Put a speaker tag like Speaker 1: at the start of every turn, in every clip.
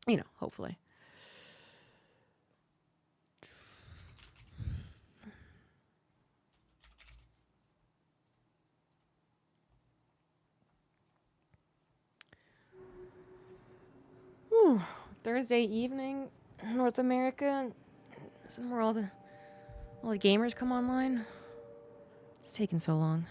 Speaker 1: You know, hopefully. Whew. Thursday evening, North America. Isn't where all the gamers come online? It's taking so long.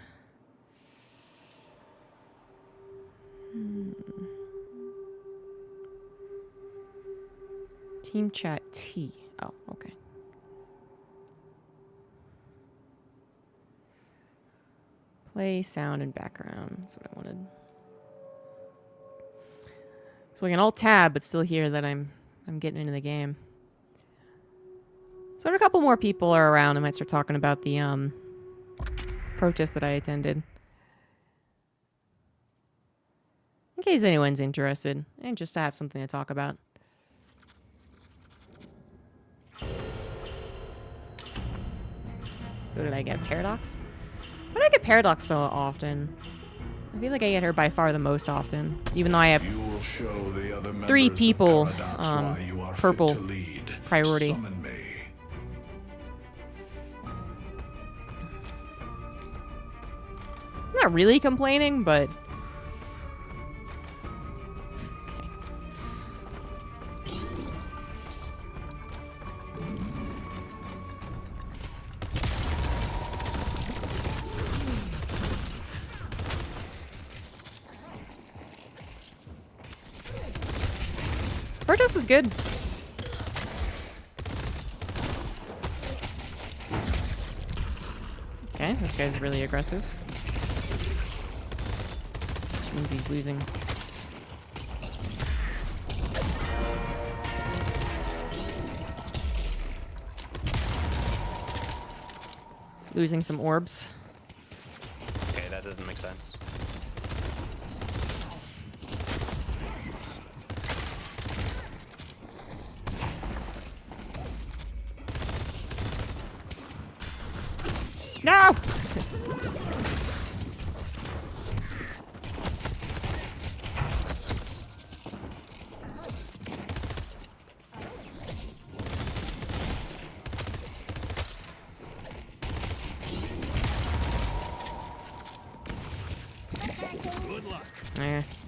Speaker 1: Team chat T. Oh, okay. Play sound and background. That's what I wanted. So I can alt tab, but still hear that I'm getting into the game. So if a couple more people are around, I might start talking about the protest that I attended. In case anyone's interested, and just to have something to talk about. Who did I get? Paradox? Why do I get Paradox so often? I feel like I get her by far the most often. Even though I have 3 people purple priority. I'm not really complaining, but... Protest was good. Okay, this guy's really aggressive. Which means he's losing. Losing some orbs.
Speaker 2: Okay, that doesn't make sense.
Speaker 1: No!
Speaker 2: Good luck.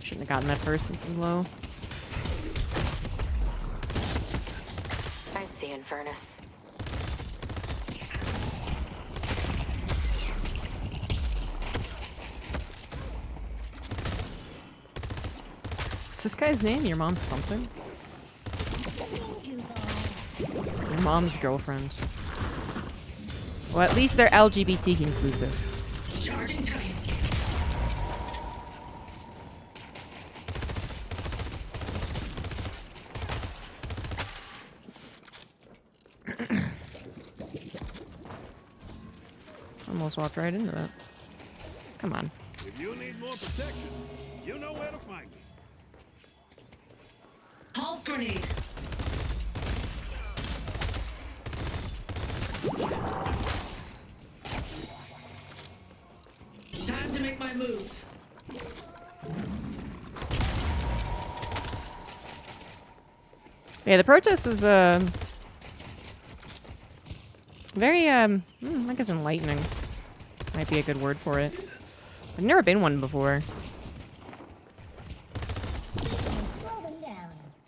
Speaker 1: Shouldn't have gotten that first since I'm low.
Speaker 3: I see Infernus.
Speaker 1: What's this guy's name? Your mom's something? Your mom's girlfriend. Well, at least they're LGBT inclusive.
Speaker 3: Charging time.
Speaker 1: Almost walked right into that. Come on.
Speaker 4: If you need more protection, you know where to find me.
Speaker 3: Pulse grenade. Time to make my move.
Speaker 1: Yeah, the protest was very I guess enlightening. Might be a good word for it. I've never been one before.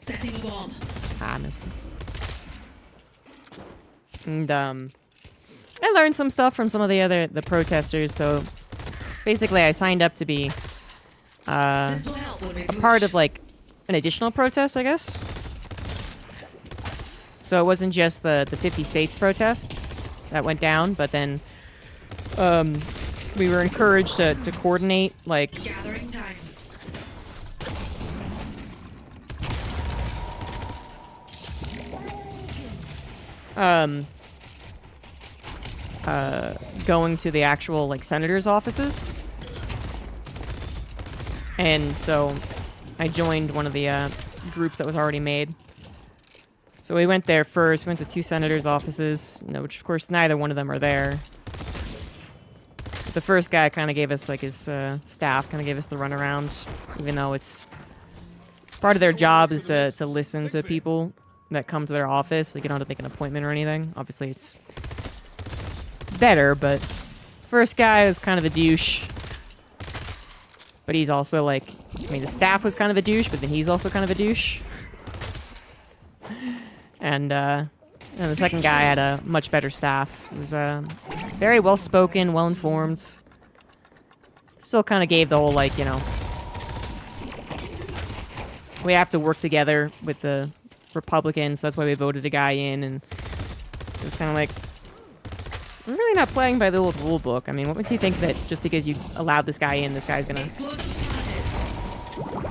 Speaker 3: Setting a bomb.
Speaker 1: Ah, missed. And I learned some stuff from some of the protesters. So basically, I signed up to be a part of like an additional protest, I guess. So it wasn't just the 50 states protests that went down, but then we were encouraged to coordinate like
Speaker 3: Gathering time.
Speaker 1: going to the actual like senators' offices. And so I joined one of the groups that was already made. So we went there first, went to 2 senators' offices, which of course neither one of them are there. The first guy kind of gave us, like his staff kind of gave us the runaround, even though it's part of their job is to listen to people that come to their office. Like, you don't have to make an appointment or anything. Obviously, it's better, but first guy was kind of a douche. But he's also like, I mean, the staff was kind of a douche, but then he's also kind of a douche. And the second guy had a much better staff. He was very well-spoken, well-informed. Still kind of gave the whole, like, you know, we have to work together with the Republicans. So that's why we voted a guy in. And it was kind of like, we're really not playing by the old rule book. I mean, what makes you think that just because you allowed this guy in, this guy's gonna...
Speaker 3: Explosive planted.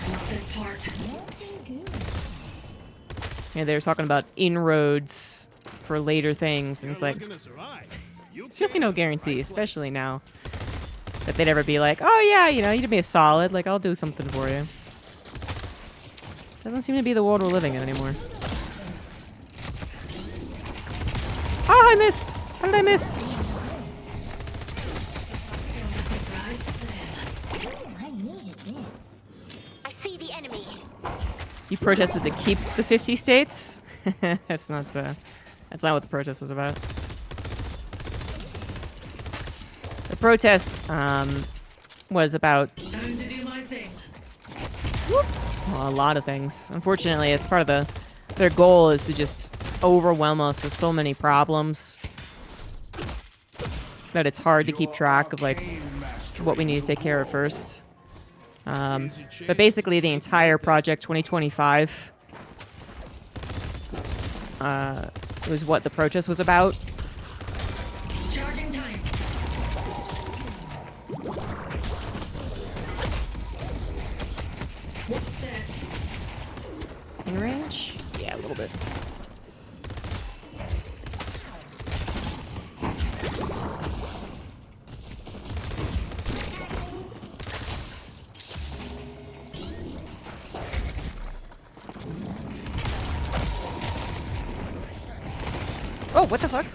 Speaker 3: Not this part.
Speaker 1: Yeah, they were talking about inroads for later things. And it's like,
Speaker 4: Looking to survive. You
Speaker 1: there's really no guarantee, especially now, that they'd ever be like, oh yeah, you know, you did me a solid. Like, I'll do something for you. Doesn't seem to be the world we're living in anymore. Oh, I missed! How did I miss?
Speaker 5: I see the enemy.
Speaker 1: You protested to keep the 50 states? That's not what the protest was about. The protest was about
Speaker 3: Time to do my thing.
Speaker 1: well, a lot of things. Unfortunately, it's part of their goal is to just overwhelm us with so many problems that it's hard to keep track of like what we need to take care of first. But basically, the entire project 2025 was what the protest was about.
Speaker 3: Charging time. Set.
Speaker 1: In range? Yeah, a little bit. Oh, what the fuck?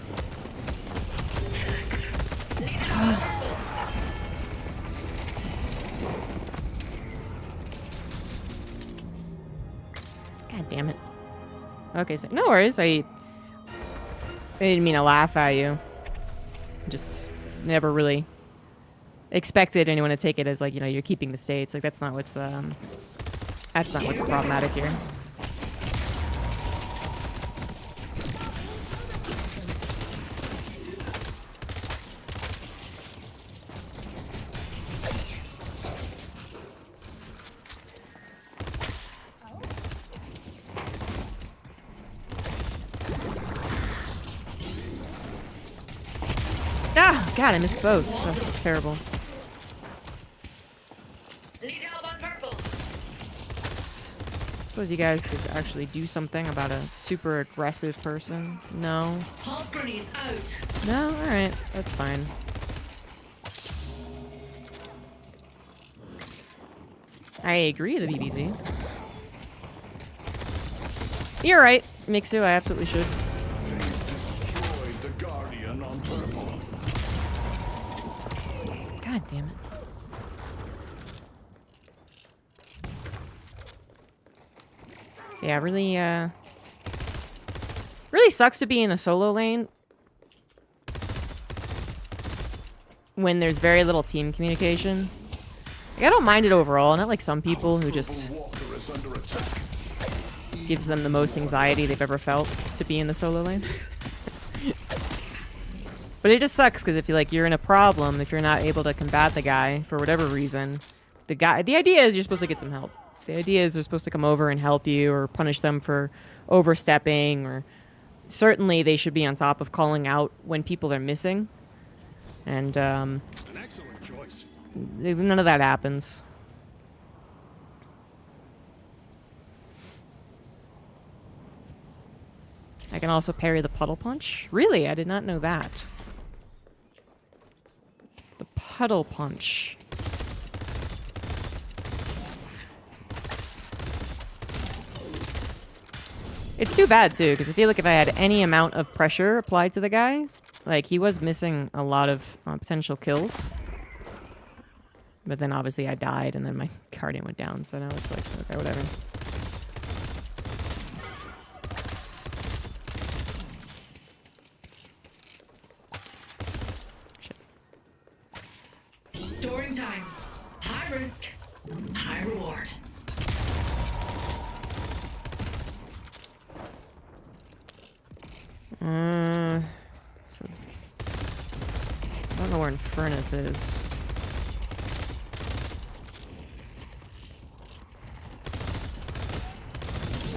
Speaker 1: God damn it. Okay, so no worries. I didn't mean to laugh at you. Just never really expected anyone to take it as like, you know, you're keeping the states. Like that's not what's problematic here. Ah, God, I missed both. Oh, that's terrible.
Speaker 3: Need help on purple.
Speaker 1: Suppose you guys could actually do something about a super aggressive person. No.
Speaker 3: Pulse grenades out.
Speaker 1: No? Alright. That's fine. I agree with the BBC. You're right, Mixu. I absolutely should.
Speaker 4: destroyed the Guardian on purple.
Speaker 1: God damn it. Yeah, really sucks to be in a solo lane when there's very little team communication. Like, I don't mind it overall, not like some people who just
Speaker 4: Walker is under attack.
Speaker 1: gives them the most anxiety they've ever felt to be in the solo lane. But it just sucks because if you're in a problem, if you're not able to combat the guy for whatever reason, the idea is you're supposed to get some help. The idea is they're supposed to come over and help you or punish them for overstepping, or certainly they should be on top of calling out when people are missing. And
Speaker 4: An excellent choice.
Speaker 1: none of that happens. I can also parry the puddle punch. Really? I did not know that. The puddle punch. It's too bad, too, because I feel like if I had any amount of pressure applied to the guy, like, he was missing a lot of potential kills. But then obviously I died, and then my Guardian went down, so now it's like, okay, whatever.
Speaker 3: Storing time. High risk, high reward.
Speaker 1: So I don't know where Infernus is.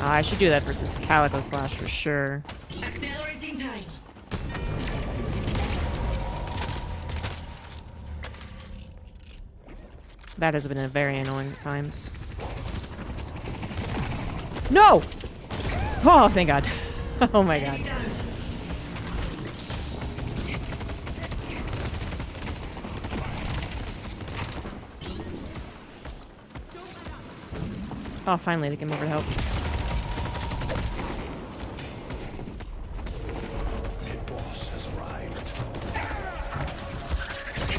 Speaker 1: I should do that versus the Calico Slash for sure.
Speaker 3: Accelerating time.
Speaker 1: That has been very annoying at times. No! Oh, thank God. Oh my God.
Speaker 3: Enemy down.
Speaker 1: Oh, finally they came over to help.
Speaker 4: Mid-boss has arrived.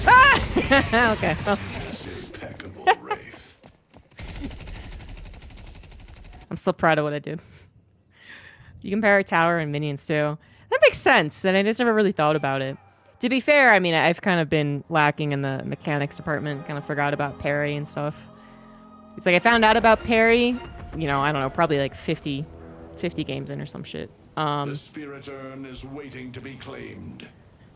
Speaker 1: Ah! Okay. Well,
Speaker 4: Impeccable wraith.
Speaker 1: I'm still proud of what I did. You can parry tower and minions too. That makes sense, and I just never really thought about it. To be fair, I mean, I've kind of been lacking in the mechanics department. Kind of forgot about parry and stuff. It's like I found out about parry, you know, I don't know, probably like 50 games in or some shit.
Speaker 4: The spirit urn is waiting to be claimed.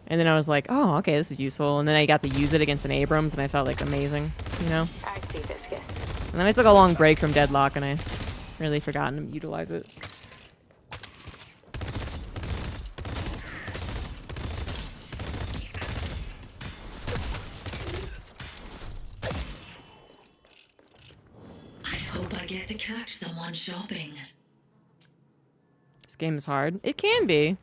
Speaker 1: And then I was like, oh, okay, this is useful. And then I got to use it against an Abrams, and I felt like amazing, you know?
Speaker 5: I see this, yes.
Speaker 1: And then I took a long break from Deadlock, and I really forgotten to utilize it.
Speaker 3: I hope I get to catch someone shopping.
Speaker 1: This game is hard. It can be.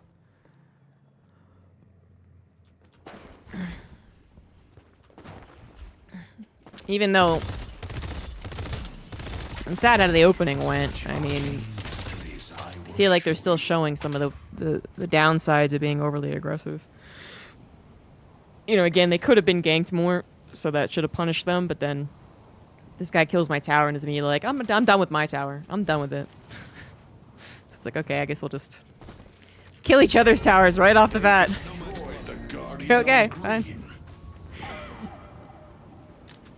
Speaker 1: Even though I'm sad how the opening went. I mean, I feel like they're still showing some of the downsides of being overly aggressive. You know, again, they could have been ganked more, so that should have punished them, but then this guy kills my tower and is immediately like, I'm done with my tower. I'm done with it. So it's like, okay, I guess we'll just kill each other's towers right off the bat. Okay, fine.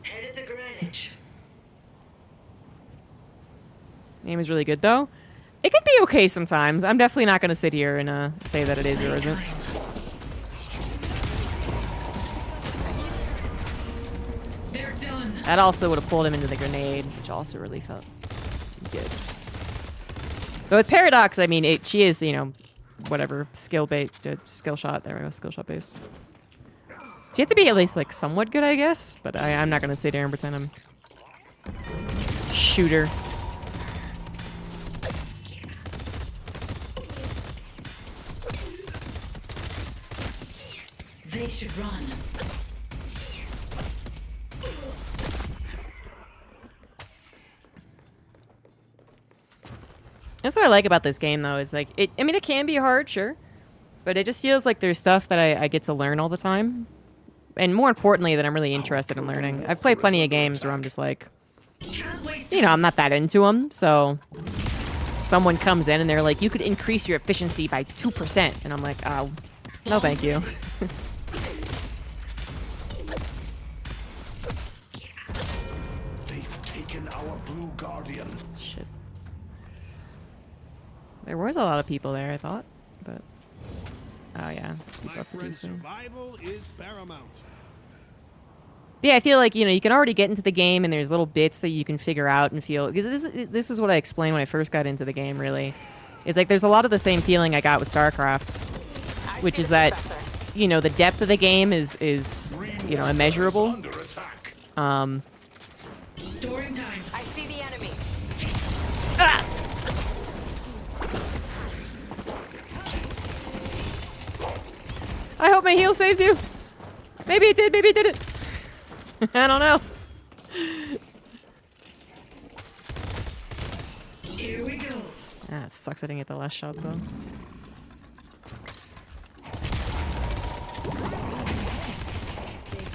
Speaker 3: Headed to Greenwich.
Speaker 1: Game is really good, though. It can be okay sometimes. I'm definitely not going to sit here and say that it is or isn't.
Speaker 3: They're done.
Speaker 1: That also would have pulled him into the grenade, which also really felt good. But with Paradox, I mean, she is, you know, whatever, skill shot. There we go, skill shot based. So you have to be at least, like, somewhat good, I guess. But I'm not going to sit here and pretend I'm shooter.
Speaker 3: They should run.
Speaker 1: That's what I like about this game, though, is like, I mean, it can be hard, sure. But it just feels like there's stuff that I get to learn all the time. And more importantly, that I'm really interested in learning. I've played plenty of games where I'm just like,
Speaker 3: Can't waste
Speaker 1: you know, I'm not that into them, so someone comes in and they're like, you could increase your efficiency by 2%. And I'm like, oh, no thank you.
Speaker 4: They've taken our blue guardian.
Speaker 1: Shit. There was a lot of people there, I thought, but oh yeah.
Speaker 4: My friend's survival is paramount.
Speaker 1: Yeah, I feel like, you know, you can already get into the game and there's little bits that you can figure out and feel, because this is what I explained when I first got into the game, really. It's like there's a lot of the same feeling I got with StarCraft, which is that, you know, the depth of the game is you know, immeasurable.
Speaker 4: Under attack.
Speaker 3: Storing time.
Speaker 5: I see the enemy.
Speaker 1: I hope my heal saves you. Maybe it did, maybe it didn't. I don't know.
Speaker 3: Here we go.
Speaker 1: Ah, it sucks I didn't get the last shot, though.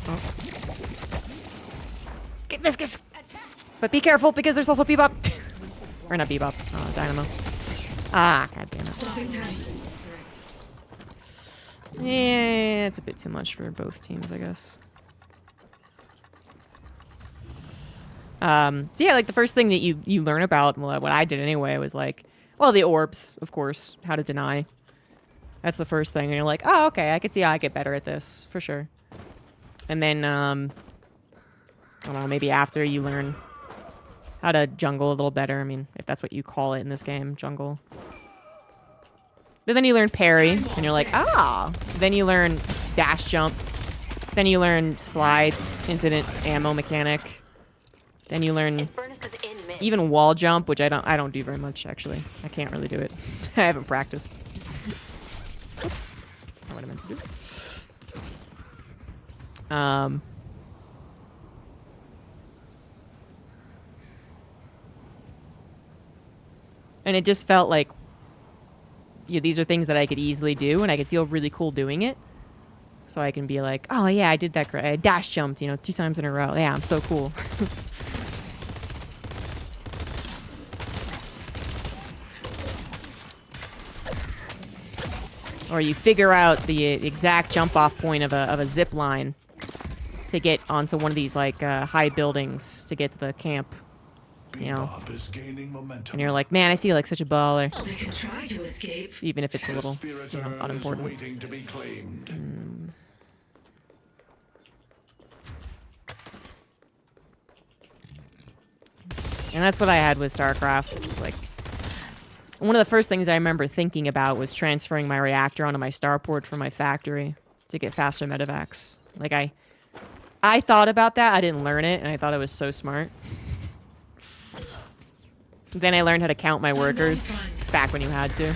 Speaker 1: Oh. Get Viscous! But be careful, because there's also Bebop. Or not Bebop, Dynamo. Ah, god damn it.
Speaker 3: Stopping time.
Speaker 1: Yeah, it's a bit too much for both teams, I guess. So yeah, like the first thing that you learn about, well, what I did anyway, was like, well, the orbs, of course, how to deny. That's the first thing, and you're like, oh, okay, I can see how I get better at this, for sure. And then, I don't know, maybe after you learn how to jungle a little better. I mean, if that's what you call it in this game, jungle. But then you learn parry, and you're like, ah! Then you learn dash jump. Then you learn slide, infinite ammo mechanic. Then you learn
Speaker 5: Furnace is in mid.
Speaker 1: even wall jump, which I don't do very much, actually. I can't really do it. I haven't practiced. Oops. Not what I meant to do. And it just felt like, these are things that I could easily do, and I could feel really cool doing it. So I can be like, oh yeah, I did that great. I dash jumped, 2 times in a row. Yeah, I'm so cool. Or you figure out the exact jump off point of a zip line to get onto one of these like high buildings to get to the camp.
Speaker 6: Bebop is gaining momentum.
Speaker 1: And you're like, man, I feel like such a baller.
Speaker 3: Oh, they can try to escape.
Speaker 1: Even if it's a little,
Speaker 6: Spiritor is
Speaker 1: unimportant.
Speaker 6: waiting to be claimed.
Speaker 1: And that's what I had with StarCraft. It was like, one of the first things I remember thinking about was transferring my reactor onto my starport from my factory to get faster medevacs. Like, I thought about that, I didn't learn it, and I thought it was so smart. Then I learned how to count my workers back when you had to.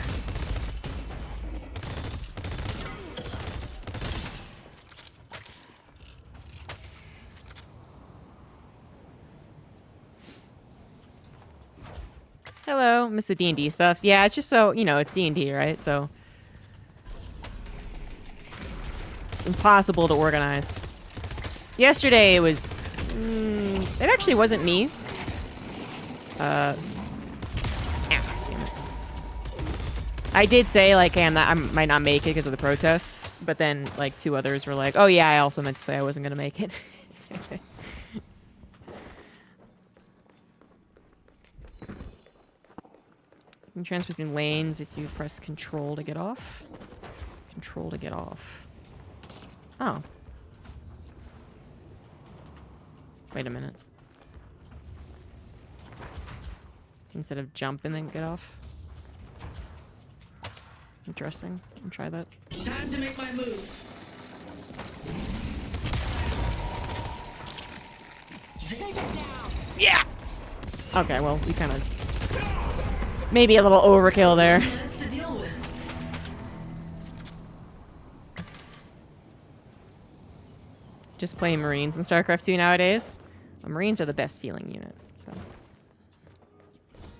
Speaker 1: Hello, miss the D&D stuff. Yeah, it's just so, it's D&D, right? So it's impossible to organize. Yesterday it was, it actually wasn't me. Damn it. I did say, like, hey, I might not make it because of the protests, but then, like, 2 others were like, oh yeah, I also meant to say I wasn't gonna make it. You can transfer between lanes if you press control to get off. Control to get off. Oh. Wait a minute. Instead of jump and then get off. Interesting. I'll try that.
Speaker 3: Time to make my move.
Speaker 1: Yeah! Okay, well, we kind of... Maybe a little overkill there.
Speaker 3: Less to deal with.
Speaker 1: Just playing Marines in StarCraft 2 nowadays. Well, Marines are the best feeling unit, so...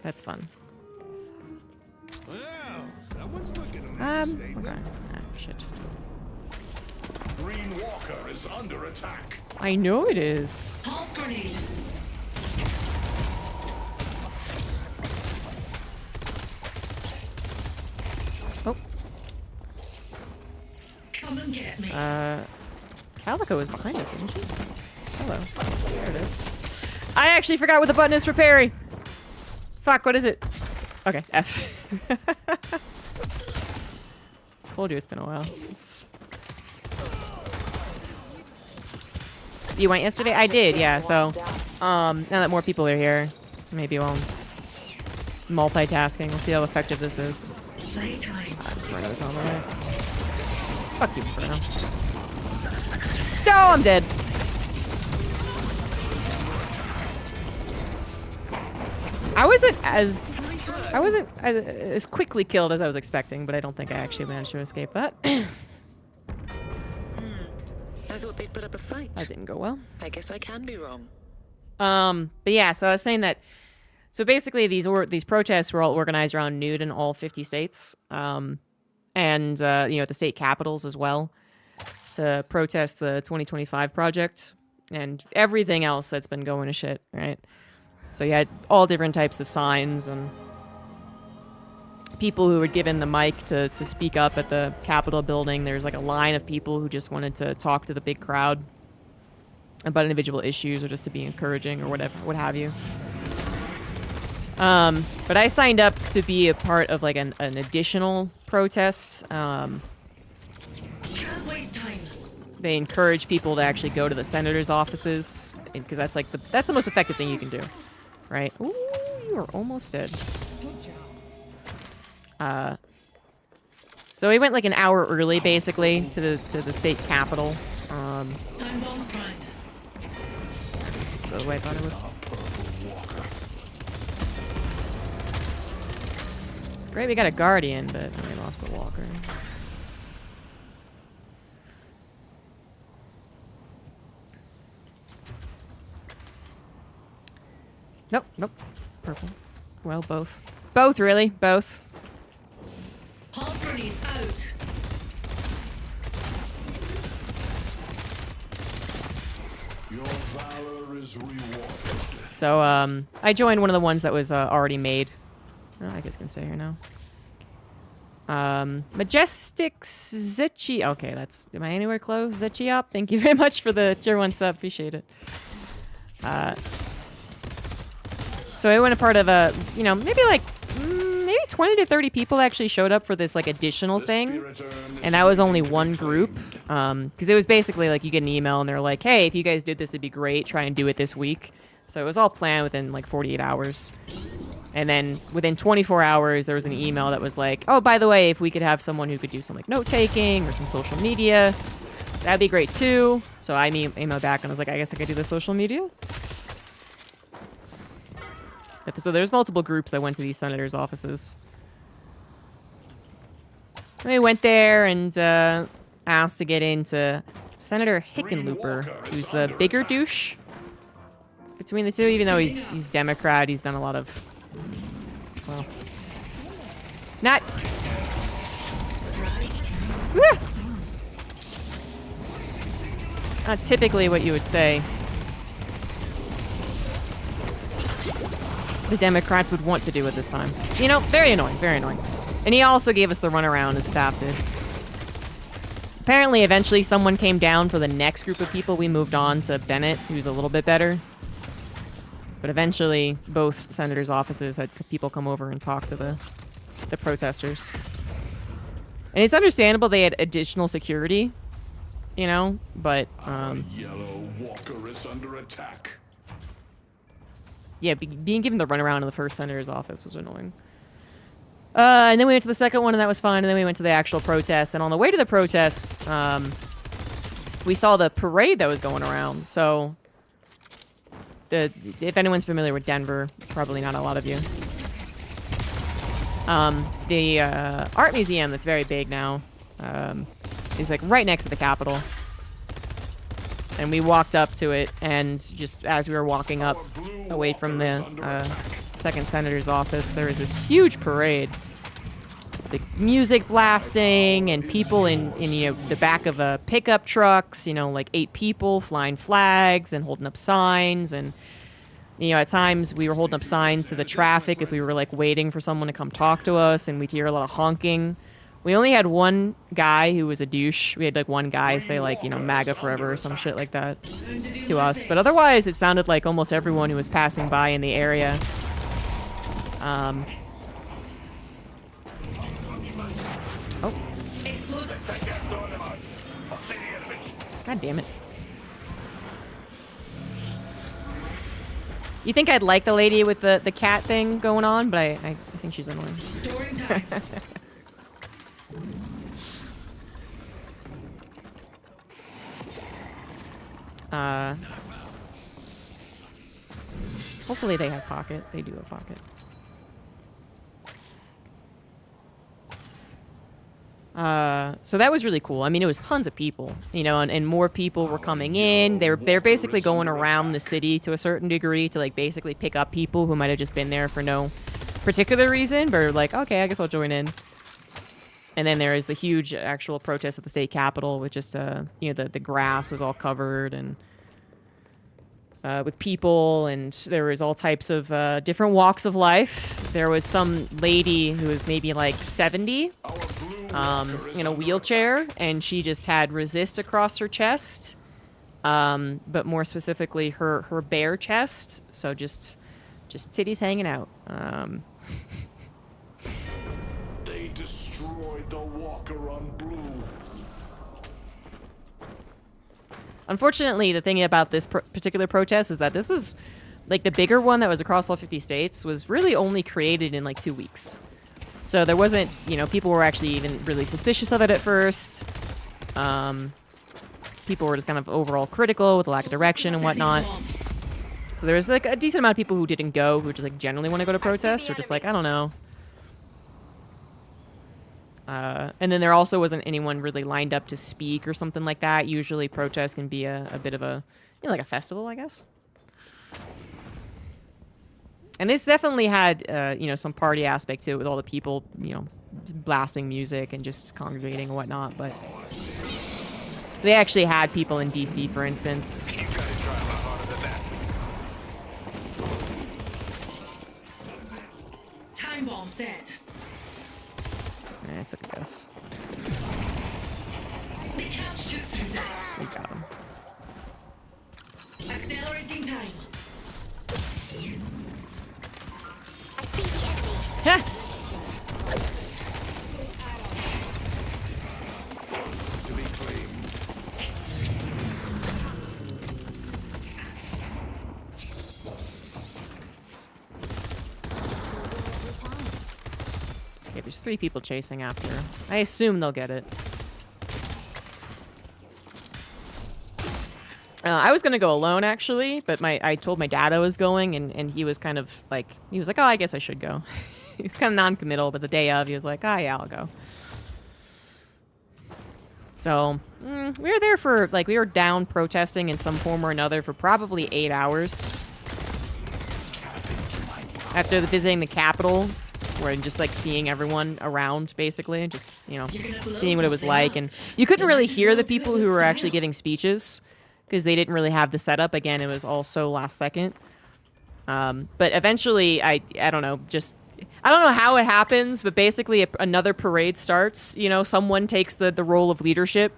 Speaker 1: That's fun.
Speaker 4: Well, someone's looking at me.
Speaker 1: Okay. Ah, shit.
Speaker 6: Green Walker is under attack.
Speaker 1: I know it is.
Speaker 3: Pulse grenade.
Speaker 1: Oh.
Speaker 3: Come and get me.
Speaker 1: Calico is behind us, isn't she? Hello. There it is. I actually forgot what the button is for parry. Fuck, what is it? Okay, F. Told you it's been a while. You went yesterday? I did, yeah, so... now that more people are here, maybe we'll... multitasking. We'll see how effective this is.
Speaker 3: Playtime.
Speaker 1: Inferno's on the right. Fuck you, Inferno. No, I'm dead. I wasn't as quickly killed as I was expecting, but I don't think I actually managed to escape that.
Speaker 7: I thought they'd put up a fight.
Speaker 1: That didn't go well.
Speaker 7: I guess I can be wrong.
Speaker 1: But yeah, so I was saying that. So basically, these protests were all organized around nude in all 50 states, and at the state capitals as well, to protest the 2025 project, and everything else that's been going to shit, right? So you had all different types of signs and people who were given the mic to speak up at the Capitol building. There's like a line of people who just wanted to talk to the big crowd about individual issues or just to be encouraging or whatever, what have you. But I signed up to be a part of like an additional protest.
Speaker 3: Can't waste time.
Speaker 1: They encourage people to actually go to the senators' offices because that's like that's the most effective thing you can do, right? Ooh, you are almost dead. So we went like an hour early, basically, to the state capitol.
Speaker 3: Time bomb primed.
Speaker 1: The way I thought it would. It's great we got a guardian, but we lost the walker. Nope, nope. Purple. Well, both. Both, really. Both.
Speaker 3: Pulse grenade out.
Speaker 6: Your valor is rewarded.
Speaker 1: So, I joined one of the ones that was already made. Oh, I guess I can stay here now. Majestic Zichi. Okay, that's... Am I anywhere close? Zichiop, thank you very much for the tier 1 sub. Appreciate it. So I went a part of a, you know, maybe 20 to 30 people actually showed up for this like additional thing, and that was only one group, because it was basically like you get an email and they're like, hey, if you guys did this, it'd be great. Try and do it this week. So it was all planned within like 48 hours, and then within 24 hours there was an email that was like, oh, by the way, if we could have someone who could do some like note taking or some social media, that'd be great too. So I emailed back and I was like, I guess I could do the social media. So there's multiple groups that went to these senators' offices. We went there and asked to get into Senator Hickenlooper, who's the bigger douche between the two. Even though he's Democrat, he's done a lot of, well, not typically what you would say the Democrats would want to do at this time. You know, very annoying, very annoying. And he also gave us the runaround, his staff did. Apparently, eventually, someone came down for the next group of people. We moved on to Bennett, who's a little bit better. But eventually, both senators' offices had people come over and talk to the protesters. And it's understandable they had additional security, you know, but...
Speaker 6: Yellow walker is under attack.
Speaker 1: Yeah, being given the runaround in the first senator's office was annoying. And then we went to the second one, and that was fine. And then we went to the actual protest. And on the way to the protest, we saw the parade that was going around. So, if anyone's familiar with Denver, probably not a lot of you. The art museum that's very big now is like right next to the Capitol. And we walked up to it, and just as we were walking up away from the second senator's office, there was this huge parade. The music blasting, and people in you know, the back of pickup trucks, you know, like 8 people flying flags and holding up signs. And, you know, at times we were holding up signs to the traffic if we were like waiting for someone to come talk to us, and we'd hear a lot of honking. We only had one guy who was a douche. We had like one guy say like, you know, MAGA forever or some shit like that to us. But otherwise, it sounded like almost everyone who was passing by in the area. Oh. God damn it. You think I'd like the lady with the cat thing going on, but I think she's annoying.
Speaker 3: Storing time.
Speaker 1: Hopefully they have pocket. They do have pocket. So that was really cool. I mean, it was tons of people, you know, and more people were coming in. They're basically going around the city to a certain degree to like basically pick up people who might have just been there for no particular reason, but are like, okay, I guess I'll join in. And then there is the huge actual protest at the state capitol with just, you know, the grass was all covered, and with people, and there was all types of different walks of life. There was some lady who was maybe like 70, in a wheelchair, and she just had resist across her chest, but more specifically her bare chest, so just titties hanging out.
Speaker 6: They destroyed the walker on blue.
Speaker 1: Unfortunately, the thing about this particular protest is that this was, like, the bigger one that was across all 50 states was really only created in, like, 2 weeks. So there wasn't, people were actually even really suspicious of it at first. People were just kind of overall critical with the lack of direction and whatnot. So there was, like, a decent amount of people who didn't go, who just, like, generally want to go to protests, or just like, I don't know. And then there also wasn't anyone really lined up to speak or something like that. Usually protests can be a bit of a, like a festival, I guess. And this definitely had, some party aspect to it with all the people, blasting music and just congregating and whatnot. But they actually had people in DC, for instance.
Speaker 3: Time bomb set.
Speaker 1: I took a guess.
Speaker 3: They can't shoot through this.
Speaker 1: He's got him.
Speaker 3: Accelerating time.
Speaker 5: I see the enemy.
Speaker 1: Ha!
Speaker 6: To be claimed.
Speaker 1: Okay, there's 3 people chasing after. I assume they'll get it. I was gonna go alone, actually, but I told my dad I was going, and he was kind of like, oh, I guess I should go. He was kind of non-committal, but the day of, he was like, oh, yeah, I'll go. So, we were there for, like, we were down protesting in some form or another for probably 8 hours. After visiting the Capitol, where just, like, seeing everyone around, basically, just, seeing what it was like. And you couldn't really hear the people who were actually giving speeches, because they didn't really have the setup. Again, it was all so last second. But eventually, I don't know, I don't know how it happens, but basically another parade starts. Someone takes the role of leadership.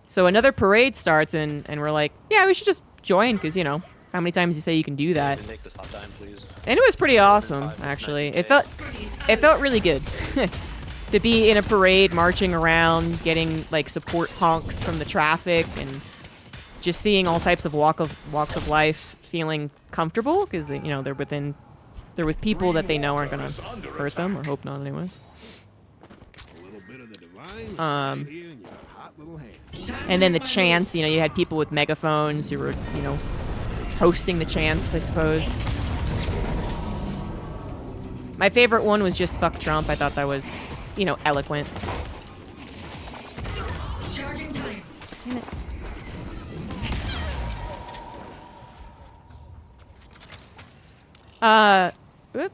Speaker 1: So another parade starts, and we're like, yeah, we should just join, because, how many times you say you can do that?
Speaker 2: Take the stop time, please.
Speaker 1: And it was pretty awesome, actually. It felt really good to be in a parade, marching around, getting, like, support honks from the traffic, and just seeing all types of walks of life, feeling comfortable, because they're with people that they know aren't gonna hurt them, or hope not, anyways.
Speaker 4: A little bit of the divine right here in your hot little hand.
Speaker 1: And then the chants, you had people with megaphones who were, hosting the chants, I suppose. My favorite one was just "fuck Trump." I thought that was, eloquent.
Speaker 3: Charging time.
Speaker 1: Whoop.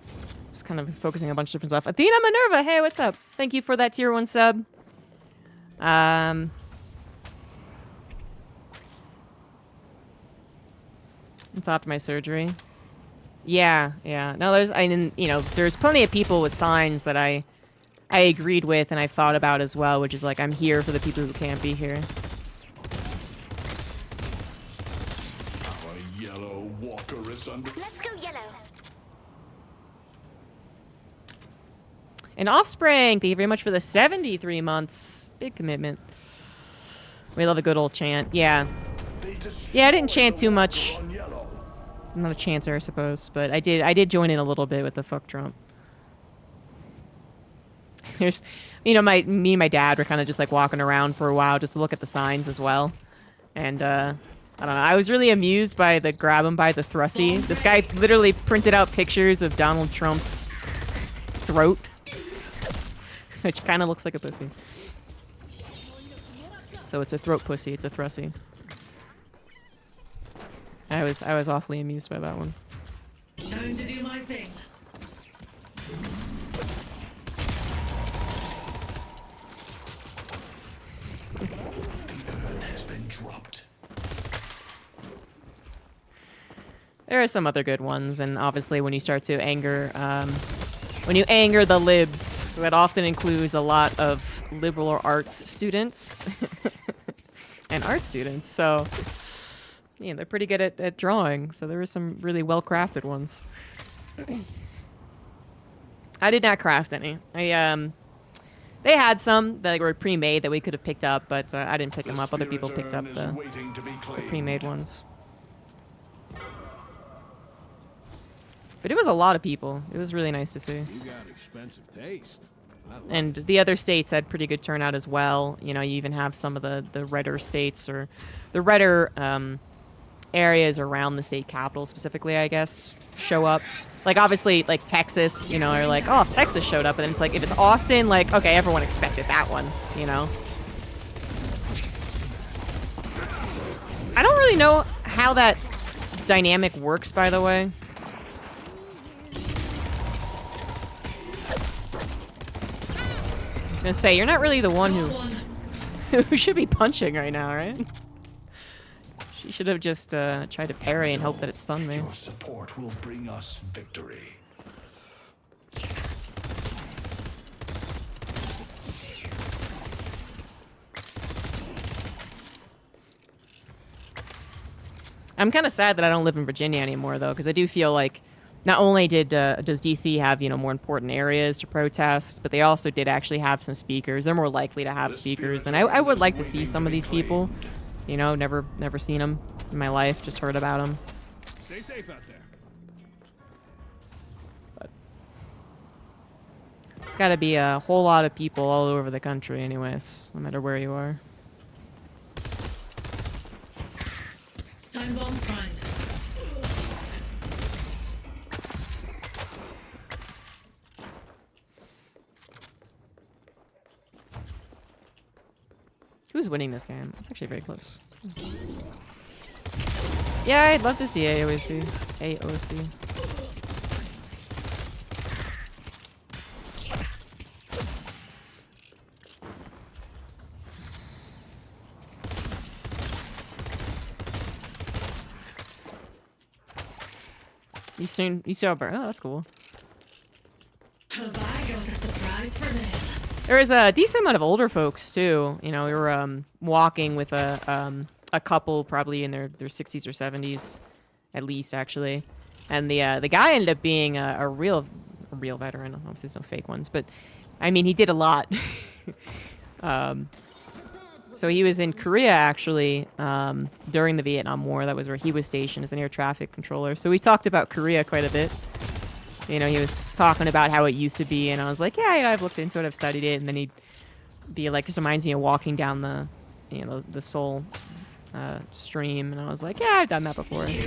Speaker 1: Just kind of focusing on a bunch of different stuff. Athena Minerva, hey, what's up? Thank you for that tier 1 sub. It's after my surgery. Yeah. No, there's plenty of people with signs that I agreed with and I thought about as well, which is like, I'm here for the people who can't be here.
Speaker 6: Our yellow walker is under.
Speaker 5: Let's go yellow.
Speaker 1: And Offspring, thank you very much for the 73 months. Big commitment. We love a good old chant. Yeah. Yeah, I didn't chant too much. I'm not a chanter, I suppose, but I did join in a little bit with the "fuck Trump." There's, me and my dad were kind of just like walking around for a while just to look at the signs as well. And, I don't know, I was really amused by the grab him by the thrussie. This guy literally printed out pictures of Donald Trump's throat, which kind of looks like a pussy. So it's a throat pussy, it's a thrussie. I was awfully amused by that one.
Speaker 3: Time to do my thing.
Speaker 6: The urn has been dropped.
Speaker 1: There are some other good ones, and obviously when you start to anger, when you anger the libs, that often includes a lot of liberal arts students and art students. So, yeah, they're pretty good at drawing. So there were some really well-crafted ones. I did not craft any. They had some that were pre-made that we could have picked up, but I didn't pick them up. Other people picked up the pre-made ones. But it was a lot of people. It was really nice to see.
Speaker 4: You got expensive taste.
Speaker 1: And the other states had pretty good turnout as well. You know, you even have some of the redder states or the redder areas around the state capital specifically, I guess, show up. Like, obviously, like, Texas, you know, are like, oh, if Texas showed up. And then it's like, if it's Austin, like, okay, everyone expected that one, you know? I don't really know how that dynamic works, by the way. I was gonna say, you're not really the one who should be punching right now, right? She should have just tried to parry and hope that it stunned me.
Speaker 6: Your support will bring us victory.
Speaker 1: I'm kind of sad that I don't live in Virginia anymore, though, because I do feel like not only does DC have, you know, more important areas to protest, but they also did actually have some speakers. They're more likely to have speakers, and I would like to see some of these people. You know, never seen them in my life, just heard about them.
Speaker 4: Stay safe out there.
Speaker 1: But it's got to be a whole lot of people all over the country, anyways, no matter where you are.
Speaker 3: Time bomb primed.
Speaker 1: Who's winning this game? It's actually very close. Yeah, I'd love to see AOC. AOC. You saw Burn. Oh, that's cool.
Speaker 3: Have I got a surprise for them?
Speaker 1: There was a decent amount of older folks too. You know, we were walking with a couple probably in their 60s or 70s, at least actually, and the guy ended up being a real veteran. Obviously, there's no fake ones, but I mean, he did a lot. So he was in Korea actually during the Vietnam War. That was where he was stationed as an air traffic controller. So we talked about Korea quite a bit. You know, he was talking about how it used to be, and I was like, yeah, I've looked into it, I've studied it, and then he'd be like, this reminds me of walking down the, you know, the Seoul stream, and I was like, yeah, I've done that before.
Speaker 5: I see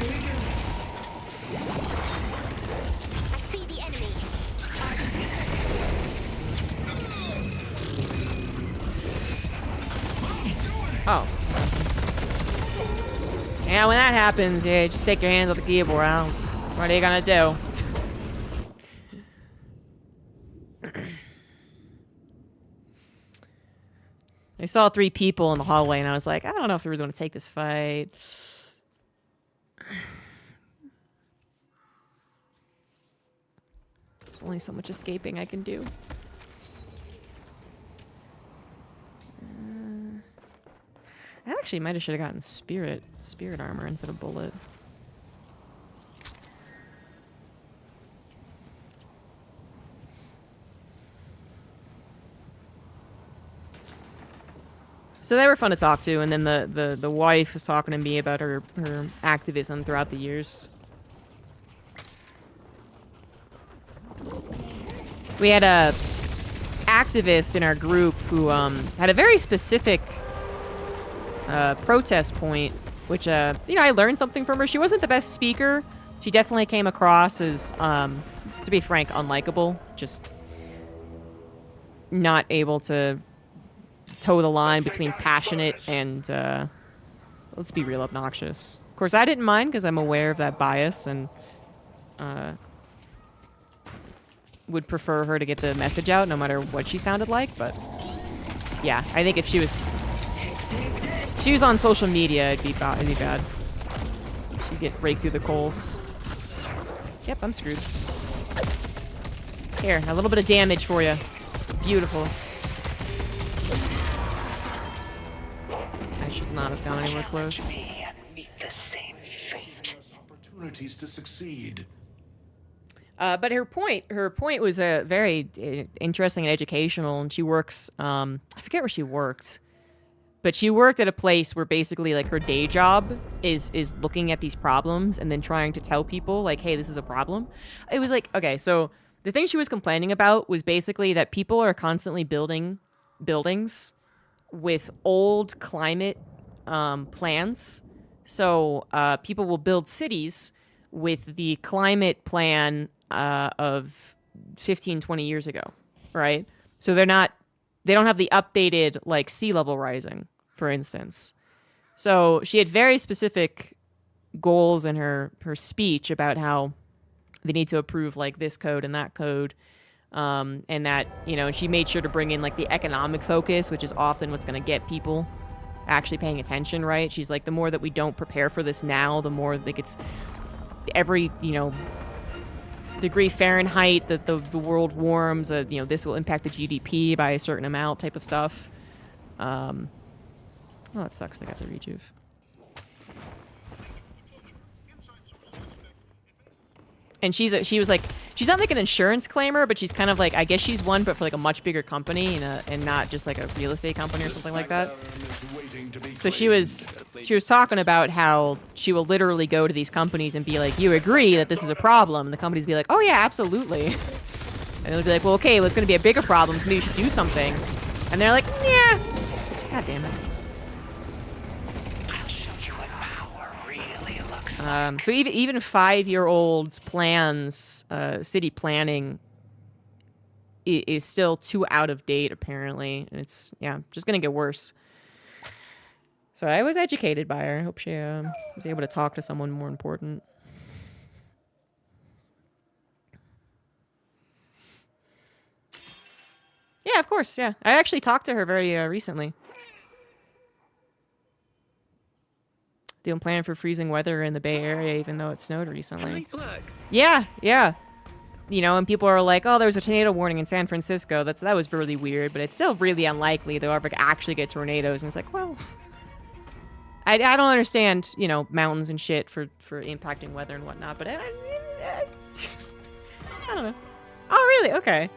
Speaker 5: the enemy.
Speaker 1: Oh. Yeah, when that happens, yeah, just take your hands off the keyboard. What are you gonna do? I saw 3 people in the hallway, and I was like, I don't know if we were going to take this fight. There's only so much escaping I can do. I actually might have should have gotten spirit armor instead of bullet. So they were fun to talk to, and then the wife was talking to me about her activism throughout the years. We had a activist in our group who had a very specific protest point, which you know, I learned something from her. She wasn't the best speaker. She definitely came across as, to be frank, unlikable. Just not able to toe the line between passionate and, let's be real, obnoxious. Of course, I didn't mind because I'm aware of that bias and would prefer her to get the message out no matter what she sounded like. But yeah, I think if she was on social media, it'd be bad. She'd get raked through the coals. Yep, I'm screwed. Here, a little bit of damage for you. Beautiful. I should not have gone anywhere close.
Speaker 6: Opportunities to succeed.
Speaker 1: But her point was very interesting and educational. And she works, I forget where she worked, but she worked at a place where basically like her day job is looking at these problems and then trying to tell people like, hey, this is a problem. It was like, okay, so the thing she was complaining about was basically that people are constantly building buildings with old climate plans. So people will build cities with the climate plan of 15, 20 years ago, right? So they don't have the updated like sea level rising, for instance. So she had very specific goals in her speech about how they need to approve like this code and that code. And that, you know, she made sure to bring in like the economic focus, which is often what's going to get people actually paying attention, right? She's like, the more that we don't prepare for this now, the more like it's every, you know, degree Fahrenheit that the world warms, you know, this will impact the GDP by a certain amount type of stuff. Oh, that sucks. They got the rejuve. And she was like, she's not like an insurance claimer, but she's kind of like, I guess she's one, but for like a much bigger company and not just like a real estate company or something like that. So she was talking about how she will literally go to these companies and be like, you agree that this is a problem? And the companies be like, oh yeah, absolutely. And they'll be like, well, okay, well, it's going to be a bigger problem, so maybe you should do something. And they're like, yeah. God damn it. So even 5-year-old plans, city planning is still too out of date, apparently. And it's, yeah, just going to get worse. So I was educated by her. I hope she was able to talk to someone more important. Yeah, of course, yeah. I actually talked to her very recently. Doing plan for freezing weather in the Bay Area, even though it snowed recently.
Speaker 7: Nice work.
Speaker 1: Yeah, yeah. You know, and people are like, oh, there was a tornado warning in San Francisco. That was really weird, but it's still really unlikely they'll ever actually get tornadoes. And it's like, well, I don't understand, you know, mountains and shit for impacting weather and whatnot, but I don't know. Oh, really? Okay.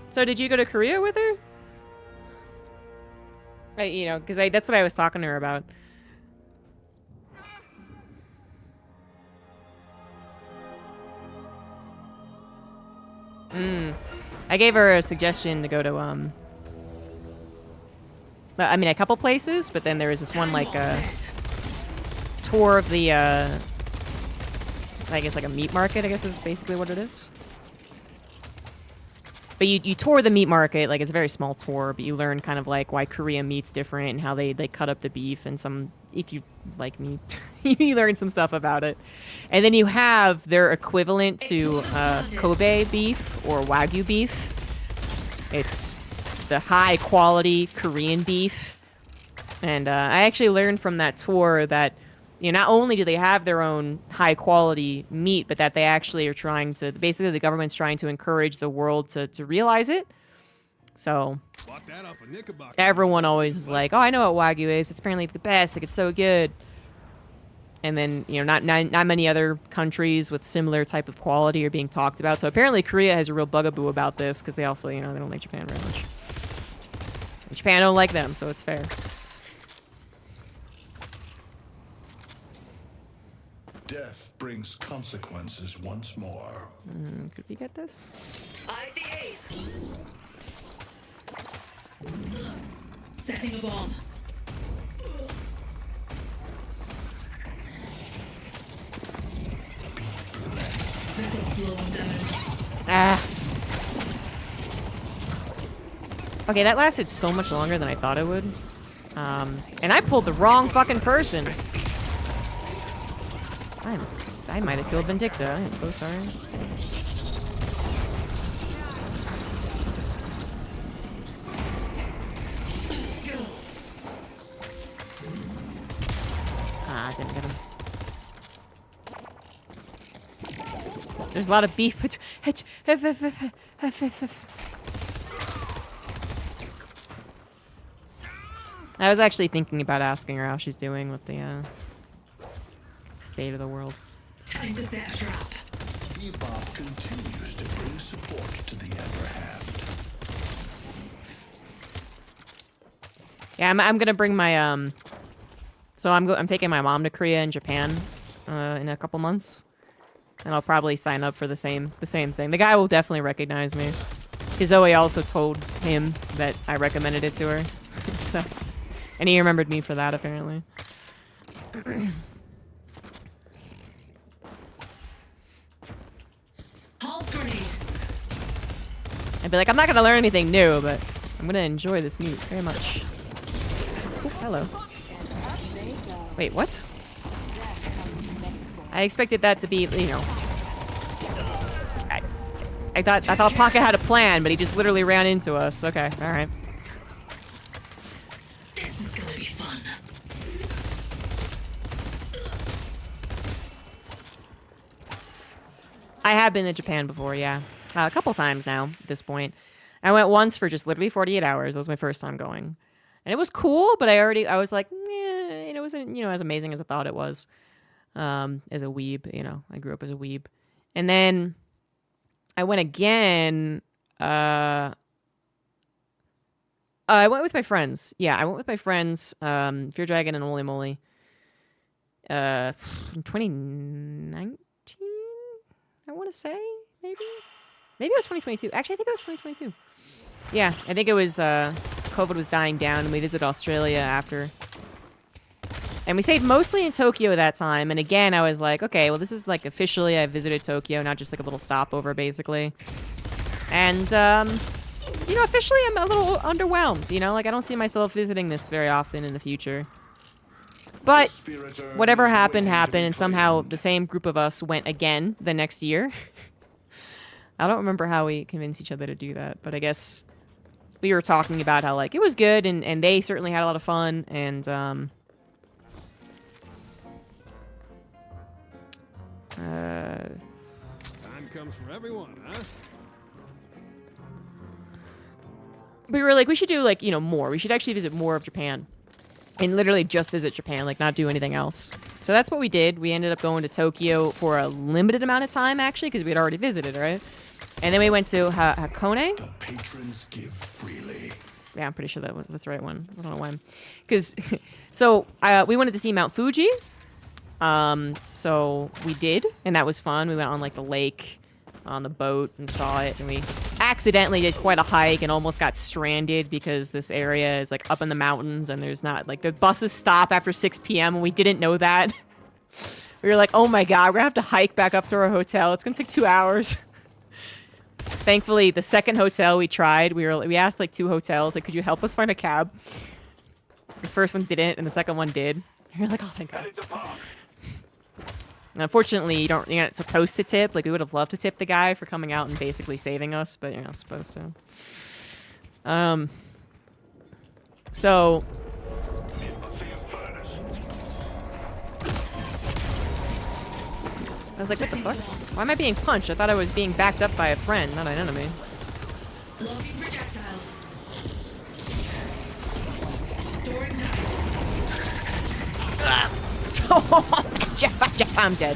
Speaker 1: So did you go to Korea with her? You know, because that's what I was talking to her about. I gave her a suggestion to go to, I mean, a couple places, but then there was this one, like, tour of the, I guess, like a meat market, I guess is basically what it is. But you tour the meat market, like, it's a very small tour, but you learn kind of, like, why Korean meat's different and how they cut up the beef and some, if you like meat, you learn some stuff about it. And then you have their equivalent to Kobe beef or Wagyu beef. It's the high-quality Korean beef. And I actually learned from that tour that, you know, not only do they have their own high-quality meat, but that they actually are trying to, basically the government's trying to encourage the world to realize it. So everyone always is like, oh, I know what Wagyu is. It's apparently the best. Like, it's so good. And then, you know, not many other countries with similar type of quality are being talked about. So apparently Korea has a real bugaboo about this because they also, you know, they don't like Japan very much. And Japan don't like them, so it's fair.
Speaker 6: Death brings consequences once more.
Speaker 1: Could we get this?
Speaker 3: I the eighth. Setting a bomb. This'll slow them down.
Speaker 1: Ah. Okay, that lasted so much longer than I thought it would. And I pulled the wrong fucking person. I might have killed Vindicta. I am so sorry. Ah, I didn't get him. There's a lot of beef. I was actually thinking about asking her how she's doing with the state of the world.
Speaker 3: Time to set a trap.
Speaker 6: Bebop continues to bring support to the Everhand.
Speaker 1: Yeah, I'm gonna bring my So I'm taking my mom to Korea and Japan in a couple months, and I'll probably sign up for the same thing. The guy will definitely recognize me. Because Zoe also told him that I recommended it to her, so. And he remembered me for that, apparently.
Speaker 3: Pulse grenade.
Speaker 1: I'd be like, I'm not gonna learn anything new, but I'm gonna enjoy this meat very much. Ooh, hello. Wait, what? I expected that to be, you know. I thought Pocket had a plan, but he just literally ran into us. Okay, all right.
Speaker 3: This is gonna be fun.
Speaker 1: I have been to Japan before, yeah. A couple times now at this point. I went once for just literally 48 hours. That was my first time going. And it was cool, but I was like, it wasn't, as amazing as I thought it was. As a weeb, I grew up as a weeb. And then I went again. I went with my friends. Yeah, I went with my friends. Fear Dragon and Holy Moly. In 2019, I want to say, maybe it was 2022. Actually, I think it was 2022. Yeah, I think it was. COVID was dying down, and we visited Australia after. And we stayed mostly in Tokyo that time. And again, I was like, okay, well, this is like officially I visited Tokyo, not just like a little stopover, basically. And, officially I'm a little underwhelmed, Like, I don't see myself visiting this very often in the future. But whatever happened, and somehow the same group of us went again the next year. I don't remember how we convinced each other to do that, but I guess we were talking about how, like, it was good, and they certainly had a lot of fun, and,
Speaker 4: Time comes for everyone, huh?
Speaker 1: we were like, we should do, like, more. We should actually visit more of Japan. And literally just visit Japan, like, not do anything else. So that's what we did. We ended up going to Tokyo for a limited amount of time, actually, because we had already visited, right? And then we went to Hakone.
Speaker 6: The patrons give freely.
Speaker 1: Yeah, I'm pretty sure that's the right one. I don't know when. Because, we wanted to see Mount Fuji. So we did, and that was fun. We went on, like, the lake on the boat and saw it, and we accidentally did quite a hike and almost got stranded because this area is, like, up in the mountains, and there's not, like, the buses stop after 6 p.m., and we didn't know that. We were like, oh my god, we're gonna have to hike back up to our hotel. It's gonna take 2 hours. Thankfully, the second hotel we tried, we asked, like, 2 hotels, like, could you help us find a cab? The first one didn't, and the second one did. And we were like, oh, thank god. Unfortunately, you're not supposed to tip. Like, we would have loved to tip the guy for coming out and basically saving us, but you're not supposed to. So... I was like, what the fuck? Why am I being punched? I thought I was being backed up by a friend, not an enemy.
Speaker 3: Loading projectiles. Storing time.
Speaker 1: Jeff, I'm dead.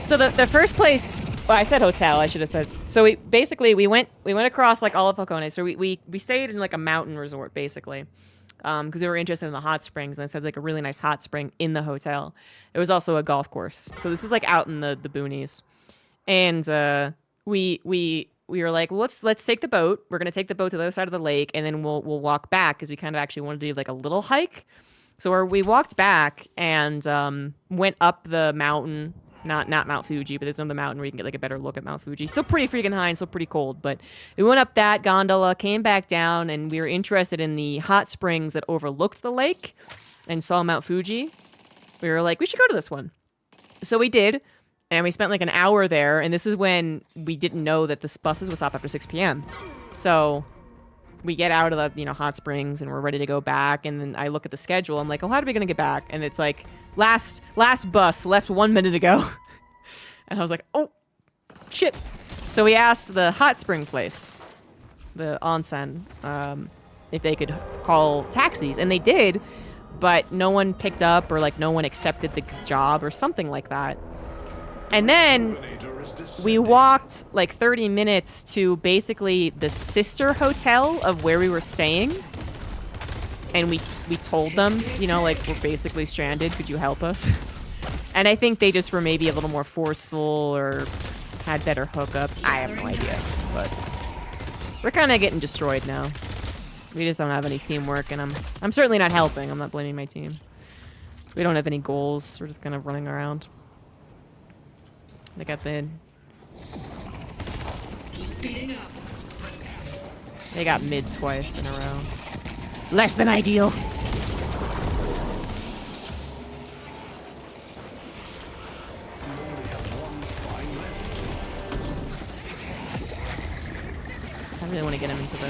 Speaker 1: So the first place, well, I said hotel, I should have said. So we went across, like, all of Hakone. So we stayed in, like, a mountain resort, basically. Because we were interested in the hot springs, and they said, like, a really nice hot spring in the hotel. It was also a golf course. So this is, like, out in the boonies. And we were like, well, let's take the boat. We're gonna take the boat to the other side of the lake, and then we'll walk back, because we kind of actually wanted to do, like, a little hike. So we walked back and went up the mountain. Not Mount Fuji, but there's another mountain where you can get, like, a better look at Mount Fuji. Still pretty freaking high and still pretty cold, but we went up that gondola, came back down, and we were interested in the hot springs that overlooked the lake and saw Mount Fuji. We were like, we should go to this one. So we did, and we spent, like, an hour there, and this is when we didn't know that the buses would stop after 6 p.m. So we get out of the, hot springs and we're ready to go back. And then I look at the schedule. I'm like, oh, how are we going to get back? And it's like, last bus left 1 minute ago. And I was like, oh, shit. So we asked the hot spring place, the onsen, if they could call taxis. And they did, but no one picked up or, like, no one accepted the job or something like that. And then we walked like 30 minutes to basically the sister hotel of where we were staying. And we told them, like, we're basically stranded. Could you help us? And I think they just were maybe a little more forceful or had better hookups. I have no idea. But we're kind of getting destroyed now. We just don't have any teamwork, and I'm certainly not helping. I'm not blaming my team. We don't have any goals. We're just kind of running around. They got
Speaker 3: Speeding up.
Speaker 1: They got mid twice in a row. It's less than ideal. I really want to get him into the...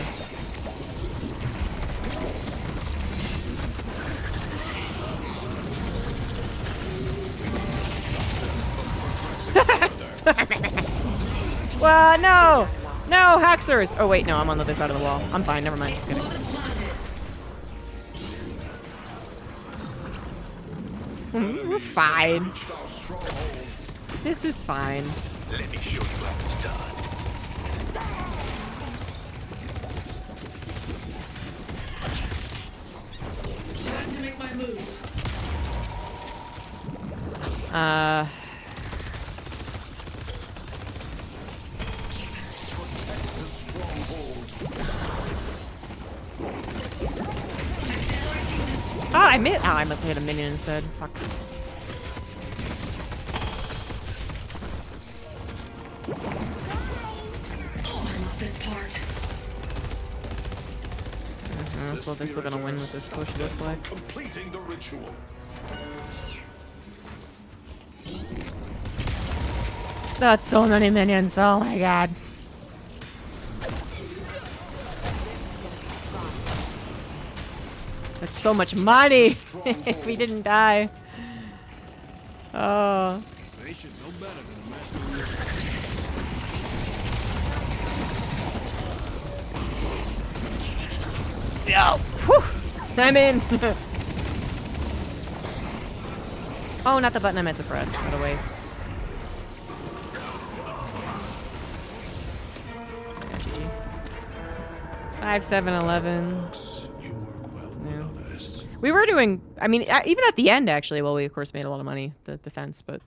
Speaker 1: Well, no! No, Haxers! Oh, wait, no, I'm on the other side of the wall. I'm fine, never mind, just kidding. We're fine. This is fine.
Speaker 6: Let me show you how it's done.
Speaker 3: Time to make my move.
Speaker 1: Oh, I missed. Oh, I must have hit a minion instead. Fuck.
Speaker 3: Oh, I love this part.
Speaker 1: So they're still gonna win with this push, it looks like.
Speaker 6: Completing the ritual.
Speaker 1: That's so many minions. Oh my god. That's so much money if we didn't die. Oh.
Speaker 4: They should know better than mess with
Speaker 1: Yo. Whew. I'm in. Oh, not the button I meant to press. What a waste. Yeah, GG. 5, 7, 11.
Speaker 6: You work well with others.
Speaker 1: We were doing, I mean, even at the end, actually, well, we, of course, made a lot of money, the defense, but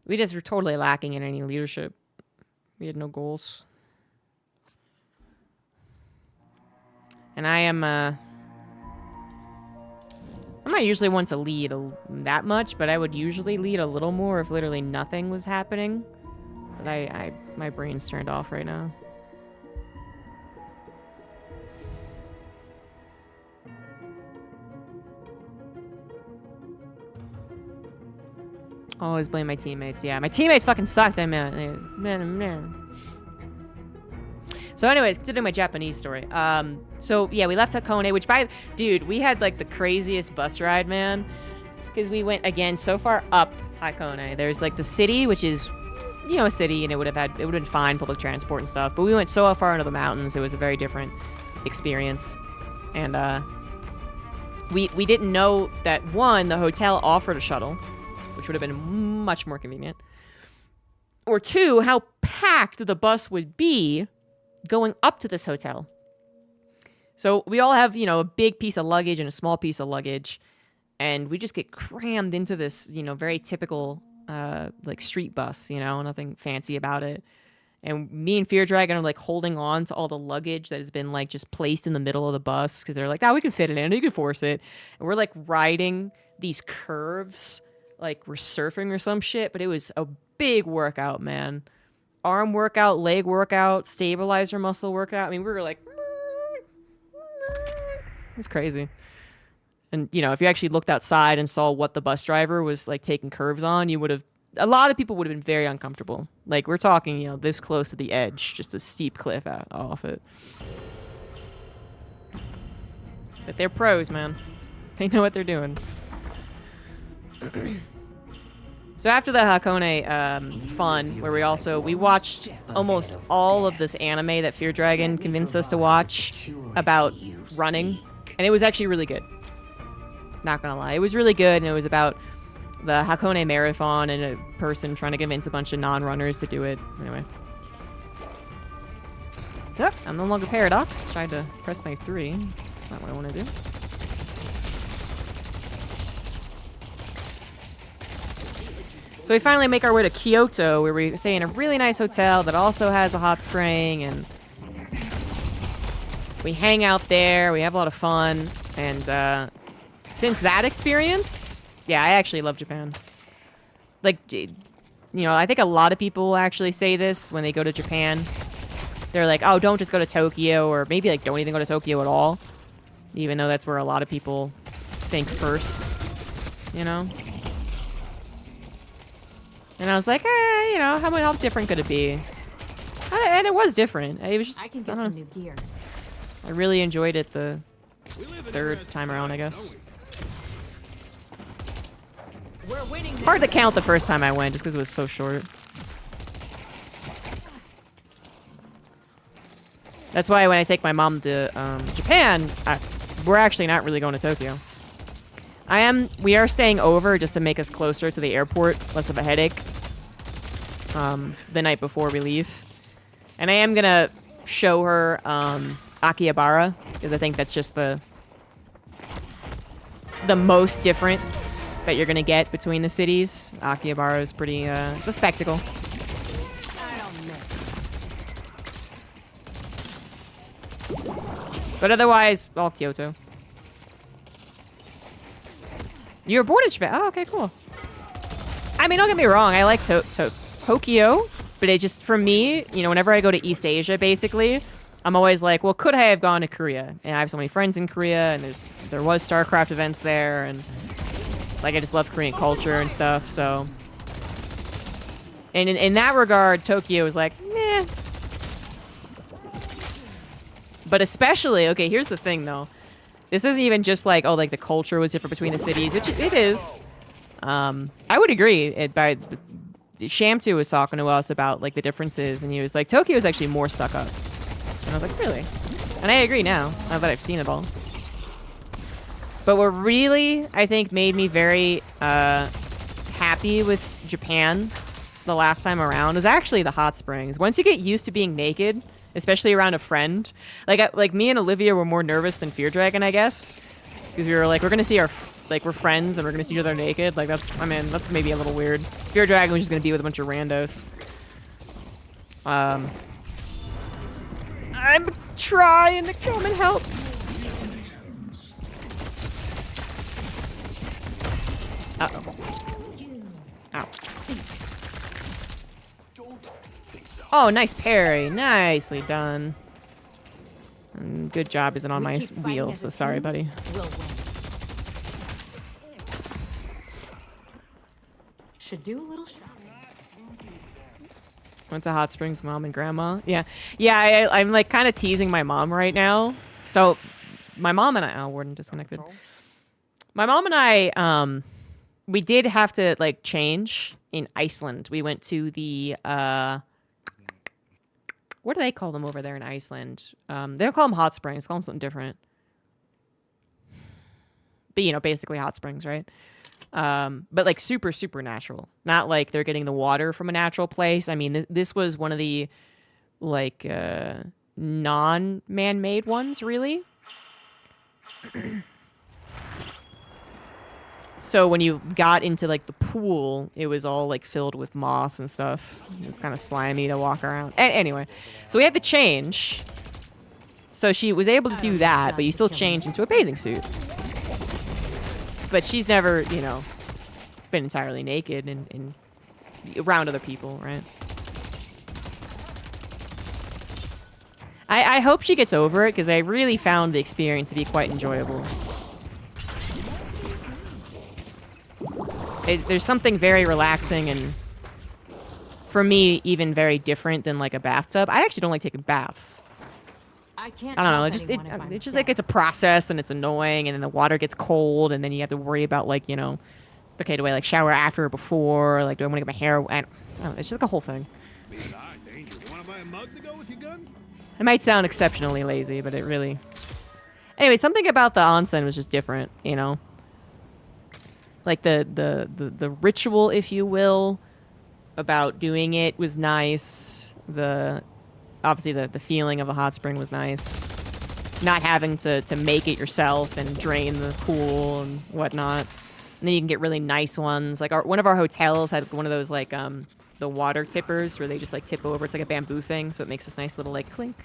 Speaker 1: we just were totally lacking in any leadership. We had no goals. And I am, I'm not usually one to lead that much, but I would usually lead a little more if literally nothing was happening. But my brain's turned off right now. Always blame my teammates. Yeah, my teammates fucking sucked. I mean, so anyways, continuing my Japanese story. So yeah, we left Hakone, which dude, we had like the craziest bus ride, man. Because we went, again, so far up Hakone. There's like the city, which is, a city, and it would have been fine, public transport and stuff. But we went so far into the mountains, it was a very different experience. And we didn't know that, one, the hotel offered a shuttle, which would have been much more convenient. Or two, how packed the bus would be going up to this hotel. So we all have, a big piece of luggage and a small piece of luggage, and we just get crammed into this, very typical, like street bus, nothing fancy about it. And me and Fear Dragon are like holding on to all the luggage that has been like just placed in the middle of the bus because they're like, we can fit it in, you can force it. And we're like riding these curves like we're surfing or some shit, but it was a big workout, man. Arm workout, leg workout, stabilizer muscle workout. I mean, we were like, it was crazy. And, if you actually looked outside and saw what the bus driver was like taking curves on, a lot of people would have been very uncomfortable. Like, we're talking, this close to the edge, just a steep cliff off it. But they're pros, man. They know what they're doing. So after the Hakone fun, where we watched almost all of this anime that Fear Dragon convinced us to watch about running, and it was actually really good. Not gonna lie, it was really good, and it was about the Hakone Marathon and a person trying to convince a bunch of non-runners to do it. Anyway. Yep, I'm no longer Paradox. Tried to press my 3. That's not what I want to do. So we finally make our way to Kyoto, where we stay in a really nice hotel that also has a hot spring, and we hang out there. We have a lot of fun, and since that experience, yeah, I actually love Japan. Like, you know, I think a lot of people actually say this when they go to Japan. They're like, oh, don't just go to Tokyo, or maybe like don't even go to Tokyo at all, even though that's where a lot of people think first, you know? And I was like, you know, how different could it be? And it was different. It was just,
Speaker 3: I can get some new gear.
Speaker 1: I really enjoyed it the third time around, I guess.
Speaker 3: We're winning.
Speaker 1: Hard to count the first time I went, just because it was so short. That's why when I take my mom to Japan, we're actually not really going to Tokyo. We are staying over just to make us closer to the airport, less of a headache, the night before we leave. And I am gonna show her Akihabara, because I think that's just the most different that you're gonna get between the cities. Akihabara is pretty, it's a spectacle.
Speaker 3: I don't miss.
Speaker 1: But otherwise, all Kyoto. You were born in Japan. Oh, okay, cool. I mean, don't get me wrong. I like Tokyo, but it just, for me, you know, whenever I go to East Asia, basically, I'm always like, well, could I have gone to Korea? And I have so many friends in Korea, and there was StarCraft events there, and like I just love Korean culture and stuff. So, and in that regard, Tokyo was like, meh. But especially, okay, here's the thing though. This isn't even just like, oh, like the culture was different between the cities, which it is. I would agree. Shamtu was talking to us about like the differences, and he was like, Tokyo is actually more stuck up. And I was like, really? And I agree now that I've seen it all. But what really, I think, made me very happy with Japan the last time around was actually the hot springs. Once you get used to being naked, especially around a friend. Like me and Olivia were more nervous than Fear Dragon, I guess. Because we were like, we're going to see we're friends and we're going to see each other naked. Like, that's maybe a little weird. Fear Dragon was just going to be with a bunch of randos. I'm trying to come and help. Uh-oh. Ow. Oh, nice parry. Nicely done. Good job isn't on my wheel, so sorry, buddy.
Speaker 3: We'll win. Should do a little shopping.
Speaker 1: Went to Hot Springs, mom and grandma. Yeah. Yeah, I'm like kind of teasing my mom right now. So my mom and I, oh, Warden disconnected. My mom and I, we did have to like change in Iceland. We went to the, what do they call them over there in Iceland? They don't call them hot springs. They call them something different. But, you know, basically hot springs, right? But like super, super natural. Not like they're getting the water from a natural place. I mean, this was one of the like non-man-made ones, really. So when you got into like the pool, it was all like filled with moss and stuff. It was kind of slimy to walk around. Anyway, so we had to change. So she was able to do that, but you still change into a bathing suit. But she's never, you know, been entirely naked and around other people, right? I hope she gets over it, because I really found the experience to be quite enjoyable. There's something very relaxing and, for me, even very different than like a bathtub. I actually don't like taking baths.
Speaker 3: I can't.
Speaker 1: I don't know.
Speaker 3: help
Speaker 1: It just
Speaker 3: anyone if I'm
Speaker 1: it's just
Speaker 3: dead.
Speaker 1: like it's a process and it's annoying, and then the water gets cold, and then you have to worry about like okay, do I like shower after or before? Like, do I want to get my hair? I don't know. It's just like a whole thing.
Speaker 4: Besides, danger. Want to buy a mug to go with your gun?
Speaker 1: It might sound exceptionally lazy, but it really. Anyway, something about the onsen was just different, Like the ritual, if you will, about doing it was nice. Obviously the feeling of the hot spring was nice. Not having to make it yourself and drain the pool and whatnot. And then you can get really nice ones. Like one of our hotels had one of those like the water tippers where they just like tip over. It's like a bamboo thing, so it makes this nice little like clink,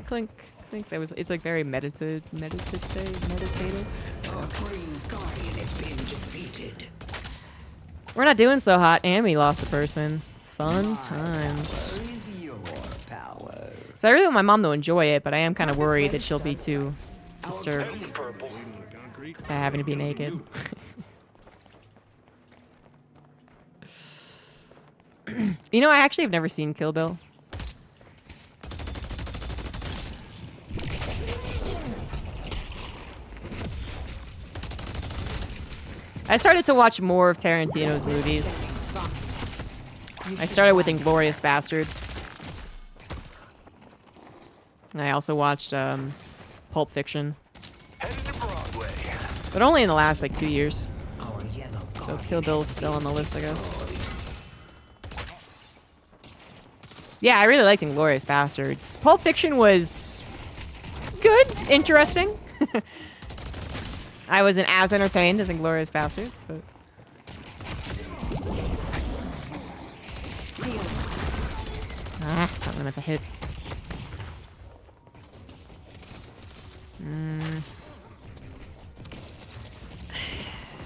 Speaker 1: clink, clink. It's like very meditative.
Speaker 6: Green Guardian has been defeated.
Speaker 1: We're not doing so hot, and we lost a person. Fun times.
Speaker 6: Is your power.
Speaker 1: So I really want my mom to enjoy it, but I am kind of worried that she'll be too disturbed by having to be naked. I actually have never seen Kill Bill. I started to watch more of Tarantino's movies. I started with Inglourious Bastard. And I also watched Pulp Fiction. But only in the last like 2 years. So Kill Bill's still on the list, I guess. Yeah, I really liked Inglourious Bastards. Pulp Fiction was good, interesting. I wasn't as entertained as Inglourious Bastards, but... something that's a hit.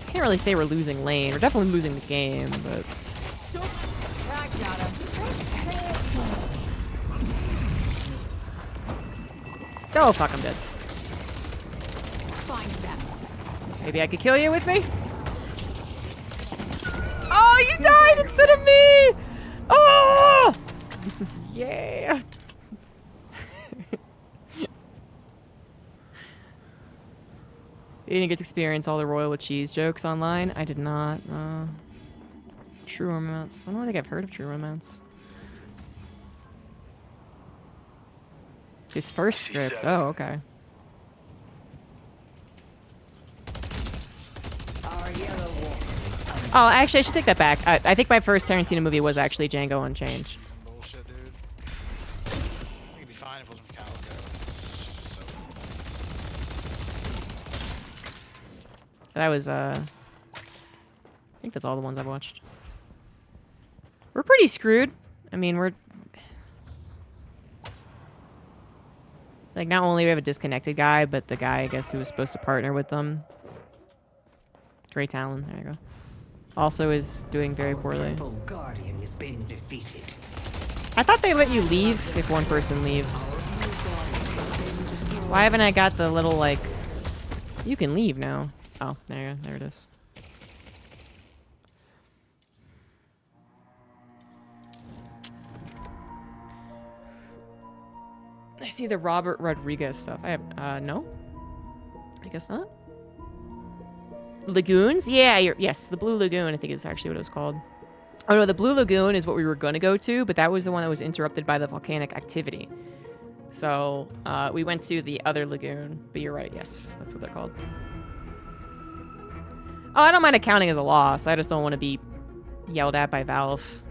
Speaker 1: Can't really say we're losing lane. We're definitely losing the game, but... Oh, fuck, I'm dead. Maybe I could kill you with me? Oh, you died instead of me! Oh! Yeah! You didn't get to experience all the Royal with Cheese jokes online? I did not. True Romance. I don't think I've heard of True Romance. His first script. Oh, okay. Oh, actually, I should take that back. I think my first Tarantino movie was actually Django Unchained.
Speaker 8: Bullshit, dude. It'd be fine if it wasn't Calico.
Speaker 1: That was, I think that's all the ones I've watched. We're pretty screwed. I mean, we're... Like, not only do we have a disconnected guy, but the guy, I guess, who was supposed to partner with them. Great talent. There you go. Also is doing very poorly.
Speaker 6: Guardian has been defeated.
Speaker 1: I thought they let you leave if one person leaves. Why haven't I got the little, like... You can leave now. Oh, there you go. There it is. I see the Robert Rodriguez stuff. I have, no? I guess not. Lagoons? Yeah, yes, the Blue Lagoon, I think is actually what it was called. Oh no, the Blue Lagoon is what we were going to go to, but that was the one that was interrupted by the volcanic activity. So, we went to the other lagoon, but you're right, yes, that's what they're called. Oh, I don't mind accounting as a loss. I just don't want to be yelled at by Valve.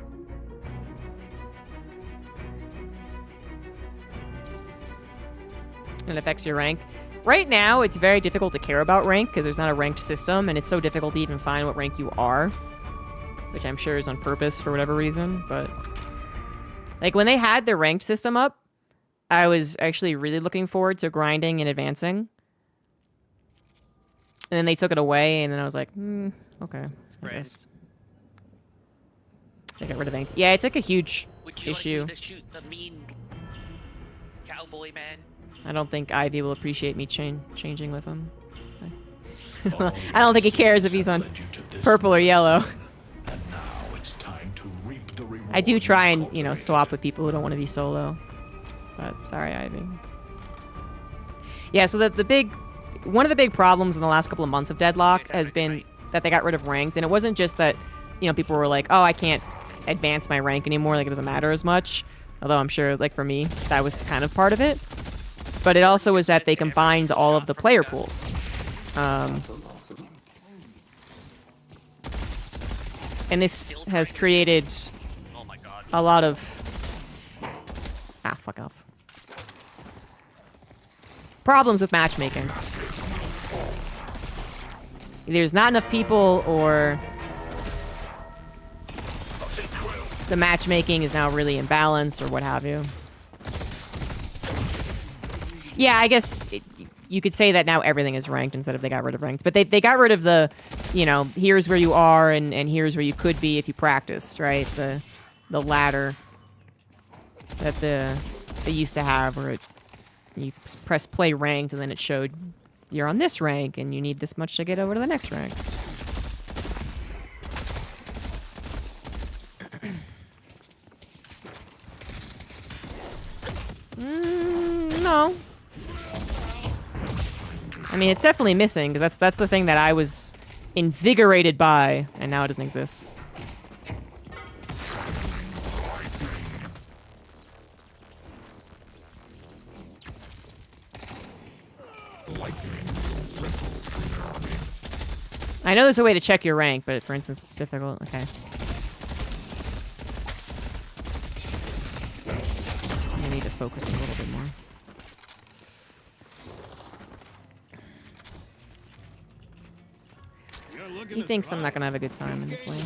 Speaker 1: It affects your rank. Right now, it's very difficult to care about rank because there's not a ranked system, and it's so difficult to even find what rank you are, which I'm sure is on purpose for whatever reason, but... Like, when they had the ranked system up, I was actually really looking forward to grinding and advancing. And then they took it away, and then I was like, okay. I guess. They got rid of ranked. Yeah, it's like a huge issue.
Speaker 9: Like me to shoot the mean cowboy man?
Speaker 1: I don't think Ivy will appreciate me changing with him. I don't think he cares if he's on purple or yellow.
Speaker 6: And now it's time to reap the reward.
Speaker 1: I do try and, swap with people who don't want to be solo. But sorry, Ivy. Yeah, so one of the big problems in the last couple of months of Deadlock has been that they got rid of ranked, and it wasn't just that, you know, people were like, oh, I can't advance my rank anymore, like it doesn't matter as much. Although I'm sure, like for me, that was kind of part of it. But it also was that they combined all of the player pools. And this has created
Speaker 8: Oh my god.
Speaker 1: a lot of... Ah, fuck off. Problems with matchmaking. There's not enough people, or the matchmaking is now really imbalanced, or what have you. Yeah, I guess you could say that now everything is ranked instead of they got rid of ranked. But they got rid of the, you know, here's where you are and here's where you could be if you practiced, right? The ladder that they used to have, where you press play ranked and then it showed you're on this rank and you need this much to get over to the next rank. No. I mean, it's definitely missing, because that's the thing that I was invigorated by, and now it doesn't exist. I know there's a way to check your rank, but for instance, it's difficult. Okay. I need to focus a little bit more. He thinks I'm not gonna have a good time in this lane.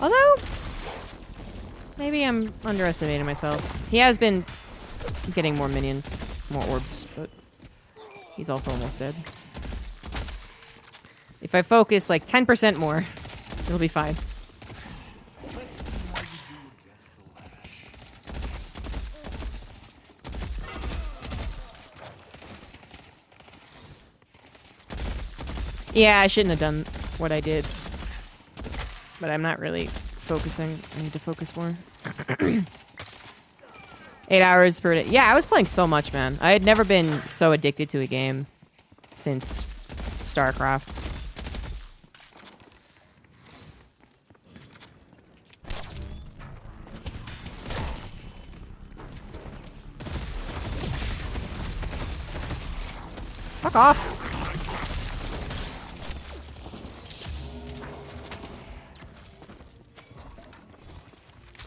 Speaker 1: Although, maybe I'm underestimating myself. He has been getting more minions, more orbs, but he's also almost dead. If I focus like 10% more, it'll be fine. Yeah, I shouldn't have done what I did. But I'm not really focusing. I need to focus more. 8 hours per day. Yeah, I was playing so much, man. I had never been so addicted to a game since StarCraft. Fuck off.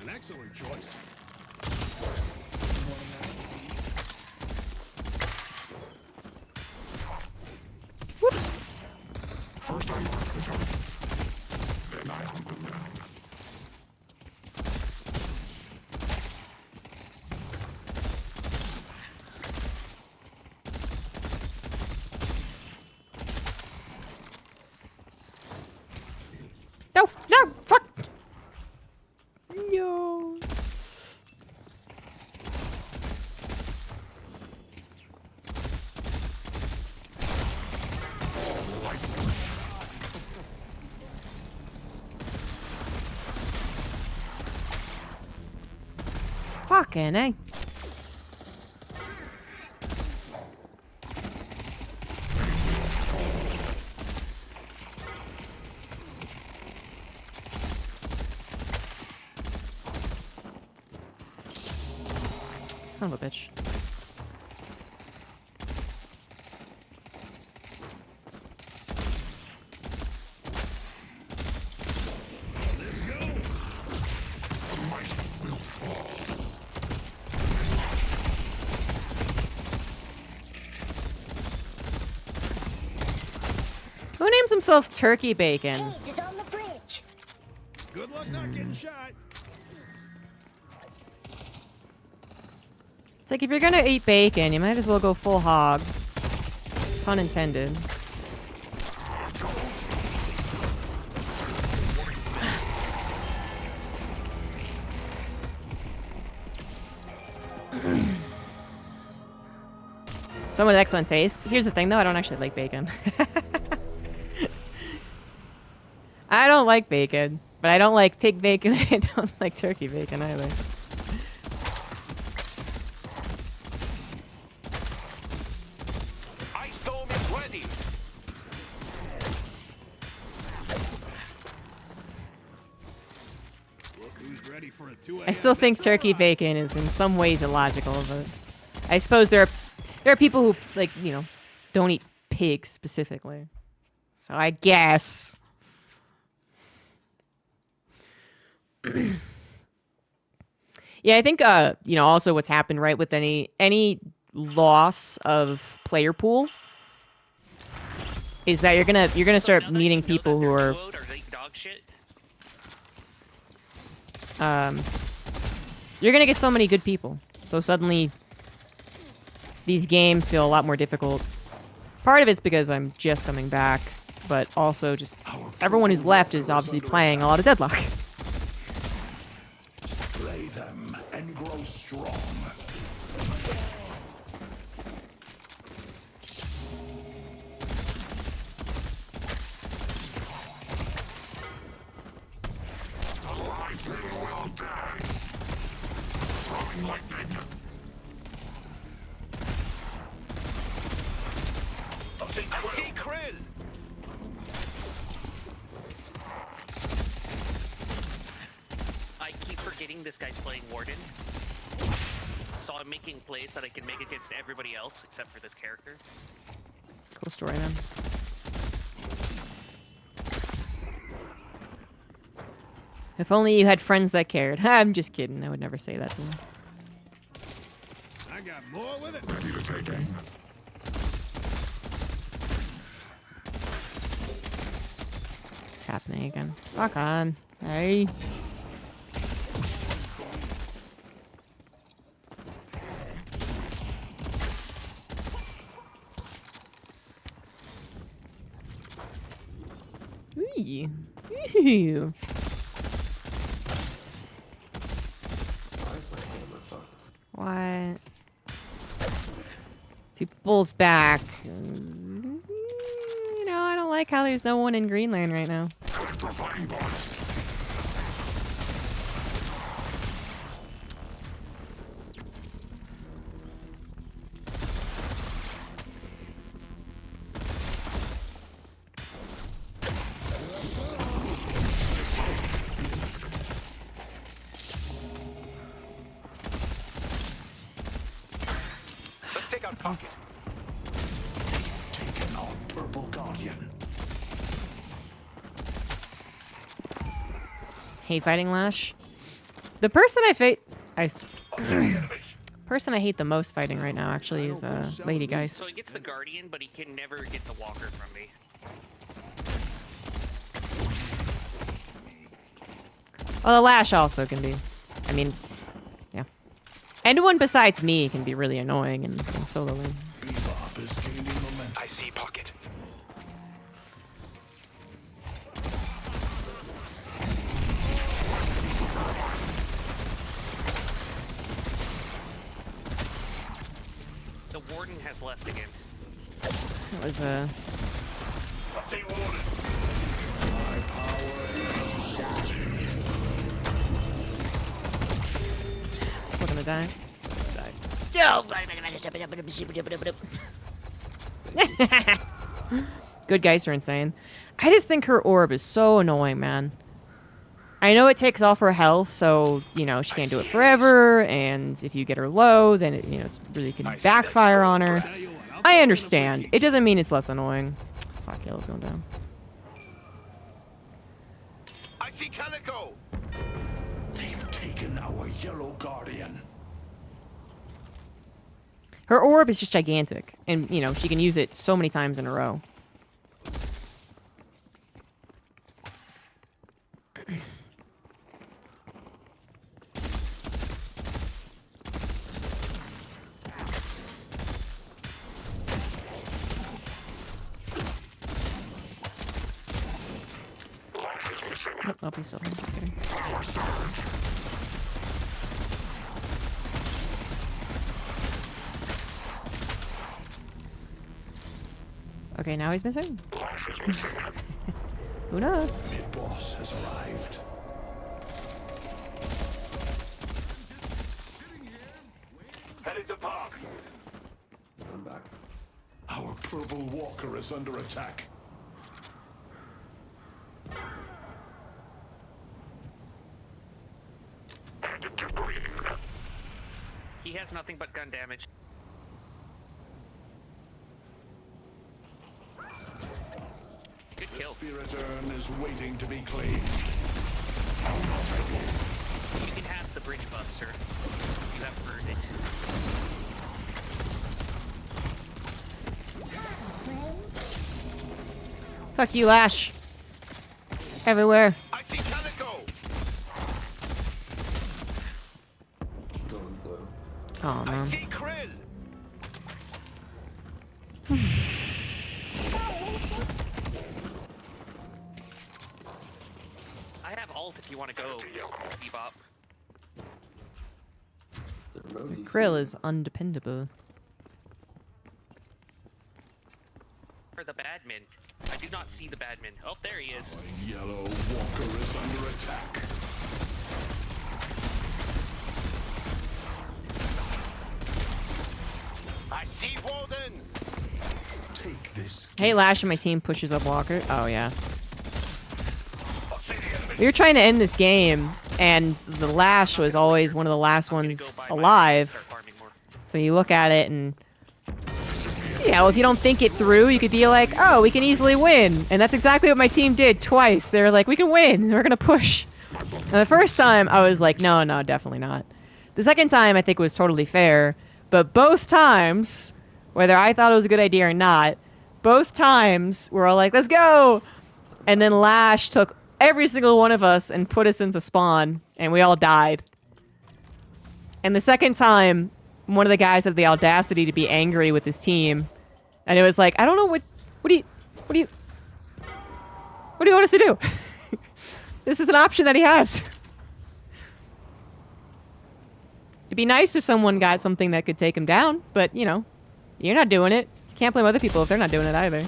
Speaker 4: Excellent choice.
Speaker 1: Whoops.
Speaker 6: First I mark the target, then I hunt them down.
Speaker 1: No, no, fuck. No. Fucking A. Son of a bitch.
Speaker 4: Let's go.
Speaker 6: The mighty will fall.
Speaker 1: Who names himself Turkey Bacon?
Speaker 5: Aid is on the bridge.
Speaker 4: Good luck not getting shot.
Speaker 1: It's like, if you're gonna eat bacon, you might as well go full hog. Pun intended. Someone with excellent taste. Here's the thing, though. I don't actually like bacon. I don't like bacon. But I don't like pig bacon. I don't like turkey bacon either.
Speaker 6: Ice Dome is ready.
Speaker 4: Look who's ready for a 2
Speaker 1: I still think turkey bacon is in some ways illogical, but I suppose there are people who, like, you know, don't eat pig specifically. So I guess. Yeah, I think you know, also what's happened, right, with any loss of player pool is that you're gonna start meeting people who are
Speaker 9: dog shit.
Speaker 1: you're gonna get so many good people. So suddenly these games feel a lot more difficult. Part of it's because I'm just coming back, but also just everyone who's left is obviously playing a lot of Deadlock.
Speaker 6: Slay them and grow strong.
Speaker 9: I keep forgetting this guy's playing Warden. So I'm making plays that I can make against everybody else except for this character.
Speaker 1: Cool story, man. If only you had friends that cared. I'm just kidding. I would never say that to them.
Speaker 4: I got more with it.
Speaker 6: Ready to take aim.
Speaker 1: It's happening again. Fuck on. Hey. Ooh. Ooh. What? People's back. You know, I don't like how there's no one in Greenland right now.
Speaker 6: Let's take out Pocket. Taken our Purple Guardian.
Speaker 1: Hate fighting Lash. The person person I hate the most fighting right now actually is Lady
Speaker 9: So
Speaker 1: Geist.
Speaker 9: he gets the Guardian, but he can never get the Walker from me.
Speaker 1: Well, the Lash also can be. I mean, yeah. Anyone besides me can be really annoying in solo lane.
Speaker 6: Bebop is gaining momentum.
Speaker 2: I see Pocket.
Speaker 9: The Warden has left again.
Speaker 1: It was still gonna die. Still gonna die. Good guys are insane. I just think her orb is so annoying, man. I know it takes off her health, so, you know, she can't do it forever, and if you get her low, then it, you know, it really can backfire on her. I understand. It doesn't mean it's less annoying. Fuck, yeah, let's go down.
Speaker 6: I see Calico. They've taken our Yellow Guardian.
Speaker 1: Her orb is just gigantic, and, you know, she can use it so many times in a row. Oh, he's still here. Just kidding. Okay, now he's missing. Who knows?
Speaker 6: Mid-boss has arrived. insufferable walker is under attack.
Speaker 9: He has nothing but gun damage. Good
Speaker 6: The
Speaker 9: kill.
Speaker 6: spirit urn is waiting to be claimed.
Speaker 9: You can have the bridge buff, sir. You have earned it.
Speaker 1: Fuck you, Lash. Everywhere.
Speaker 6: I see Calico!
Speaker 1: Oh man.
Speaker 6: See Krill!
Speaker 9: I have ult if you want to go, Bebop.
Speaker 1: Krill is undependable.
Speaker 9: For the badman. I do not see the badman. Oh, there he is.
Speaker 6: Yellow walker is under attack.
Speaker 2: I see Walden.
Speaker 6: Take this.
Speaker 1: Hey, Lash and my team pushes up Walker. Oh yeah. We were trying to end this game, and the Lash was always one of the last ones alive. So you look at it and, you know, if you don't think it through, you could be like, oh, we can easily win. And that's exactly what my team did twice. They were like, we can win. We're going to push. And the first time, I was like, no, definitely not. The second time, I think, was totally fair. But both times, whether I thought it was a good idea or not, both times, we're all like, let's go. And then Lash took every single one of us and put us into spawn. And we all died. And the second time, one of the guys had the audacity to be angry with his team. And it was like, I don't know what do you want us to do? This is an option that he has. It'd be nice if someone got something that could take him down, but you know, you're not doing it. You can't blame other people if they're not doing it either.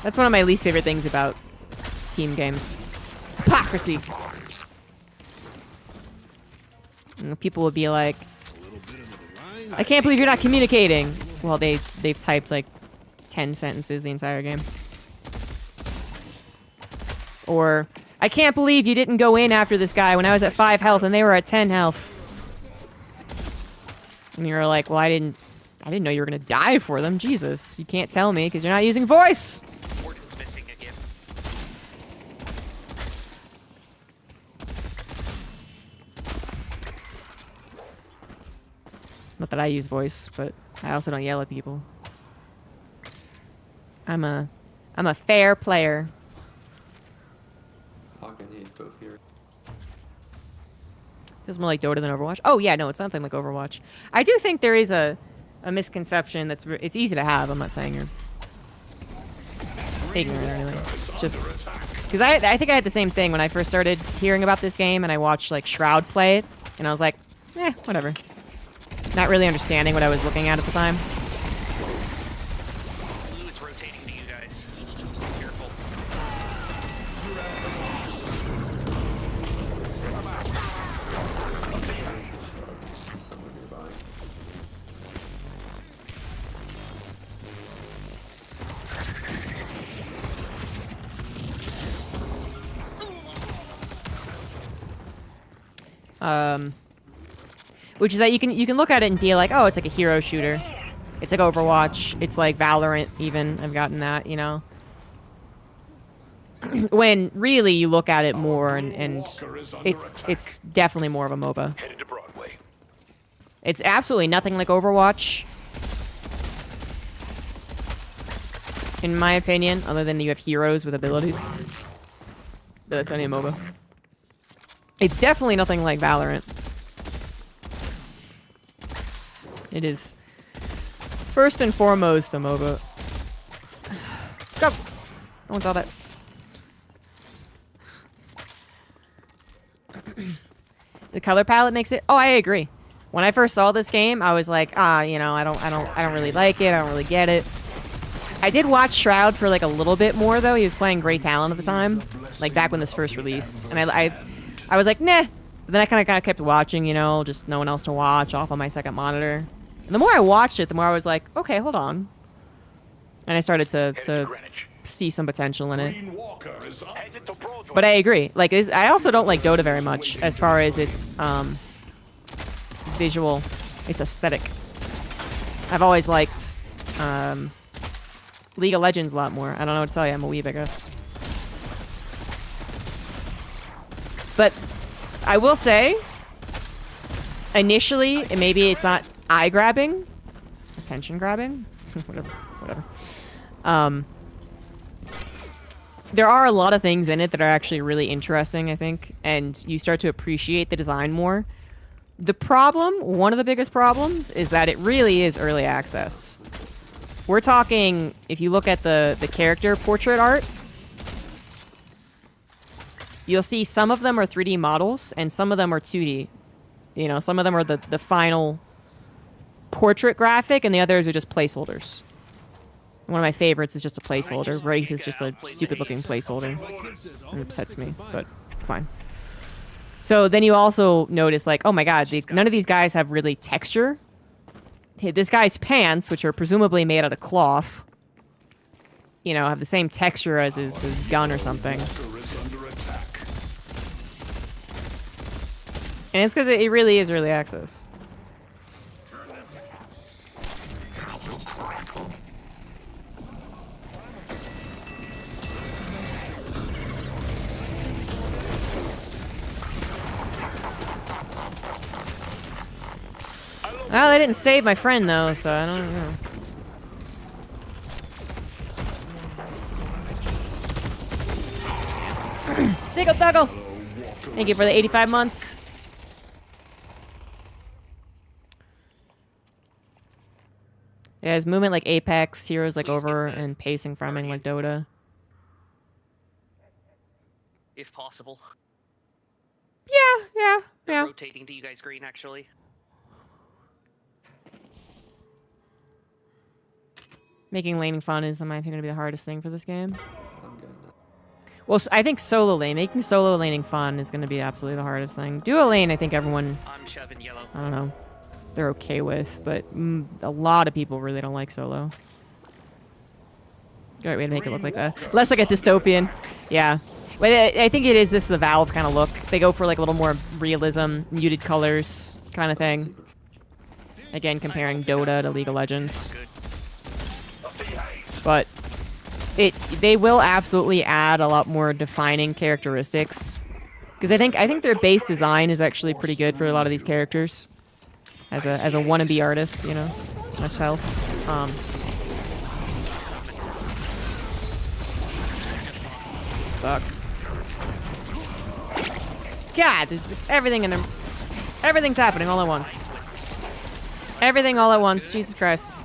Speaker 1: That's one of my least favorite things about team games. Hypocrisy. And people would be like, I can't believe you're not communicating. Well, they've typed like 10 sentences the entire game. Or, I can't believe you didn't go in after this guy when I was at 5 health and they were at 10 health. And you're like, well, I didn't know you were gonna die for them. Jesus, you can't tell me because you're not using voice.
Speaker 9: Warden's missing again.
Speaker 1: Not that I use voice, but I also don't yell at people. I'm a fair player.
Speaker 10: Fucking hate both here.
Speaker 1: Feels more like Dota than Overwatch. Oh yeah, no, it's nothing like Overwatch. I do think there is a misconception that's it's easy to have. I'm not saying you're ignorant or anything. It's just because I think I had the same thing when I first started hearing about this game and I watched like Shroud play it and I was like, whatever. Not really understanding what I was looking at the time.
Speaker 9: Blue is rotating to you guys. Careful.
Speaker 10: Someone nearby.
Speaker 1: Which is that you can look at it and be like, oh, it's like a hero shooter. It's like Overwatch. It's like Valorant even. I've gotten that, you know. When really you look at it more and it's definitely more of a MOBA.
Speaker 6: Headed to Broadway.
Speaker 1: It's absolutely nothing like Overwatch. In my opinion, other than you have heroes with abilities. But that's only a MOBA. It's definitely nothing like Valorant. It is first and foremost a MOBA. Go! No one saw that. The color palette makes it. Oh, I agree. When I first saw this game, I was like, you know, I don't really like it. I don't really get it. I did watch Shroud for like a little bit more though. He was playing Grey Talon at the time, like back when this first released, and I was like, nah. But then I kind of kept watching, you know, just no one else to watch off on my second monitor. And the more I watched it, the more I was like, okay, hold on. And I started to see some potential in it. But I agree. Like, I also don't like Dota very much as far as its visual, its aesthetic. I've always liked League of Legends a lot more. I don't know what to tell you. I'm a weeb, I guess. But I will say, initially, maybe it's not eye-grabbing, attention-grabbing, whatever. There are a lot of things in it that are actually really interesting, I think, and you start to appreciate the design more. The problem, one of the biggest problems, is that it really is early access. We're talking, if you look at the character portrait art, you'll see some of them are 3D models, and some of them are 2D. You know, some of them are the final portrait graphic, and the others are just placeholders. One of my favorites is just a placeholder. Wraith is just a stupid-looking placeholder. It upsets me, but fine. So then you also notice, like, oh my god, none of these guys have really texture. Okay, this guy's pants, which are presumably made out of cloth, you know, have the same texture as his gun or something. And it's because it really is early access. Well, they didn't save my friend, though, so I don't know. Diggle Duggle! Thank you for the 85 months. Yeah, his movement like Apex, heroes like over, and pacing farming like Dota.
Speaker 9: If possible.
Speaker 1: Yeah.
Speaker 9: Rotating to you guys green, actually.
Speaker 1: Making laning fun is, in my opinion, going to be the hardest thing for this game.
Speaker 10: I'm getting that.
Speaker 1: Well, I think solo lane, making solo laning fun is going to be absolutely the hardest thing. Duo lane, I think everyone,
Speaker 9: I'm shoving yellow.
Speaker 1: I don't know, they're okay with, but a lot of people really don't like solo. Great way to make it look like less like a dystopian. Yeah. But I think it is the Valve kind of look. They go for like a little more realism, muted colors kind of thing. Again, comparing Dota to League of Legends. But they will absolutely add a lot more defining characteristics. Because I think their base design is actually pretty good for a lot of these characters. As a wannabe artist, you know, myself. Fuck. God, there's everything in them. Everything's happening all at once. Everything all at once. Jesus Christ.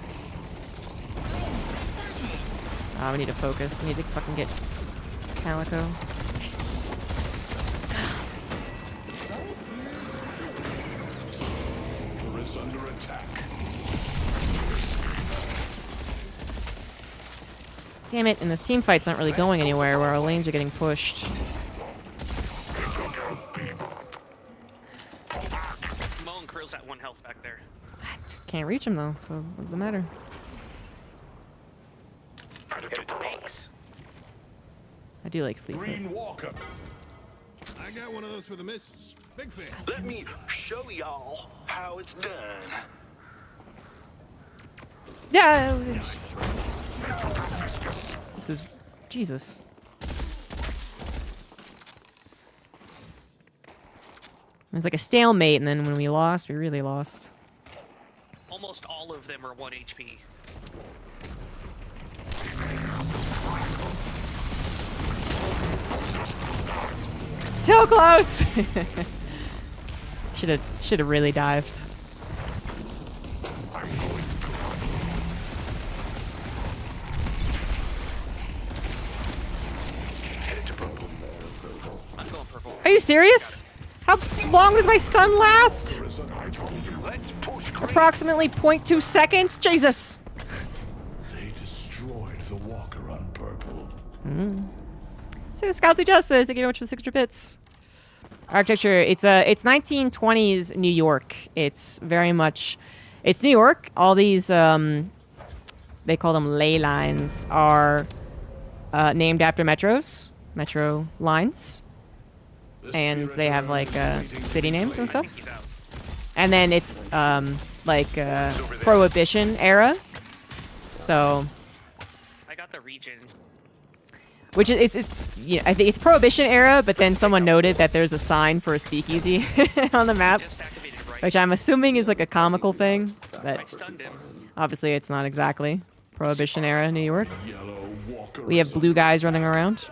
Speaker 1: Oh, we need to focus. We need to fucking get Calico.
Speaker 6: Is under attack.
Speaker 1: Damn it, and this team fight's not really going anywhere where our lanes are getting pushed.
Speaker 9: Mo and Krill's at 1 health back there.
Speaker 1: Can't reach him though, so what does it matter?
Speaker 9: Thanks.
Speaker 1: I do like Fleet Foot.
Speaker 6: Green Walker.
Speaker 4: I got one of those for the missus. Big fan.
Speaker 2: Let me show y'all how it's done.
Speaker 1: Yeah. This is Jesus. It was like a stalemate, and then when we lost, we really lost.
Speaker 9: Almost all of them are 1 HP.
Speaker 1: Too close. Should have really dived.
Speaker 9: I'm going purple.
Speaker 1: Are you serious? How long does my stun last? Approximately 0.2 seconds? Jesus.
Speaker 6: They destroyed the
Speaker 1: Say Scouts of Justice. Thank you very much for the 600 bits. Architecture. It's 1920s New York. It's very much. It's New York. All these they call them ley lines are named after metro lines, and they have like city names and stuff. And then it's like Prohibition era. So.
Speaker 9: I got the region.
Speaker 1: Which is, yeah, I think it's Prohibition era, but then someone noted that there's a sign for a speakeasy on the map, which I'm assuming is like a comical thing, but obviously it's not exactly Prohibition era New York. We have blue guys running around.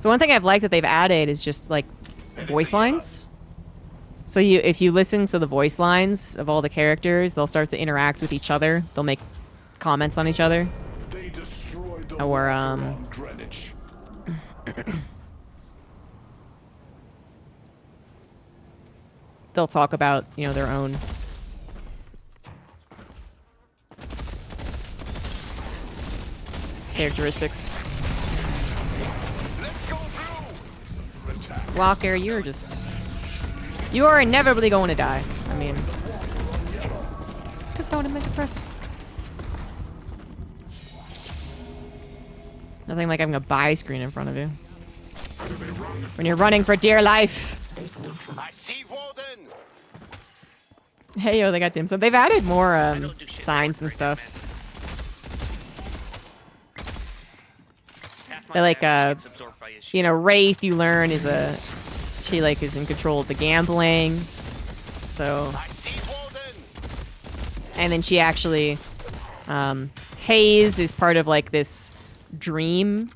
Speaker 1: So one thing I've liked that they've added is just like voice lines. So if you listen to the voice lines of all the characters, they'll start to interact with each other. They'll make comments on each other. Or they'll talk about, you know, their own characteristics. Walker, you're just... You are inevitably going to die. I mean... Just don't make a press. Nothing like having a buy screen in front of you. When you're running for dear life.
Speaker 2: I see Warden.
Speaker 1: Hey, yo, they got dim sum. They've added more signs and stuff. They like, you know, Wraith, you learn, is a... She, like, is in control of the gambling. So... And then she actually... Hayes is part of, like, this dream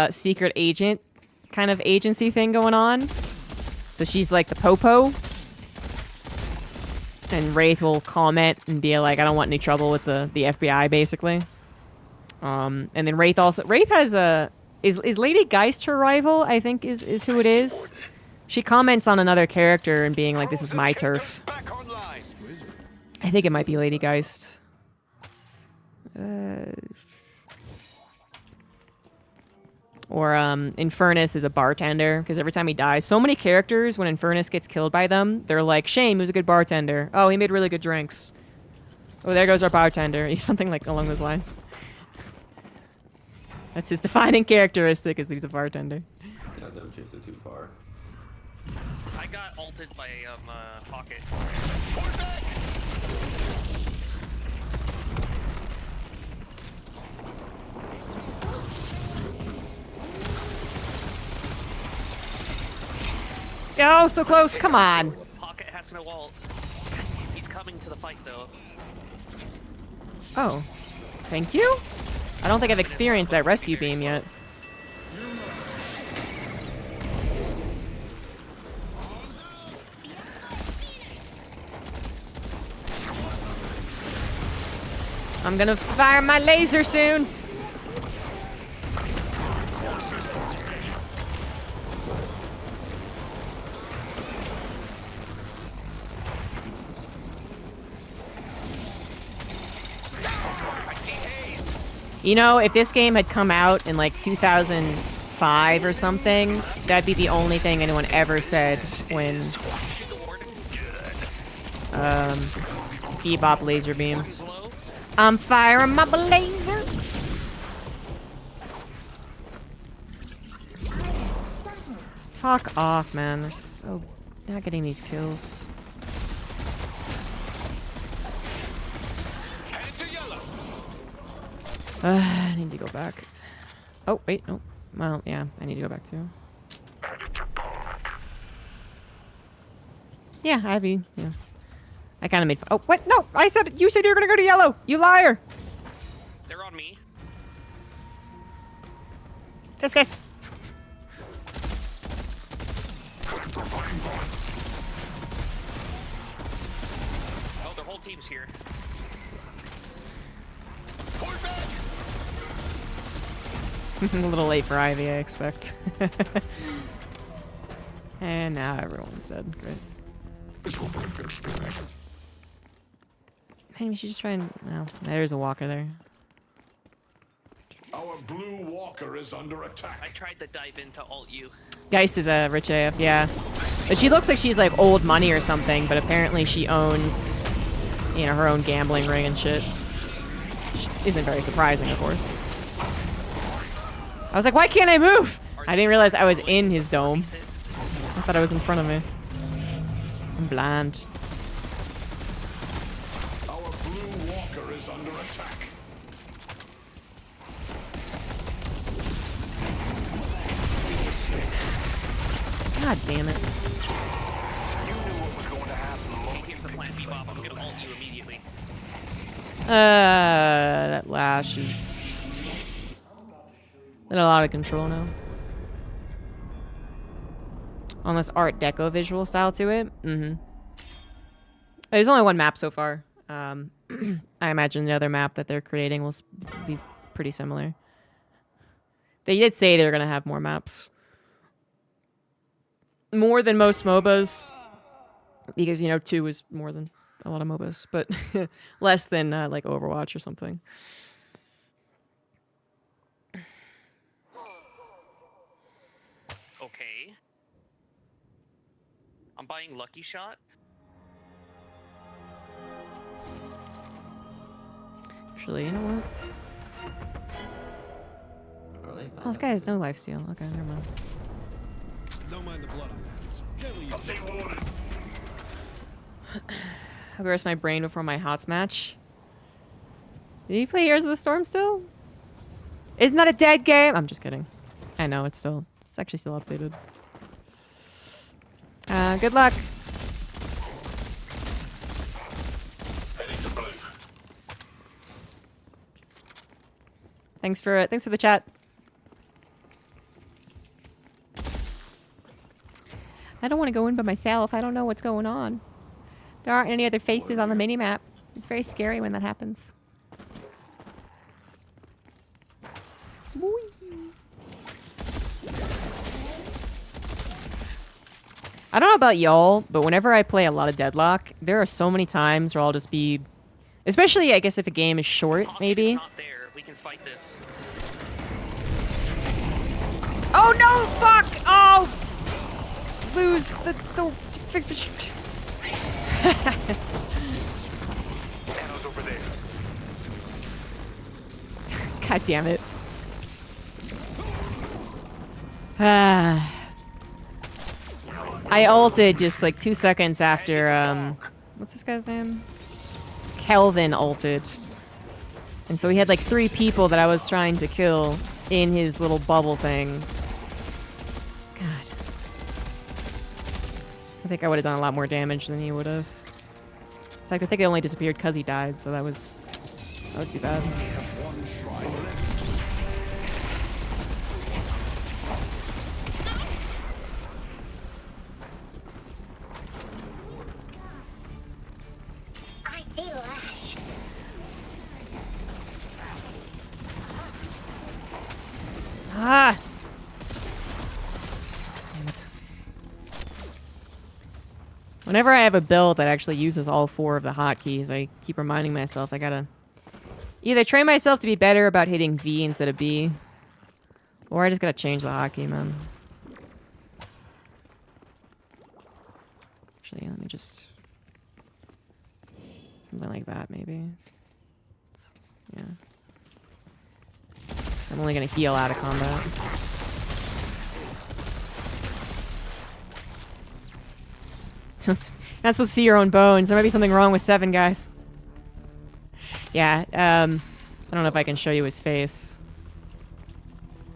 Speaker 1: secret agent kind of agency thing going on. So she's, like, the popo. And Wraith will comment and be like, I don't want any trouble with the FBI, basically. And then Wraith also... Wraith has a... Is Lady Geist her rival, I think, is who it is. She comments on another character and being like, this is my turf. I think it might be Lady Geist. Or Infernus is a bartender, because every time he dies, so many characters, when Infernus gets killed by them, they're like, shame, he was a good bartender. Oh, he made really good drinks. Oh, there goes our bartender. He's something like along those lines. That's his defining characteristic, is that he's a bartender.
Speaker 10: Yeah, don't chase it too far.
Speaker 9: I got ulted by Pocket.
Speaker 1: Oh, so close! Come on!
Speaker 9: Pocket has no ult. He's coming to the fight, though.
Speaker 1: Oh. Thank you? I don't think I've experienced that rescue beam yet. I'm gonna fire my laser soon! You know, if this game had come out in like 2005 or something, that'd be the only thing anyone ever said when Bebop laser beams. I'm firing my laser. Fuck off, man. They're so not getting these kills. I need to go back. Oh, wait, no. Well, yeah, I need to go back too. Yeah, Ivy, yeah. I kind of made... Oh, what? No! I said... You said you were going to go to yellow! You liar!
Speaker 9: They're on me.
Speaker 1: Fiscus!
Speaker 9: Oh, their whole team's here.
Speaker 1: A little late for Ivy, I expect. And now everyone's dead. Great. Maybe we should just try and... Oh, there's a walker there.
Speaker 6: Our blue walker is under attack.
Speaker 9: I tried to dive into alt you.
Speaker 1: Geist is a rich AF, yeah. But she looks like she's like old money or something, but apparently she owns, you know, her own gambling ring and shit. Which isn't very surprising, of course. I was like, why can't I move? I didn't realize I was in his dome. I thought I was in front of me. I'm blind.
Speaker 6: Our blue walker is under attack.
Speaker 1: God damn it.
Speaker 2: You knew what was going to happen.
Speaker 9: Here's the plan, Bebop. I'm gonna alt you immediately.
Speaker 1: That lash is in a lot of control now. Almost Art Deco visual style to it. There's only one map so far. I imagine the other map that they're creating will be pretty similar. They did say they're gonna have more maps. More than most MOBAs. Because, you know, 2 is more than a lot of MOBAs. But less than, like, Overwatch or something.
Speaker 9: Okay. I'm buying Lucky Shot.
Speaker 1: Actually, you know what? Oh, this guy has no lifesteal. Okay, never mind.
Speaker 4: Don't mind the blood on that. It's gently used.
Speaker 1: I'll go rest my brain before my HOTS match. Did he play Heroes of the Storm still? Isn't that a dead game? I'm just kidding. I know, it's actually still updated. Good luck. Thanks for the chat. I don't want to go in by myself. I don't know what's going on. There aren't any other faces on the minimap. It's very scary when that happens. I don't know about y'all, but whenever I play a lot of Deadlock, there are so many times where I'll just be... Especially, I guess, if a game is short, maybe.
Speaker 9: Not there. We can fight this.
Speaker 1: Oh, no! Fuck! Oh! Lose the
Speaker 2: Anna's over there.
Speaker 1: God damn it. I ulted just like 2 seconds after, what's this guy's name? Kelvin ulted. And so he had like 3 people that I was trying to kill in his little bubble thing. God. I think I would have done a lot more damage than he would have. In fact, I think it only disappeared because he died, so that was too bad.
Speaker 5: I feel Ash.
Speaker 1: Ah! Damn it. Whenever I have a build that actually uses all 4 of the hotkeys, I keep reminding myself I gotta either train myself to be better about hitting V instead of B, or I just gotta change the hotkey, man. Actually, let me just... Something like that, maybe. Yeah. I'm only gonna heal out of combat. Not supposed to see your own bones. There might be something wrong with 7, guys. Yeah, I don't know if I can show you his face.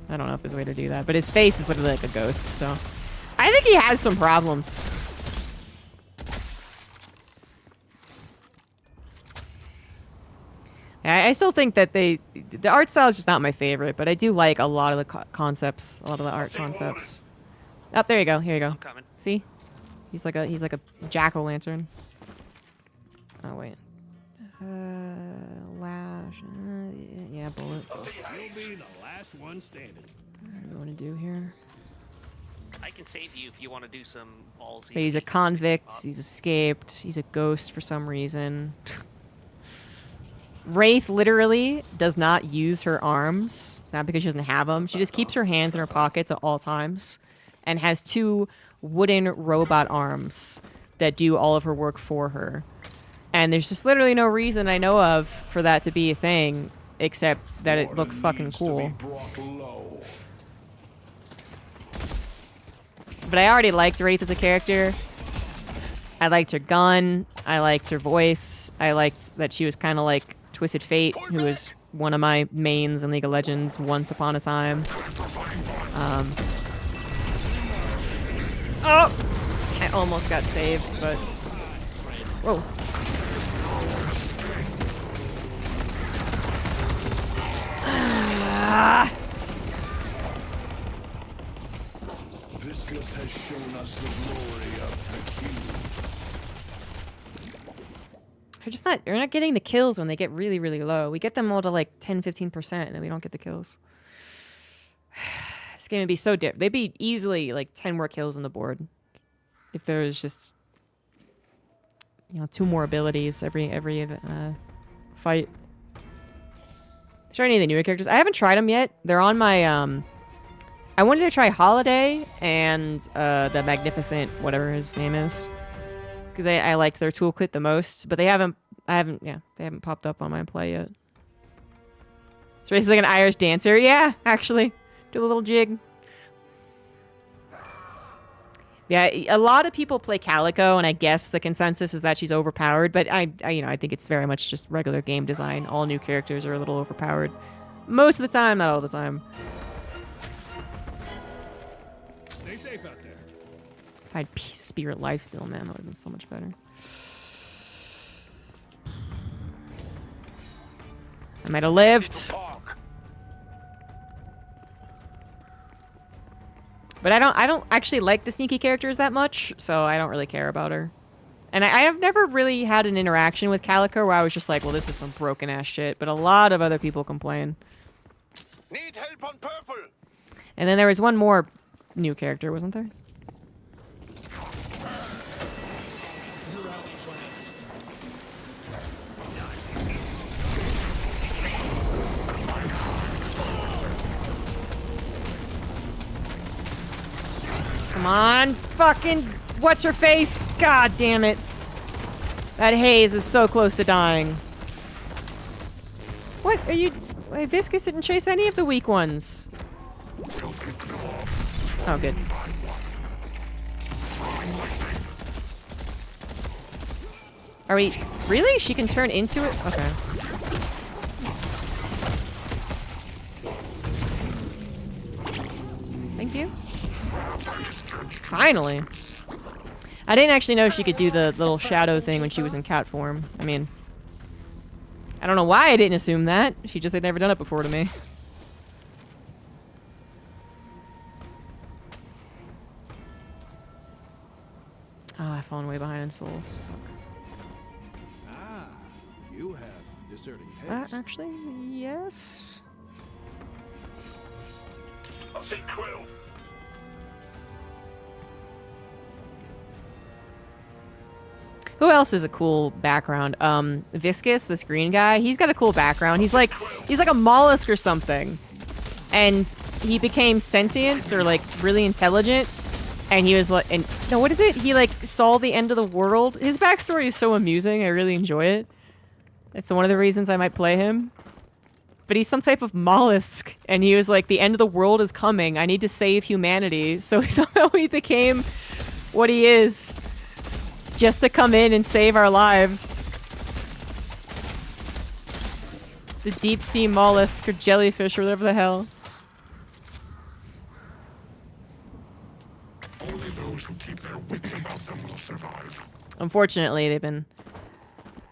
Speaker 1: I don't know if there's a way to do that, but his face is literally like a ghost, so... I think he has some problems. I still think that the art style is just not my favorite, but I do like a lot of the concepts, a lot of the art concepts. Oh, there you go. Here you go. See? He's like a jack-o'-lantern. Oh wait. Lash. Yeah, bullet.
Speaker 4: You'll be the last one standing.
Speaker 1: What do you want to do here?
Speaker 9: I can save you if you want to do some ballsy.
Speaker 1: But he's a convict. He's escaped. He's a ghost for some reason. Wraith literally does not use her arms, not because she doesn't have them. She just keeps her hands in her pockets at all times and has 2 wooden robot arms that do all of her work for her. And there's just literally no reason I know of for that to be a thing, except that it looks fucking cool. But I already liked Wraith as a character. I liked her gun. I liked her voice. I liked that she was kind of like Twisted Fate, who was one of my mains in League of Legends once upon a time. Oh! I almost got saved, but... Whoa. Ah!
Speaker 6: Viscous has shown us the glory of the cube.
Speaker 1: We're not getting the kills when they get really, really low. We get them all to like 10, 15%, and then we don't get the kills. This game would be so different. They'd be easily like 10 more kills on the board if there was just, 2 more abilities every fight. Try any of the newer characters. I haven't tried them yet. They're on my I wanted to try Holiday and the Magnificent, whatever his name is, because I liked their toolkit the most. But they haven't popped up on my play yet. So he's like an Irish dancer. Yeah, actually, do a little jig. Yeah, a lot of people play Calico, and I guess the consensus is that she's overpowered. But I think it's very much just regular game design. All new characters are a little overpowered, most of the time, not all the time.
Speaker 4: Stay safe out there.
Speaker 1: If I had Spirit Lifesteal, man, that would have been so much better. I might have lived. But I don't actually like the sneaky characters that much, so I don't really care about her. And I have never really had an interaction with Calico where I was just like, well, this is some broken ass shit. But a lot of other people complain.
Speaker 2: Need help on purple.
Speaker 1: And then there was one more new character, wasn't there? Come on, fucking, what's her face? God damn it. That haze is so close to dying. What are you? Wait, Viscous didn't chase any of the weak ones. Oh, good. Are we, really? She can turn into it? Okay. Thank you. Finally. I didn't actually know she could do the little shadow thing when she was in cat form. I mean, I don't know why I didn't assume that. She just had never done it before to me. Oh, I've fallen way behind in Souls. Fuck.
Speaker 4: Ah, you have discerning taste.
Speaker 1: Actually, yes.
Speaker 2: I'll say Krill.
Speaker 1: Who else is a cool background? Viscous, this green guy. He's got a cool background. He's like a mollusk or something. And he became sentient or like really intelligent. And he was like, no, what is it? He like saw the end of the world. His backstory is so amusing. I really enjoy it. It's one of the reasons I might play him. But he's some type of mollusk. And he was like, the end of the world is coming. I need to save humanity. So somehow he became what he is. Just to come in and save our lives. The deep sea mollusk or jellyfish or whatever the hell.
Speaker 6: Only those who keep their wits about them will survive.
Speaker 1: Unfortunately, they've been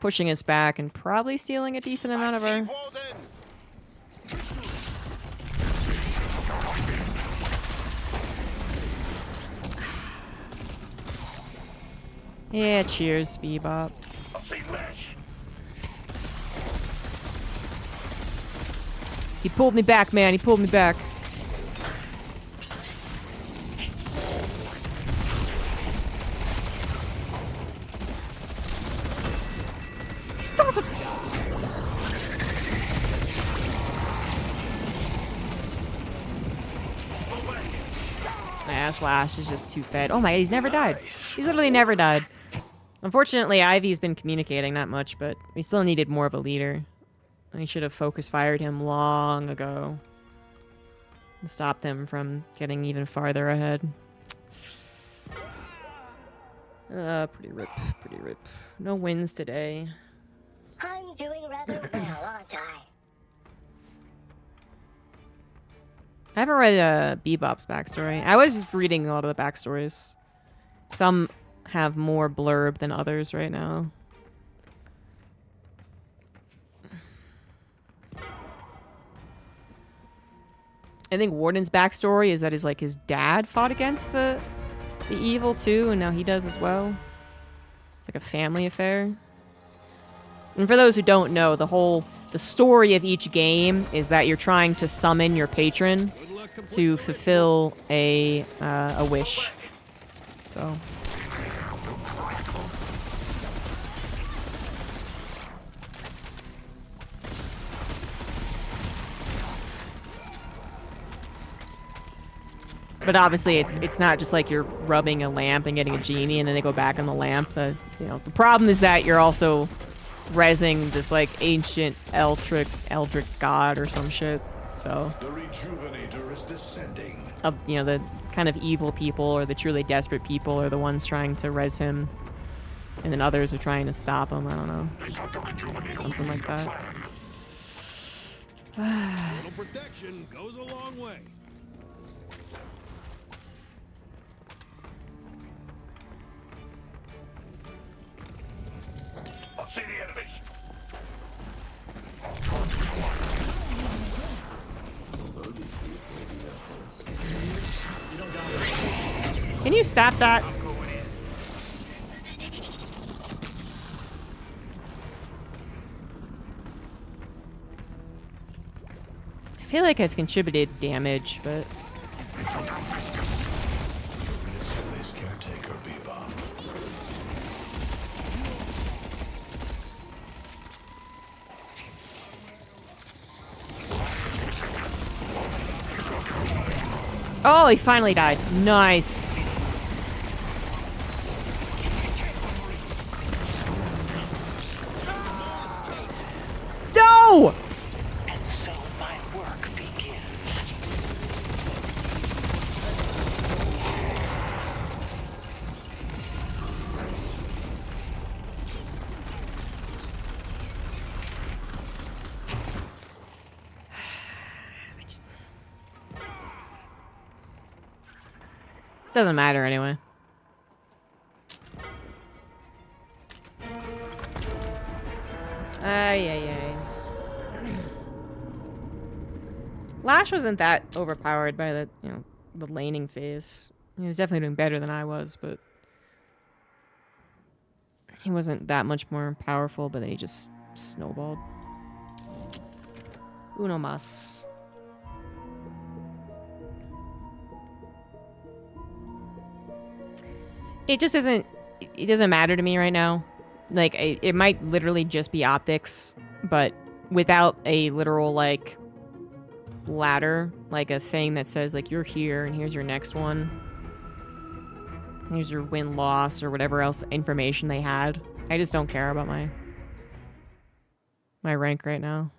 Speaker 1: pushing us back and probably stealing a decent amount of our... Yeah, cheers, Bebop. He pulled me back, man. He pulled me back. He still has a... Slash is just too fed. Oh my god, he's never died. He's literally never died. Unfortunately, Ivy's been communicating that much, but we still needed more of a leader. I should have focus fired him long ago. And stopped him from getting even farther ahead. Pretty rip, pretty rip. No wins today.
Speaker 5: I'm doing rather well, aren't I?
Speaker 1: I haven't read Bebop's backstory. I was reading a lot of the backstories. Some have more blurb than others right now. I think Warden's backstory is that his dad fought against the evil too, and now he does as well. It's like a family affair. And for those who don't know, the story of each game is that you're trying to summon your patron to fulfill a wish. So. But obviously, it's not just like you're rubbing a lamp and getting a genie, and then they go back on the lamp. The problem is that you're also rezzing this like ancient eldritch god or some shit. So
Speaker 6: The rejuvenator is descending.
Speaker 1: The kind of evil people or the truly desperate people are the ones trying to res him, and then others are trying to stop him. I don't know, something like that.
Speaker 4: Little protection goes a long way.
Speaker 2: I see the enemies.
Speaker 1: Can you stop that? I feel like I've contributed damage, but
Speaker 6: This caretaker, Bebop.
Speaker 1: oh, he finally died. Nice. No!
Speaker 2: And so my work begins.
Speaker 1: Doesn't matter anyway. Ay. Lash wasn't that overpowered by the laning phase. He was definitely doing better than I was, but he wasn't that much more powerful, but then he just snowballed. Uno mas. It just isn't. It doesn't matter to me right now. Like, it might literally just be optics, but without a literal, like, ladder, like a thing that says, like, you're here and here's your next one. Here's your win-loss or whatever else information they had. I just don't care about my rank right now.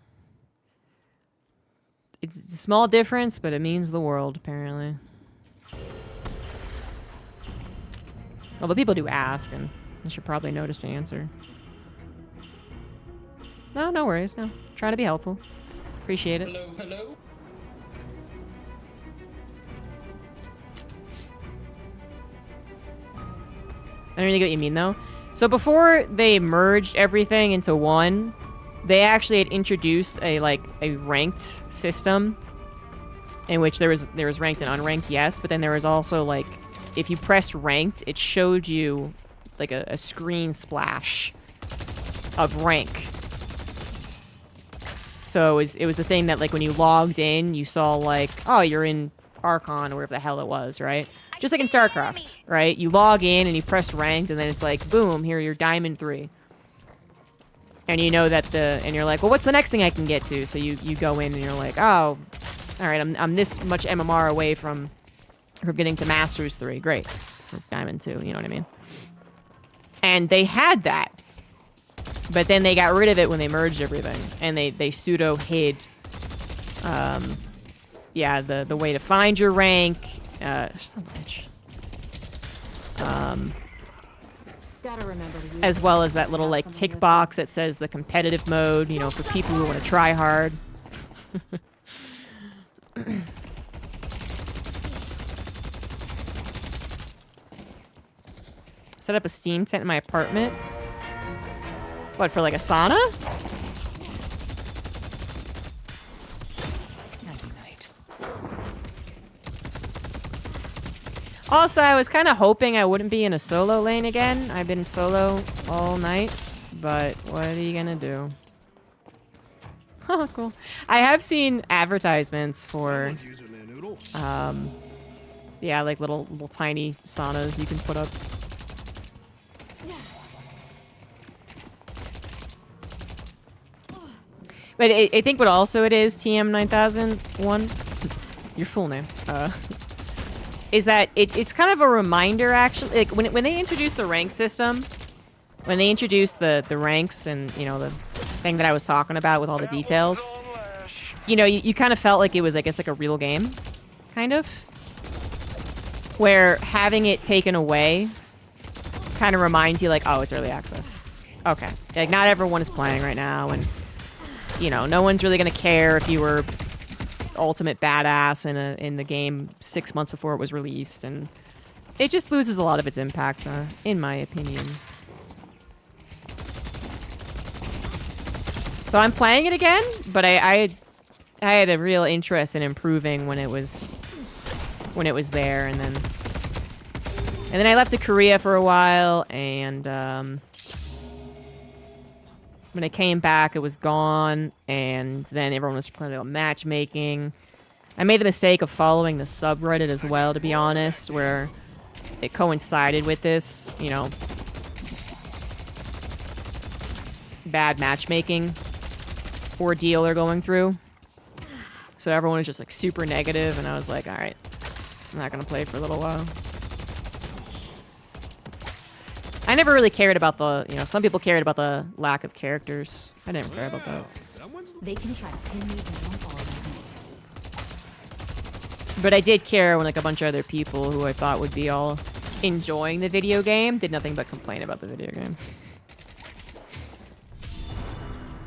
Speaker 1: It's a small difference, but it means the world, apparently. Although people do ask, and I should probably notice to answer. No, no worries. No, trying to be helpful. Appreciate it.
Speaker 8: Hello.
Speaker 1: I don't really get what you mean, though. So before they merged everything into one, they actually had introduced a ranked system, in which there was ranked and unranked, yes, but then there was also like, if you pressed ranked, it showed you like a screen splash of rank. So it was the thing that, like, when you logged in, you saw like, oh, you're in Archon or whatever the hell it was, right? Just like in StarCraft, right? You log in and you press ranked, and then it's like, boom, here, you're Diamond 3. And you know that and you're like, well, what's the next thing I can get to? So you go in and you're like, oh, all right, I'm this much MMR away from From getting to Masters 3, great. Or Diamond 2, you know what I mean? And they had that. But then they got rid of it when they merged everything. And they pseudo-hid, yeah, the way to find your rank. So much.
Speaker 3: Gotta remember to use
Speaker 1: As well as that little, like, tick box that says the competitive mode, you know, for people who want to try hard. Set up a steam tent in my apartment. What, for like a sauna? Also, I was kind of hoping I wouldn't be in a solo lane again. I've been solo all night, but what are you gonna do? Oh, cool. I have seen advertisements for,
Speaker 4: Using their noodle.
Speaker 1: yeah, like little tiny saunas you can put up. But I think what also it is, TM9001, your full name, is that it's kind of a reminder, actually. Like, when they introduced the rank system, when they introduced the ranks and, you know, the thing that I was talking about with all the details, you know, you kind of felt like it was, I guess, like a real game, kind of. Where having it taken away kind of reminds you, like, oh, it's early access. Okay. Like, not everyone is playing right now, and, you know, no one's really going to care if you were ultimate badass in the game 6 months before it was released, and it just loses a lot of its impact, in my opinion. So I'm playing it again, but I had a real interest in improving when it was there, and then I left to Korea for a while, and when I came back, it was gone, and then everyone was playing about matchmaking. I made the mistake of following the subreddit as well, to be honest, where it coincided with this, you know, bad matchmaking ordeal they're going through. So everyone was just like super negative, and I was like, all right, I'm not gonna play for a little while. I never really cared about the, you know, some people cared about the lack of characters. I didn't care about that.
Speaker 3: They can try to pin me down all they want.
Speaker 1: But I did care when, like, a bunch of other people who I thought would be all enjoying the video game did nothing but complain about the video game.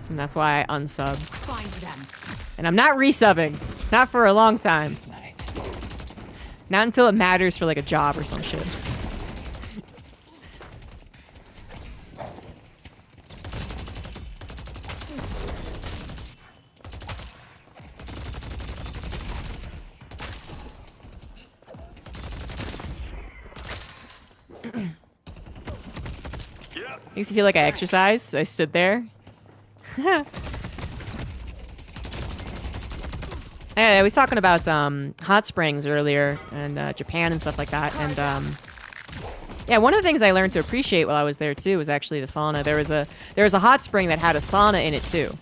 Speaker 1: And that's why I unsubbed.
Speaker 3: Find them.
Speaker 1: And I'm not resubbing. Not for a long time. Not until it matters for, like, a job or some shit. Makes me feel like I exercised, so I stood there. I was talking about hot springs earlier, and Japan and stuff like that, and yeah, one of the things I learned to appreciate while I was there too was actually the sauna. There was a hot spring that had a sauna in it too,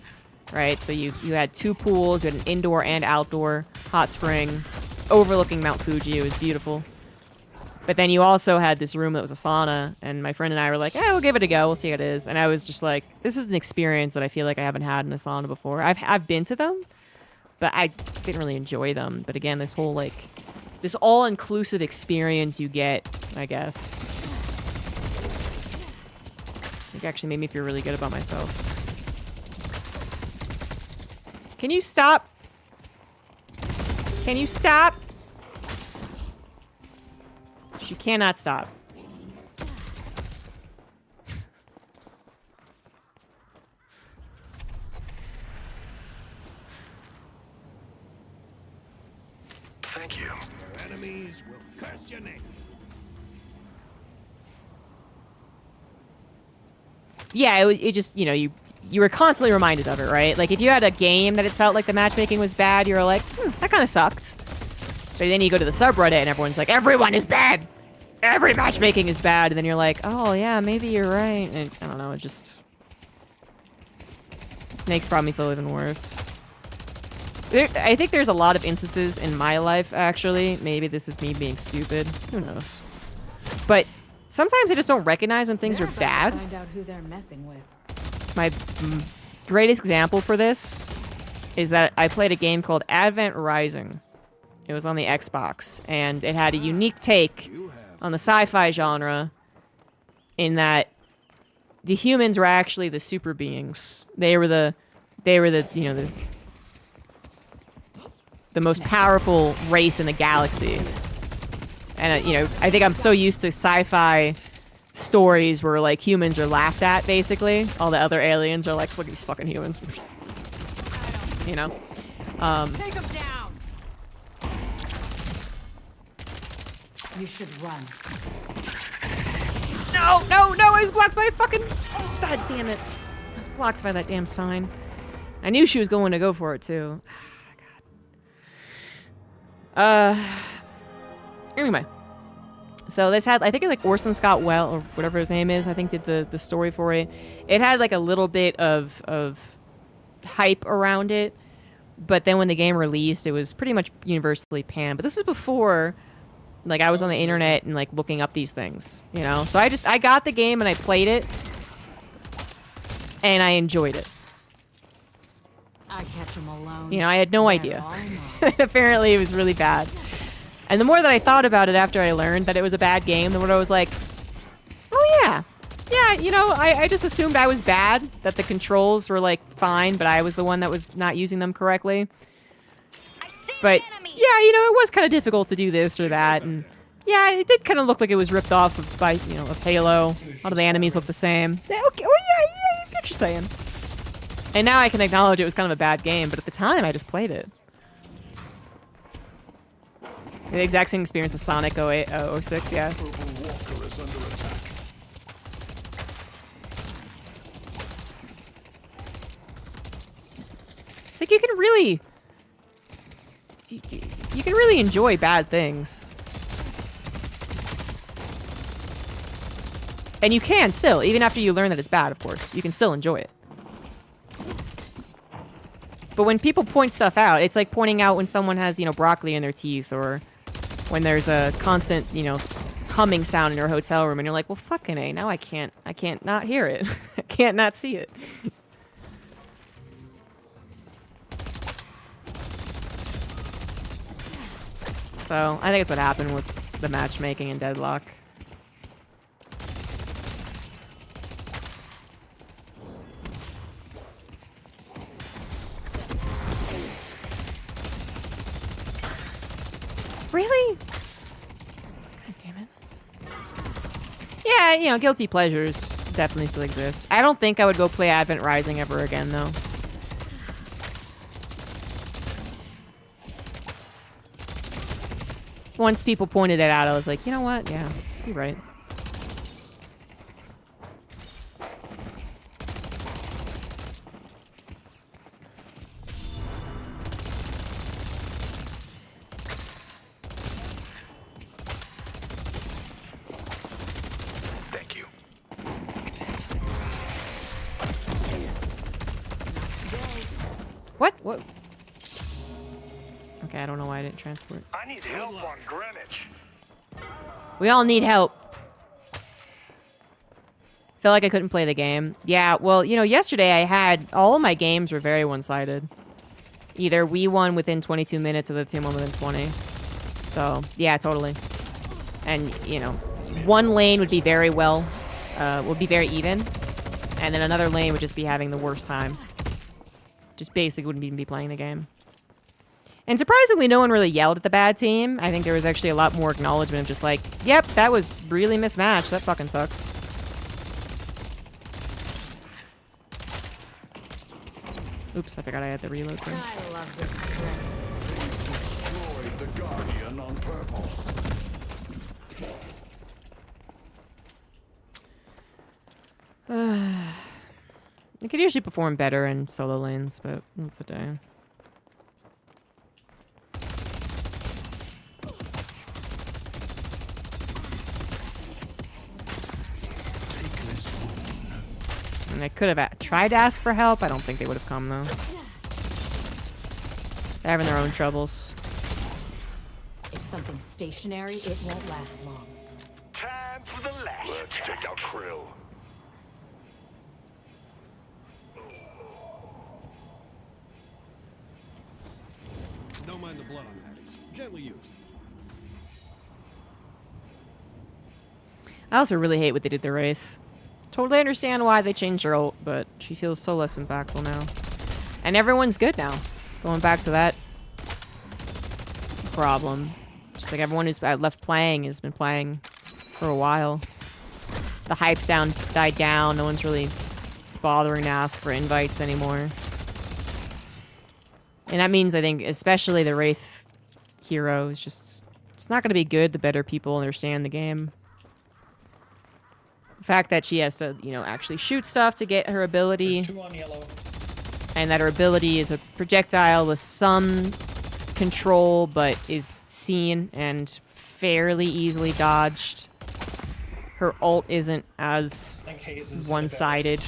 Speaker 1: right? So you had two pools, you had an indoor and outdoor hot spring overlooking Mount Fuji. It was beautiful. But then you also had this room that was a sauna, and my friend and I were like, we'll give it a go. We'll see how it is. And I was just like, this is an experience that I feel like I haven't had in a sauna before. I've been to them, but I didn't really enjoy them. But again, this whole, like, this all-inclusive experience you get, I guess, it actually made me feel really good about myself. Can you stop? Can you stop? She cannot stop.
Speaker 2: Thank you.
Speaker 4: Your enemies will curse your name.
Speaker 1: Yeah, it just, you know, you were constantly reminded of it, right? Like, if you had a game that it felt like the matchmaking was bad, you were like, that kind of sucked. But then you go to the subreddit and everyone's like, everyone is bad! Every matchmaking is bad! And then you're like, oh, yeah, maybe you're right. And I don't know, it just makes probably feel even worse. I think there's a lot of instances in my life, actually. Maybe this is me being stupid. Who knows? But sometimes I just don't recognize when things are bad.
Speaker 3: Find out who they're messing with.
Speaker 1: My greatest example for this is that I played a game called Advent Rising. It was on the Xbox, and it had a unique take on the sci-fi genre in that the humans were actually the super beings. They were the you know, the most powerful race in the galaxy. And you know, I think I'm so used to sci-fi stories where like humans are laughed at, basically. All the other aliens are like, look at these fucking humans. You know?
Speaker 3: Take them down. You should run.
Speaker 1: No, no, no, I was blocked by a fucking... God damn it. I was blocked by that damn sign. I knew she was going to go for it, too. God. Anyway. So this had, I think, like Orson Scott Well, or whatever his name is, I think did the story for it. It had like a little bit of hype around it. But then when the game released, it was pretty much universally panned. But this was before... Like, I was on the internet and, like, looking up these things, you know? So I got the game and I played it. And I enjoyed it.
Speaker 3: I catch them alone.
Speaker 1: You know, I had no idea. Apparently, it was really bad. And the more that I thought about it after I learned that it was a bad game, the more I was like, oh, yeah. Yeah, you know, I just assumed I was bad, that the controls were, like, fine, but I was the one that was not using them correctly. But... yeah, you know, it was kind of difficult to do this or that, and yeah, it did kind of look like it was ripped off of Halo. A lot of the enemies look the same. Yeah, okay, well, yeah, I get what you're saying. And now I can acknowledge it was kind of a bad game, but at the time, I just played it. The exact same experience as Sonic 06, yeah. It's like you can really... You can really enjoy bad things. And you can still, even after you learn that it's bad, of course. You can still enjoy it. But when people point stuff out, it's like pointing out when someone has, you know, broccoli in their teeth, or when there's a constant, you know, humming sound in your hotel room, and you're like, well, fucking A, now I can't not hear it. I can't not see it. So, I think that's what happened with the matchmaking in Deadlock. Really? God damn it. Yeah, you know, guilty pleasures definitely still exist. I don't think I would go play Advent Rising ever again, though. Once people pointed it out, I was like, you know what? Yeah, you're right.
Speaker 2: Thank you.
Speaker 1: What? What? Okay, I don't know why I didn't transport.
Speaker 2: I need help on Greenwich.
Speaker 1: We all need help. Felt like I couldn't play the game. Yeah, well, you know, yesterday I had... all of my games were very one-sided. Either we won within 22 minutes or the team won within 20. So, yeah, totally. And, you know, one lane would be very well... would be very even. And then another lane would just be having the worst time. Just basically wouldn't even be playing the game. And surprisingly, no one really yelled at the bad team. I think there was actually a lot more acknowledgement of just like, yep, that was really mismatched. That fucking sucks. Oops, I forgot I had the reload thing.
Speaker 3: I love this trip.
Speaker 6: Destroyed the Guardian on purple.
Speaker 1: I could usually perform better in solo lanes, but that's a day. And I could have tried to ask for help. I don't think they would have come, though. They're having their own troubles.
Speaker 3: If something's stationary, it won't last long.
Speaker 2: Time for the last.
Speaker 6: Let's take out Krill.
Speaker 4: Don't mind the blood on that. It's gently used.
Speaker 1: I also really hate what they did to Wraith. Totally understand why they changed her ult, but she feels so less impactful now. And everyone's good now. Going back to that problem. Just like everyone who's left playing has been playing for a while. The hype's died down. No one's really bothering to ask for invites anymore. And that means, I think, especially the Wraith hero is just... It's not going to be good the better people understand the game. The fact that she has to, you know, actually shoot stuff to get her ability.
Speaker 8: Two on yellow.
Speaker 1: And that her ability is a projectile with some control, but is seen and fairly easily dodged. Her ult isn't as one-sided.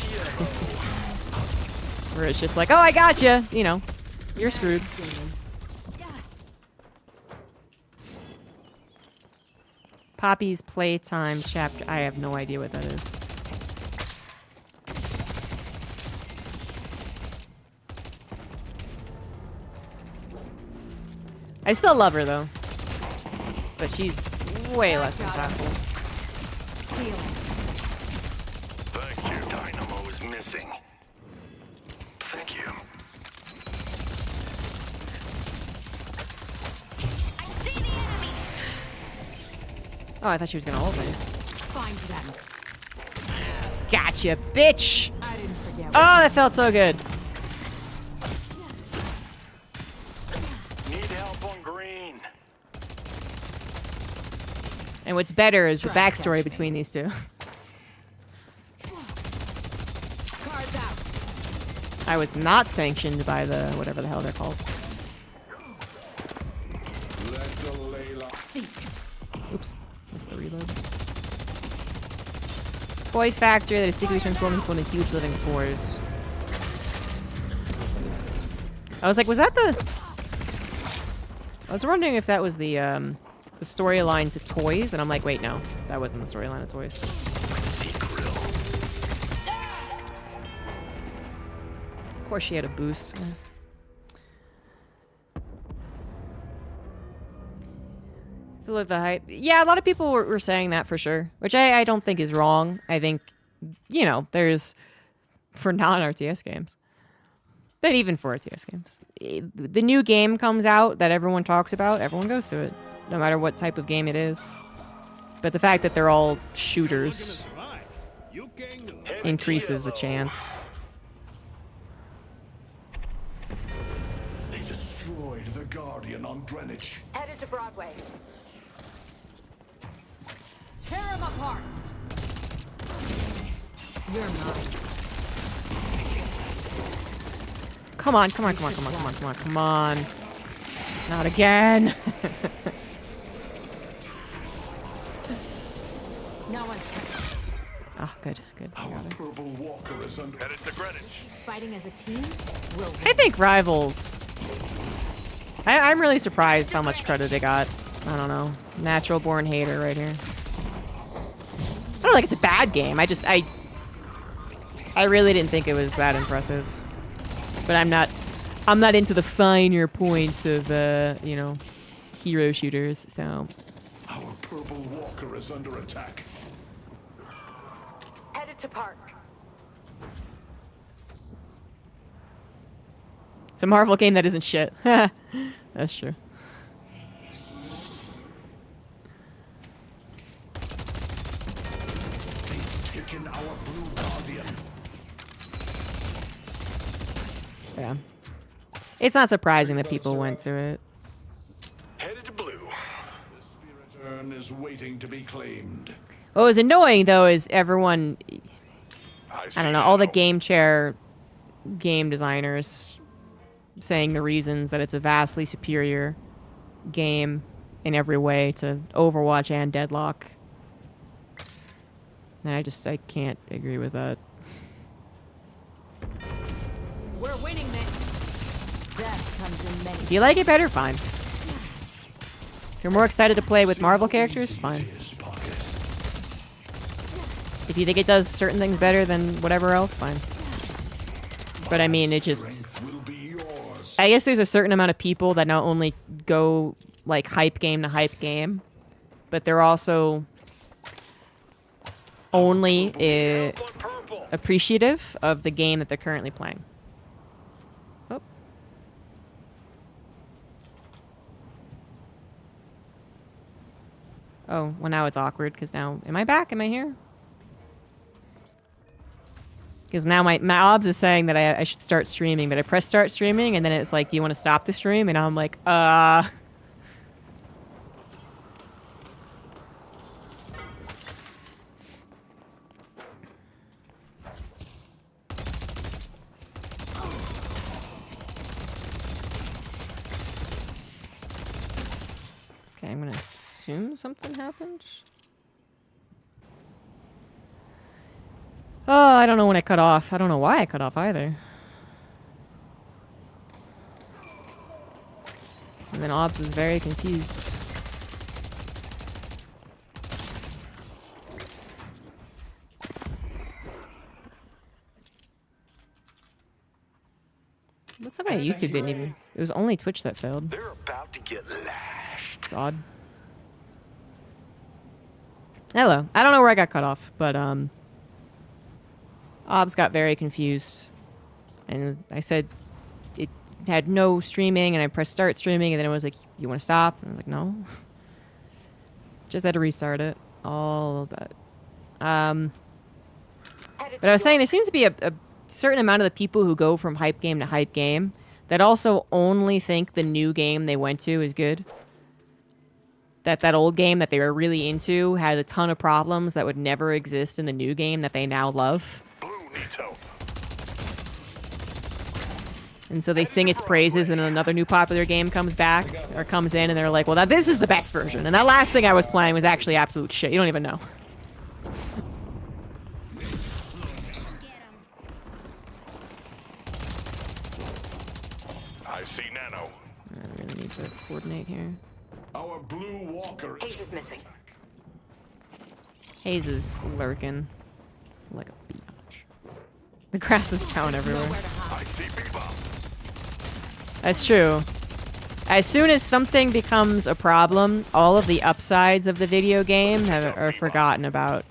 Speaker 1: Where it's just like, oh, I gotcha! You know, you're screwed. Poppy's Playtime chapter. I have no idea what that is. I still love her though, but she's way less impactful.
Speaker 2: Thank you. Dynamo is missing. Thank you.
Speaker 1: Oh, I thought she was gonna ult me.
Speaker 3: Find them.
Speaker 1: Gotcha, bitch!
Speaker 3: I didn't forget.
Speaker 1: Oh, that felt so good.
Speaker 2: Need help on green.
Speaker 1: And what's better is the backstory between these two.
Speaker 3: Cards out.
Speaker 1: I was not sanctioned by the whatever the hell they're called. Oops, missed the reload. Toy factory that is secretly transforming into huge living toys. I was like, was that the? I was wondering if that was the storyline to toys, and I'm like, wait, no, that wasn't the storyline of toys. Of course, she had a boost. Yeah. Feel like the hype. Yeah, a lot of people were saying that for sure, which I don't think is wrong. I think, you know, there's for non-RTS games, but even for RTS games, the new game comes out that everyone talks about, everyone goes to it, no matter what type of game it is. But the fact that they're all shooters increases the chance.
Speaker 6: They destroyed the Guardian on Greenwich.
Speaker 3: Headed to Broadway. Tear him apart. You're mine.
Speaker 1: Come on, come on, come on, come on, come on, come on, come on. Not again.
Speaker 3: No one's coming.
Speaker 1: Oh, good, good.
Speaker 6: Our purple walker is under.
Speaker 2: Headed to Greenwich.
Speaker 3: Fighting as a team will
Speaker 1: I think Rivals... I'm really surprised how much credit they got. I don't know. Natural born hater right here. I don't think it's a bad game. I really didn't think it was that impressive. But I'm not into the finer points of you know, hero shooters, so.
Speaker 6: Our purple walker is under attack.
Speaker 3: headed to park.
Speaker 1: It's a Marvel game that isn't shit. That's true.
Speaker 6: They've taken our blue Guardian.
Speaker 1: Yeah. It's not surprising that people went to it.
Speaker 2: Headed to blue.
Speaker 6: The spirit urn is waiting to be claimed.
Speaker 1: What was annoying, though, is everyone... I don't know, all the game chair game designers saying the reasons that it's a vastly superior game in every way to Overwatch and Deadlock. And I can't agree with that.
Speaker 3: We're winning this.
Speaker 1: If you like it better, fine. If you're more excited to play with Marvel characters, fine. If you think it does certain things better than whatever else, fine. But I mean, it just... I guess there's a certain amount of people that not only go, like, hype game to hype game, but they're also only appreciative of the game that they're currently playing. Oh. Oh, well now it's awkward, because now... Am I back? Am I here? Because now my obs is saying that I should start streaming, but I press start streaming, and then it's like, do you want to stop the stream? And I'm like, Okay, I'm going to assume something happened. Oh, I don't know when I cut off. I don't know why I cut off either. And then Obs was very confused. Looks like my YouTube didn't even... It was only Twitch that failed.
Speaker 2: They're about to get lashed.
Speaker 1: It's odd. Hello. I don't know where I got cut off, but, Obs got very confused, and I said it had no streaming, and I pressed start streaming, and then it was like, you want to stop? And I was like, no. Just had to restart it. All that. But I was saying there seems to be a certain amount of the people who go from hype game to hype game that also only think the new game they went to is good. That old game that they were really into had a ton of problems that would never exist in the new game that they now love. And so they sing its praises, and then another new popular game comes back, or comes in, and they're like, well, this is the best version. And that last thing I was playing was actually absolute shit. You don't even know.
Speaker 2: I see Nano.
Speaker 1: I really need to coordinate here.
Speaker 6: Our blue walker is
Speaker 7: missing.
Speaker 1: Haze is lurking like a beach. The grass is brown everywhere.
Speaker 2: I see Bebop.
Speaker 1: That's true. As soon as something becomes a problem, all of the upsides of the video game are forgotten about.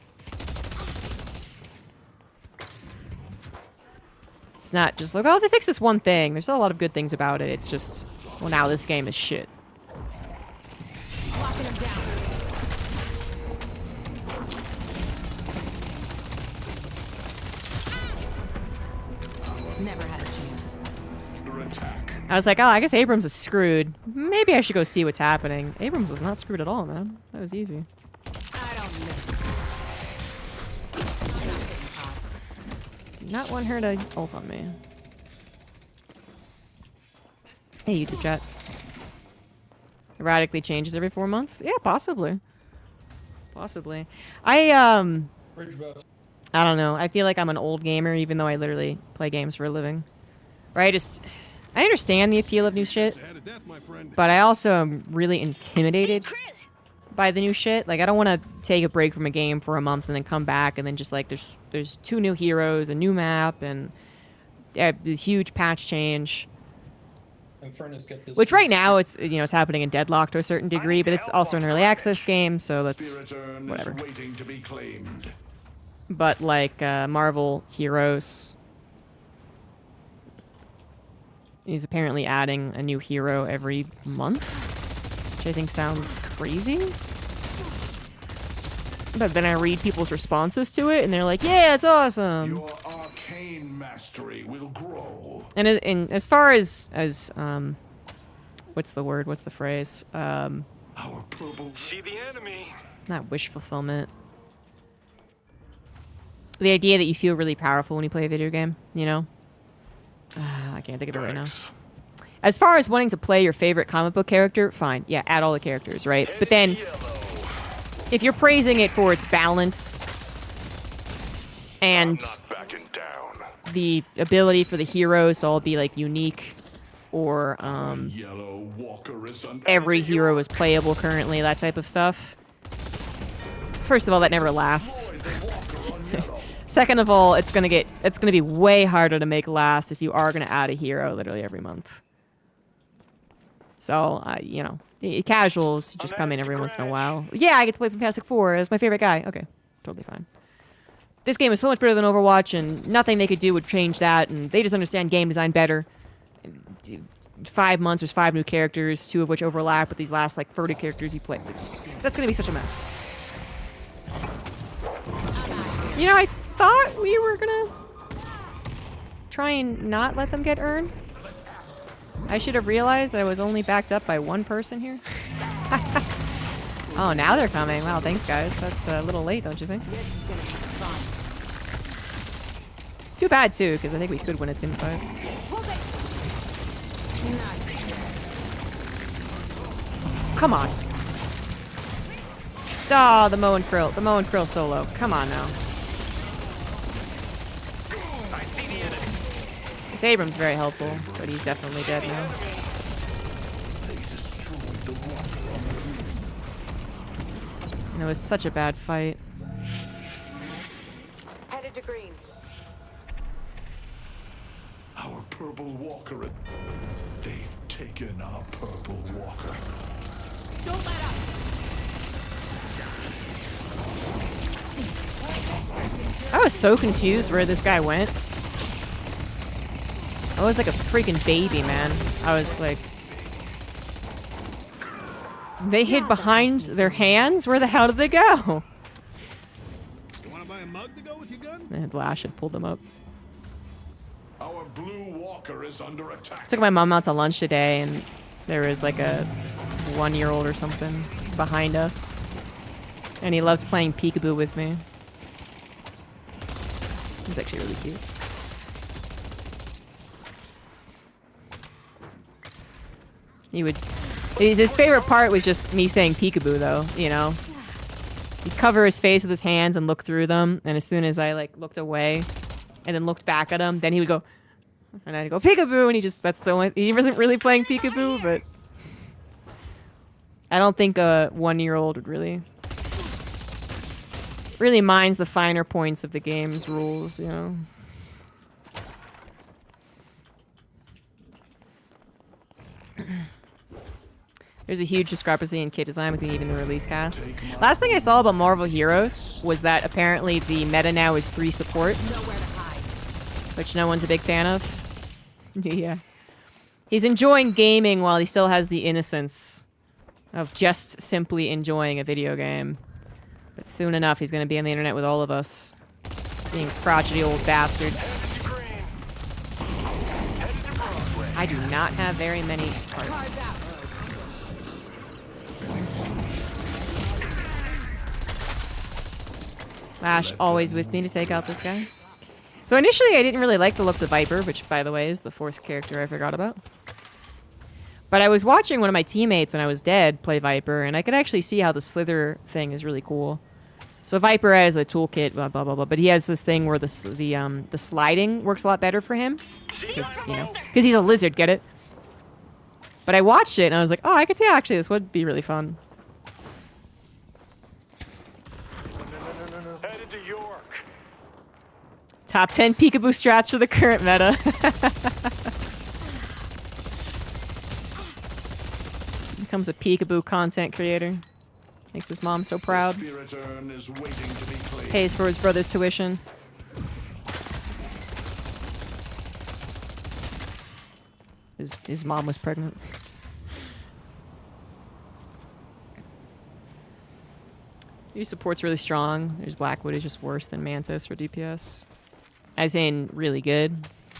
Speaker 1: It's not just like, oh, they fixed this one thing. There's still a lot of good things about it. It's just, well, now this game is shit.
Speaker 3: Locking him down. Never had a chance.
Speaker 1: I was like, oh, I guess Abrams is screwed. Maybe I should go see what's happening. Abrams was not screwed at all, man. That was easy.
Speaker 3: I don't miss.
Speaker 1: Did not want her to ult on me. Hey, YouTube chat. Erratically changes every 4 months? Yeah, possibly. Possibly. I don't know. I feel like I'm an old gamer, even though I literally play games for a living. Right? I understand the appeal of new shit, but I also am really intimidated by the new shit. Like, I don't want to take a break from a game for a month and then come back and then just like there's 2 new heroes, a new map, and a huge patch change. Which right now it's it's happening in Deadlock to a certain degree, but it's also an early access game, so that's whatever. But like Marvel Heroes is apparently adding a new hero every month, which I think sounds crazy. But then I read people's responses to it, and they're like, "Yeah, it's awesome."
Speaker 6: Your arcane mastery will grow.
Speaker 1: And as far as what's the word? What's the phrase?
Speaker 6: Our purple.
Speaker 2: See the enemy.
Speaker 1: Not wish fulfillment. The idea that you feel really powerful when you play a video game, you know? I can't think of it right now. As far as wanting to play your favorite comic book character, fine. Yeah, add all the characters, right? But then, if you're praising it for its balance and the ability for the heroes to all be, like, unique or
Speaker 6: Yellow walker is under
Speaker 1: every hero is playable currently, that type of stuff. First of all, that never lasts. Second of all, it's gonna be way harder to make last if you are gonna add a hero literally every month. So, you know, casuals just come in every once in a while. Yeah, I get to play Fantastic Four as my favorite guy. Okay, totally fine. This game is so much better than Overwatch, and nothing they could do would change that, and they just understand game design better. 5 months, there's 5 new characters, 2 of which overlap with these last, like, 30 characters you play. That's gonna be such a mess. You know, I thought we were gonna try and not let them get earned. I should have realized that I was only backed up by 1 person here. Oh, now they're coming. Wow, thanks, guys. That's a little late, don't you think? Too bad, too, because I think we could win a team fight. Come on. Oh, the Moe and Krill. The Moe and Krill solo. Come on now. This Abram's very helpful, but he's definitely dead now. And it was such a bad fight.
Speaker 7: Headed to green.
Speaker 6: Our purple walker. They've taken our purple walker.
Speaker 3: Don't let up.
Speaker 1: I was so confused where this guy went. I was like a freaking baby, man. I was like... They hid behind their hands? Where the hell did they go?
Speaker 4: You wanna buy a mug to go with your gun?
Speaker 1: And Lash had pulled them up.
Speaker 6: Our blue walker is under attack.
Speaker 1: Took my mom out to lunch today, and there was like a 1-year-old or something behind us. And he loved playing peekaboo with me. He's actually really cute. He would... His favorite part was just me saying peekaboo, though, you know? He'd cover his face with his hands and look through them, and as soon as I, like, looked away and then looked back at him, then he would go... And I'd go, peekaboo! And he just... That's the only... He wasn't really playing peekaboo, but... I don't think a 1-year-old would really minds the finer points of the game's rules, you know? There's a huge discrepancy in kit design between even the release cast. Last thing I saw about Marvel Heroes was that apparently the meta now is 3 support, which no one's a big fan of. Yeah. He's enjoying gaming while he still has the innocence of just simply enjoying a video game. But soon enough, he's going to be on the internet with all of us, being crotchety old bastards. I do not have very many parts. Lash always with me to take out this guy. So initially, I didn't really like the looks of Viper, which, by the way, is the 4th character I forgot about. But I was watching one of my teammates when I was dead play Viper, and I could actually see how the slither thing is really cool. So Viper has a toolkit, blah blah blah blah, but he has this thing where the sliding works a lot better for him, because he's a lizard. Get it? But I watched it and I was like, oh, I could see actually this would be really fun.
Speaker 2: Headed to York.
Speaker 1: Top 10 peekaboo strats for the current meta. Becomes a peekaboo content creator. Makes his mom so proud. Pays for his brother's tuition. His mom was pregnant. New support's really strong. There's Blackwood is just worse than Mantis for DPS. As in, really good.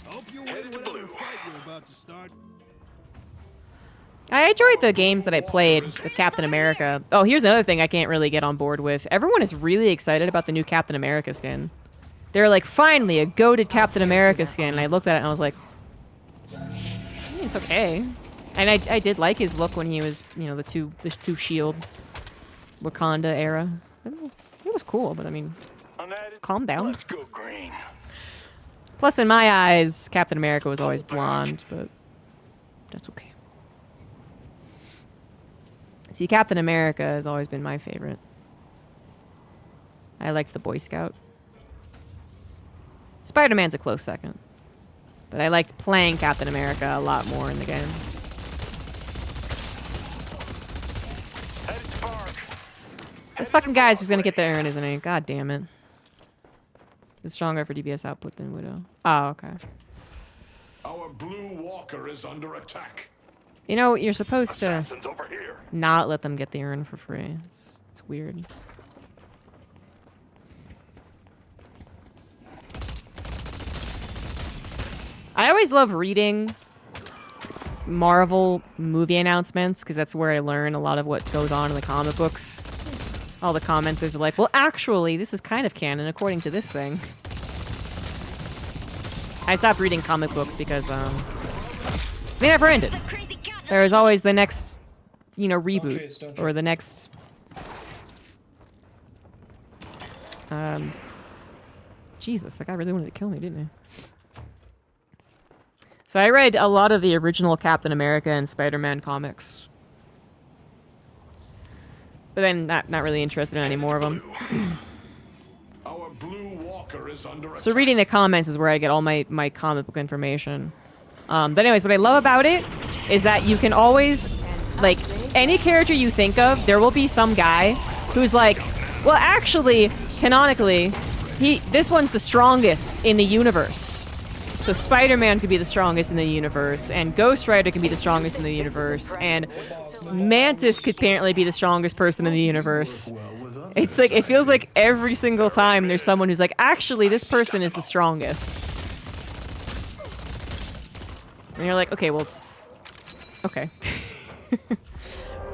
Speaker 4: Hope you win whatever fight you're about to start.
Speaker 1: I enjoyed the games that I played with Captain America. Oh, here's another thing I can't really get on board with. Everyone is really excited about the new Captain America skin. They're like, finally, a goated Captain America skin. And I looked at it and I was like, it's okay. And I did like his look when he was, you know, the two shield Wakanda era. It was cool, but I mean, calm down.
Speaker 2: Let's go green.
Speaker 1: Plus, in my eyes, Captain America was always blonde, but That's okay. See, Captain America has always been my favorite. I liked the Boy Scout. Spider-Man's a close second. But I liked playing Captain America a lot more in the game. This fucking guy's just gonna get the urn, isn't he? God damn it. It's stronger for DPS output than Widow. Oh, okay.
Speaker 6: Our blue walker is under attack.
Speaker 1: You know, you're supposed to
Speaker 6: Assassin's over here.
Speaker 1: not let them get the urn for free. It's weird. I always love reading Marvel movie announcements because that's where I learn a lot of what goes on in the comic books. All the commenters are like, well, actually, this is kind of canon according to this thing. I stopped reading comic books because, they never ended. There was always the next, you know, reboot. Or the next... Jesus, that guy really wanted to kill me, didn't he? So I read a lot of the original Captain America and Spider-Man comics. But then not really interested in any more of them.
Speaker 6: Our blue walker is under
Speaker 1: So reading the comments is where I get all my comic book information. But anyways, what I love about it is that you can always, like, any character you think of, there will be some guy who's like, well, actually, canonically, this one's the strongest in the universe. So Spider-Man could be the strongest in the universe, and Ghost Rider could be the strongest in the universe, and Mantis could apparently be the strongest person in the universe. It's like, it feels like every single time there's someone who's like, actually, this person is the strongest. And you're like, okay, well, okay.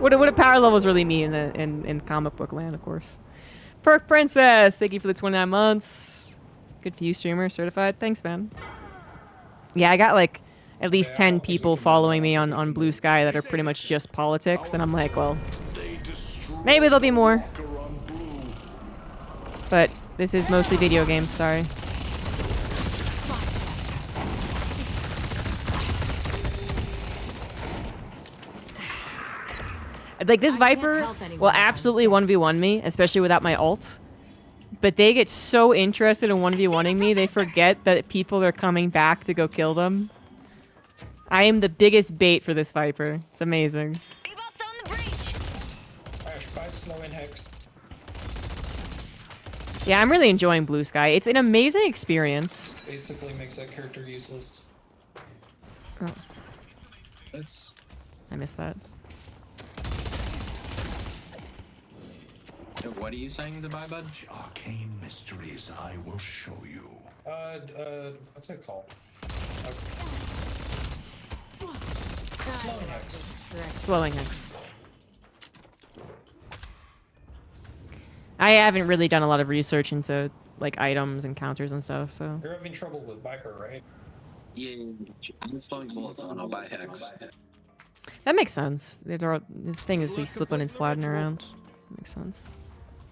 Speaker 1: What do power levels really mean in comic book land, of course. Perk Princess, thank you for the 29 months. Good for you, streamer, certified. Thanks, man. Yeah, I got like at least 10 people following me on Blue Sky that are pretty much just politics, and I'm like, well, maybe there'll be more. But this is mostly video games, sorry. Like, this Viper will absolutely 1v1 me, especially without my ult. But they get so interested in 1v1ing me, they forget that people are coming back to go kill them. I am the biggest bait for this Viper. It's amazing. Yeah, I'm really enjoying Blue Sky. It's an amazing experience.
Speaker 11: Basically makes that character useless.
Speaker 1: Oh. I missed that.
Speaker 10: What are you saying to buy, bud?
Speaker 6: Arcane mysteries I will show you.
Speaker 11: What's it called? Slowing Hex.
Speaker 1: Slowing Hex. I haven't really done a lot of research into, like, items and counters and stuff, so...
Speaker 11: You're having trouble with Viper, right?
Speaker 10: Yeah, I'm slowing bullets on, I'll buy Hex.
Speaker 1: That makes sense. This thing is slipping and sliding around. Makes sense.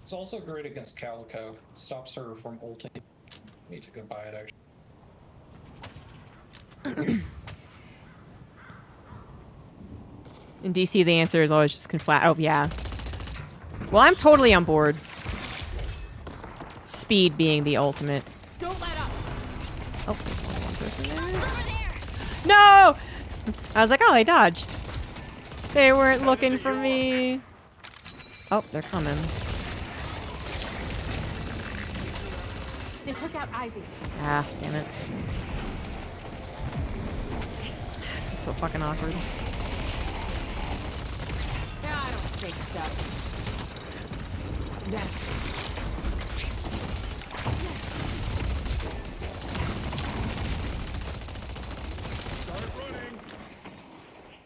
Speaker 11: It's also great against Calico. Stops her from ulting. Need to go buy it, actually.
Speaker 1: In DC, the answer is always just conflat. Oh, yeah. Well, I'm totally on board. Speed being the ultimate.
Speaker 3: Don't let up.
Speaker 1: Oh, one person there. No! I was like, oh, they dodged. They weren't looking for me. Oh, they're coming.
Speaker 3: They took out Ivy.
Speaker 1: Ah, damn it. This is so fucking awkward.
Speaker 3: I don't think so.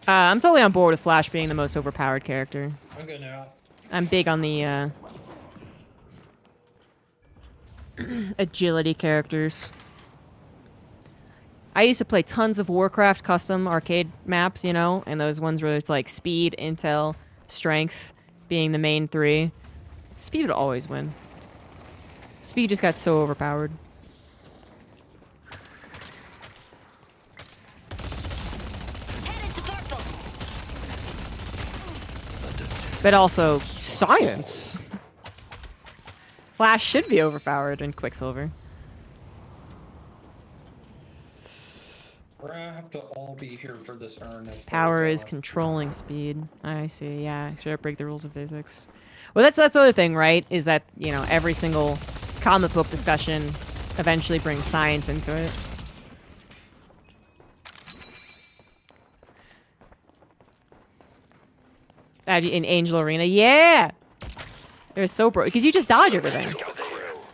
Speaker 1: I'm totally on board with Flash being the most overpowered character.
Speaker 11: I'm good now.
Speaker 1: I'm big on the agility characters. I used to play tons of Warcraft custom arcade maps, you know, and those ones where it's like speed, intel, strength being the main three. Speed would always win. Speed just got so overpowered.
Speaker 5: Headed to
Speaker 1: But also, science! Flash should be overpowered in Quicksilver.
Speaker 11: We're gonna have to all be here for this urn.
Speaker 1: His power is controlling speed. I see, yeah. Straight up break the rules of physics. Well, that's the other thing, right? Is that, you know, every single comic book discussion eventually brings science into it. In Angel Arena, yeah! They're so broke. Because you just dodge everything.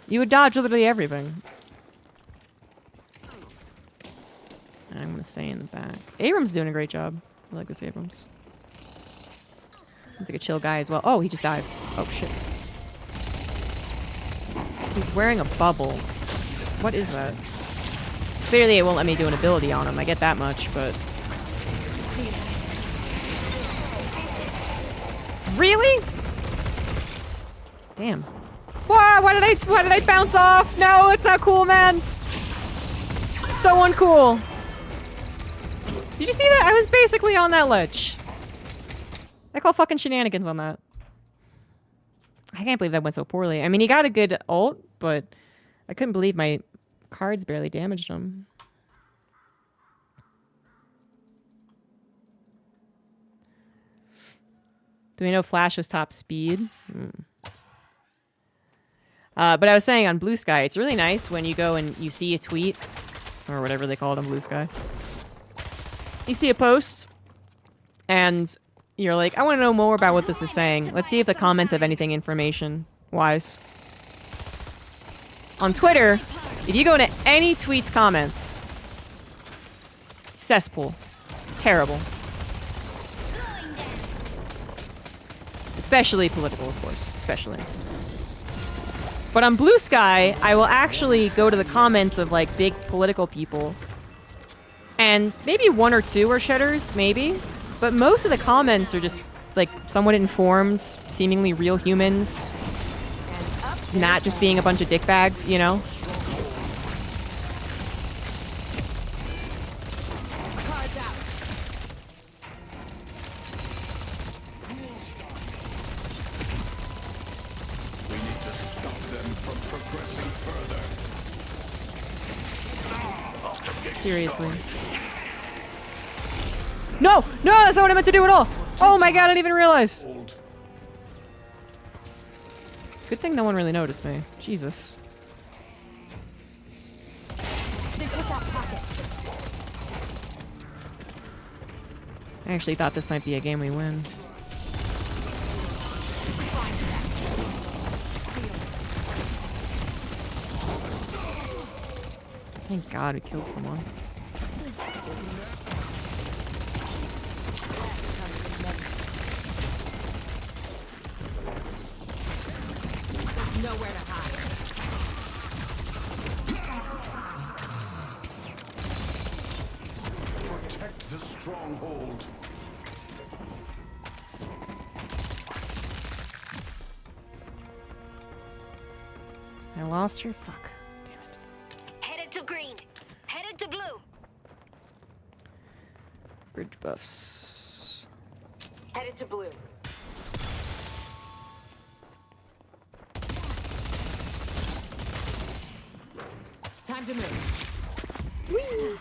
Speaker 1: You would dodge literally everything. I'm gonna stay in the back. Abrams doing a great job. I like this Abrams. He's like a chill guy as well. Oh, he just dived. Oh, shit. He's wearing a bubble. What is that? Clearly it won't let me do an ability on him. I get that much, but... Really? Damn. Whoa, why did I bounce off? No, it's not cool, man. So uncool. Did you see that? I was basically on that ledge. I call fucking shenanigans on that. I can't believe that went so poorly. I mean, he got a good ult, but I couldn't believe my cards barely damaged him. Do we know Flash's top speed? But I was saying on Blue Sky, it's really nice when you go and you see a tweet, or whatever they call it on Blue Sky. You see a post, and you're like, I want to know more about what this is saying. Let's see if the comments have anything information-wise. On Twitter, if you go to any tweet's comments, cesspool. It's terrible. Especially political, of course. Especially. But on Blue Sky, I will actually go to the comments of, like, big political people. And maybe one or two are shedders, maybe. But most of the comments are just, like, somewhat informed, seemingly real humans. Not just being a bunch of dickbags, you know? Seriously. No! No! That's not what I meant to do at all! Oh my god, I didn't even realize! Good thing no one really noticed me. Jesus. I actually thought this might be a game we win. Thank God we killed someone.
Speaker 3: Nowhere to hide.
Speaker 6: Protect the stronghold.
Speaker 1: I lost your fuck.
Speaker 5: Headed to green. Headed to blue.
Speaker 1: Bridge buffs.
Speaker 5: Headed to blue.
Speaker 3: Time to move.
Speaker 1: Whee!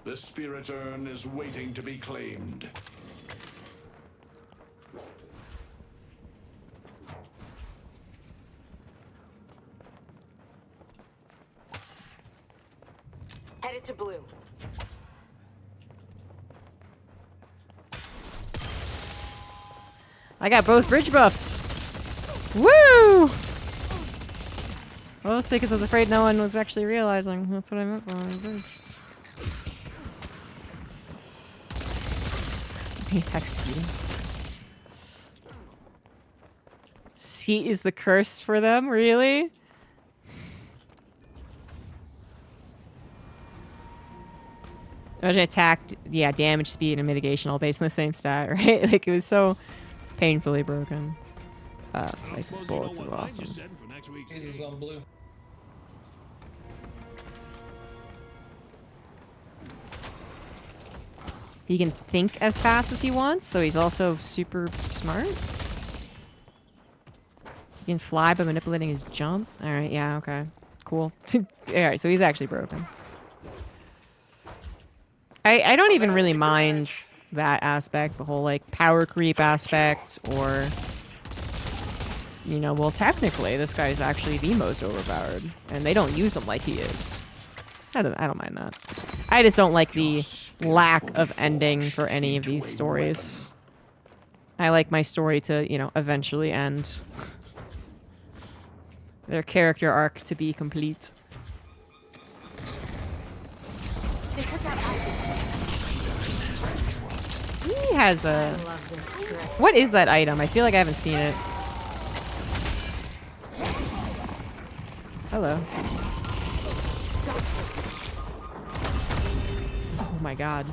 Speaker 6: The spirit urn is waiting to be claimed.
Speaker 5: Headed to blue.
Speaker 1: I got both bridge buffs. Woo! Mostly because I was afraid no one was actually realizing. That's what I meant by bridge. Apex ski. Ski is the curse for them, really? Imagine attack, yeah, damage, speed, and mitigation all based on the same stat, right? Like, it was so painfully broken. Psychic bullets is awesome.
Speaker 11: Jesus on blue.
Speaker 1: He can think as fast as he wants, so he's also super smart. He can fly by manipulating his jump. Alright, yeah, okay. Cool. Alright, so he's actually broken. I don't even really mind that aspect, the whole, like, power creep aspect, or... You know, well, technically, this guy's actually the most overpowered, and they don't use him like he is. I don't mind that. I just don't like the lack of ending for any of these stories. I like my story to, you know, eventually end. Their character arc to be complete.
Speaker 5: They took out
Speaker 1: He has a... What is that item? I feel like I haven't seen it. Hello. Oh my god.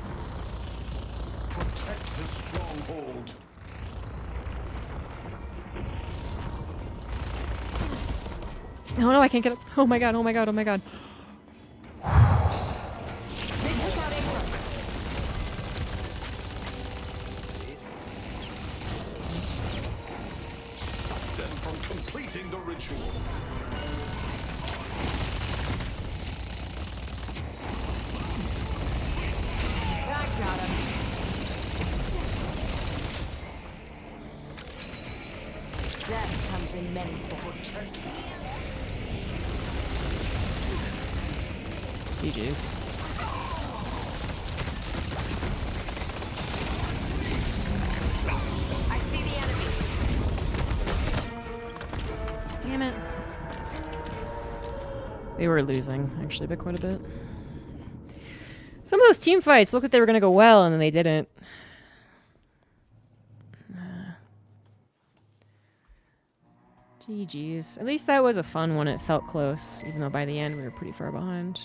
Speaker 6: Protect the stronghold.
Speaker 1: Oh no, I can't get up. Oh my god, oh my god, oh my god.
Speaker 6: Stop them from completing the ritual.
Speaker 5: I got him. Death comes in many forms.
Speaker 1: GG's.
Speaker 5: I see the enemy.
Speaker 1: Damn it. They were losing, actually, by quite a bit. Some of those team fights looked like they were going to go well, and then they didn't. GG's. At least that was a fun one. It felt close, even though by the end we were pretty far behind.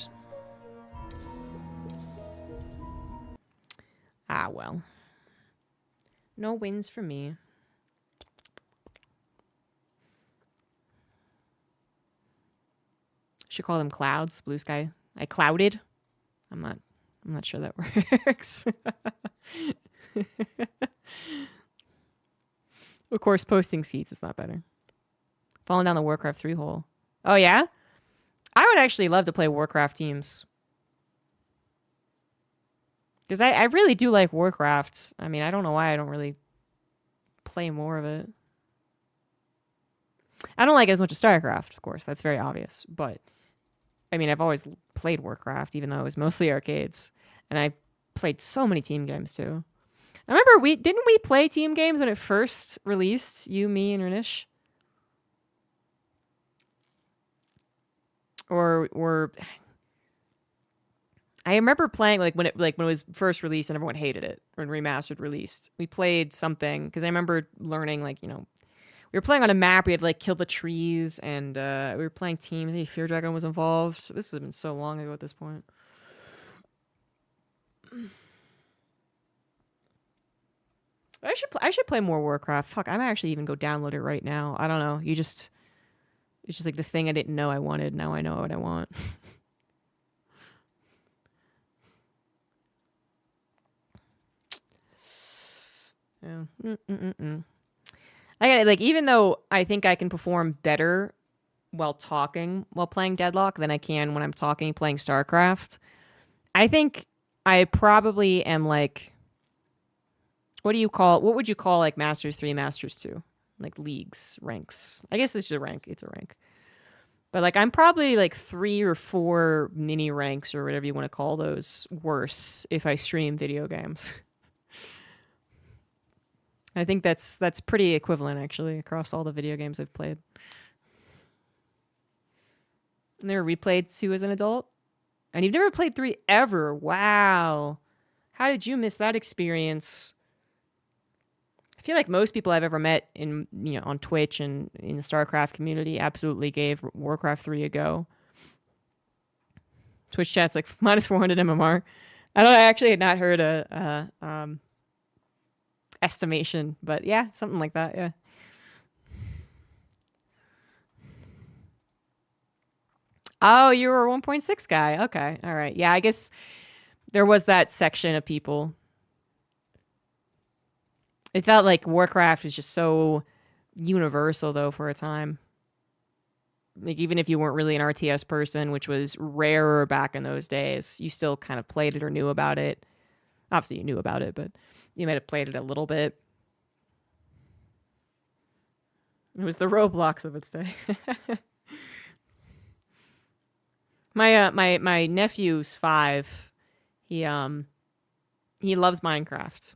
Speaker 1: Ah, well. No wins for me. Should call them clouds, blue sky. I clouded. I'm not sure that works. Of course, posting seats is not better. Falling down the Warcraft 3 hole. Oh, yeah? I would actually love to play Warcraft teams. Because I really do like Warcraft. I mean, I don't know why I don't really play more of it. I don't like it as much as StarCraft, of course. That's very obvious. But, I mean, I've always played Warcraft, even though it was mostly arcades. And I played so many team games, too. I remember, didn't we play team games when it first released? You, me, and Renish? Or I remember playing when it was first released and everyone hated it when remastered released. We played something because I remember learning we were playing on a map. We had to kill the trees, and we were playing teams. Maybe Fear Dragon was involved. This has been so long ago at this point. But I should play more Warcraft. Fuck, I might actually even go download it right now. I don't know. It's just the thing I didn't know I wanted. Now I know what I want. Yeah. I got it. Even though I think I can perform better while talking while playing Deadlock than I can when I'm talking playing StarCraft, I think I probably am what would you call Masters 3, Masters 2? Leagues, ranks. I guess it's just a rank. It's a rank. But I'm probably 3 or 4 mini ranks or whatever you want to call those worse if I stream video games. I think that's pretty equivalent actually across all the video games I've played. Never replayed 2 as an adult? And you've never played 3 ever? Wow. How did you miss that experience? I feel like most people I've ever met on Twitch and in the StarCraft community absolutely gave Warcraft 3 a go. Twitch chat's minus 400 MMR. I actually had not heard a estimation, but yeah, something like that, yeah. Oh, you were a 1.6 guy. Okay, all right. Yeah, I guess there was that section of people It felt like Warcraft was just so universal, though, for a time. Like, even if you weren't really an RTS person, which was rarer back in those days, you still kind of played it or knew about it. Obviously, you knew about it, but you might have played it a little bit. It was the Roblox of its day. My nephew's 5. He loves Minecraft.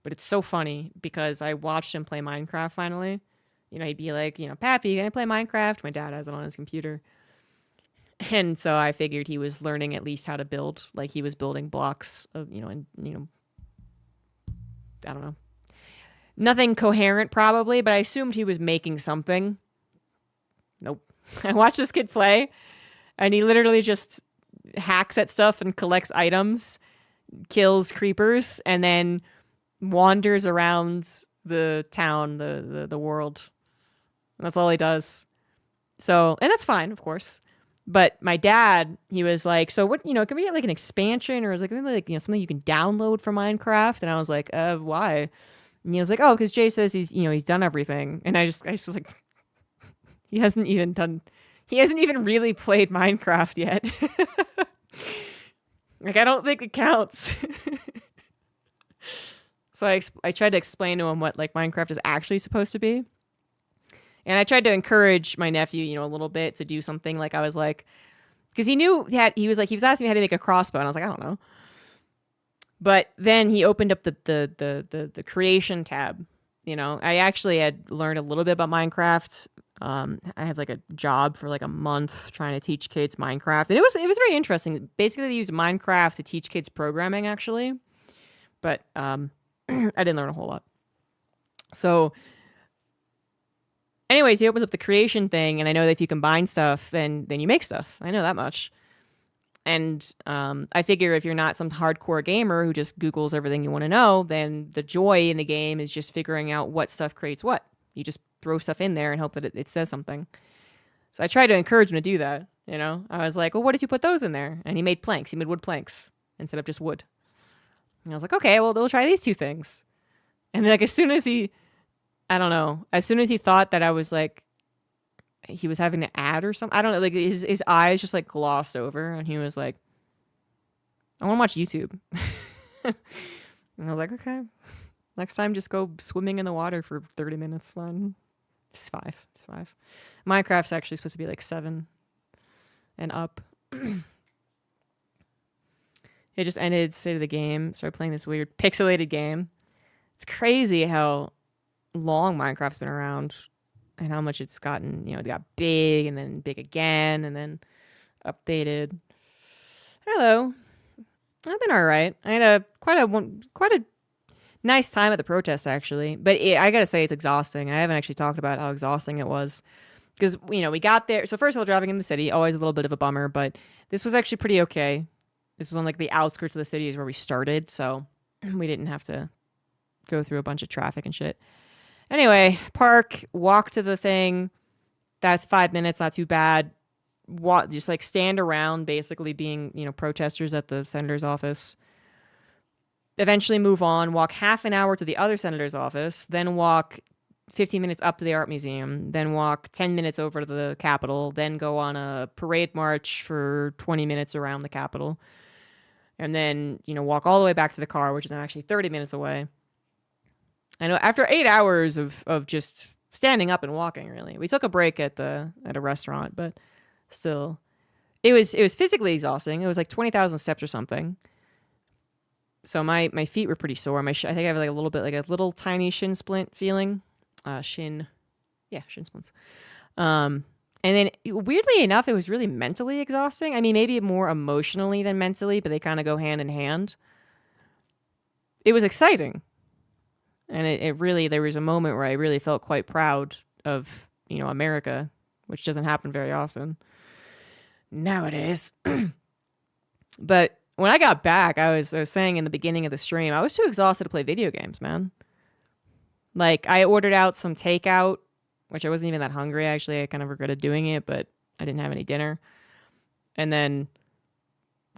Speaker 1: But it's so funny because I watched him play Minecraft finally. You know, he'd be like, Pappy, you gonna play Minecraft? My dad has it on his computer. And so I figured he was learning at least how to build. Like, he was building blocks of, I don't know. Nothing coherent probably, but I assumed he was making something. Nope. I watched this kid play, and he literally just hacks at stuff and collects items, kills creepers, and then wanders around the town, the world. And that's all he does. So, and that's fine, of course. But my dad, he was like, so what, can we get like an expansion, or is it like, something you can download from Minecraft? And I was like, why? And he was like, oh, because Jay says he's done everything. And I just was like, he hasn't even really played Minecraft yet. Like, I don't think it counts. So I tried to explain to him what like Minecraft is actually supposed to be. And I tried to encourage my nephew, a little bit to do something. Like, I was like, because he knew he was asking me how to make a crossbow, and I was like, I don't know. But then he opened up the creation tab. I actually had learned a little bit about Minecraft. I had like a job for like a month trying to teach kids Minecraft, and it was very interesting. Basically, they used Minecraft to teach kids programming, actually, but I didn't learn a whole lot. So, anyways, he opens up the creation thing, and I know that if you combine stuff, then you make stuff. I know that much. And I figure if you're not some hardcore gamer who just Googles everything you want to know, then the joy in the game is just figuring out what stuff creates what. You just throw stuff in there and hope that it says something. So I tried to encourage him to do that, I was like, well, what if you put those in there? And he made planks. He made wood planks instead of just wood. And I was like, okay, well, we'll try these 2 things. And then, like, as soon as he thought that I was like, he was having to add or something, I don't know, like his eyes just like glossed over, and he was like, I want to watch YouTube. And I was like, okay, next time just go swimming in the water for 30 minutes. Fine. It's 5. Minecraft's actually supposed to be like 7 and up. It just ended state of the game. Started playing this weird pixelated game. It's crazy how long Minecraft's been around and how much it's gotten, it got big and then big again and then updated. Hello. I've been all right. I had quite a nice time at the protest, actually. But I got to say, it's exhausting. I haven't actually talked about how exhausting it was. Because, we got there. So first of all, driving in the city, always a little bit of a bummer. But this was actually pretty okay. This was on like the outskirts of the city is where we started. So we didn't have to go through a bunch of traffic and shit. Anyway, park, walk to the thing. That's 5 minutes, not too bad. Just like stand around, basically being, protesters at the senator's office. Eventually move on, walk half an hour to the other senator's office, then walk 15 minutes up to the art museum, then walk 10 minutes over to the Capitol, then go on a parade march for 20 minutes around the Capitol. And then, walk all the way back to the car, which is actually 30 minutes away. I know after 8 hours of just standing up and walking, really. We took a break at a restaurant, but still, it was physically exhausting. It was like 20,000 steps or something. So my feet were pretty sore. I think I have like a little bit, like a little tiny shin splint feeling. Shin splints. And then weirdly enough, it was really mentally exhausting. I mean, maybe more emotionally than mentally, but they kind of go hand in hand. It was exciting. And it really, there was a moment where I really felt quite proud of, America, which doesn't happen very often nowadays. But when I got back, I was saying in the beginning of the stream, I was too exhausted to play video games, man. Like, I ordered out some takeout, which I wasn't even that hungry, actually. I kind of regretted doing it, but I didn't have any dinner. And then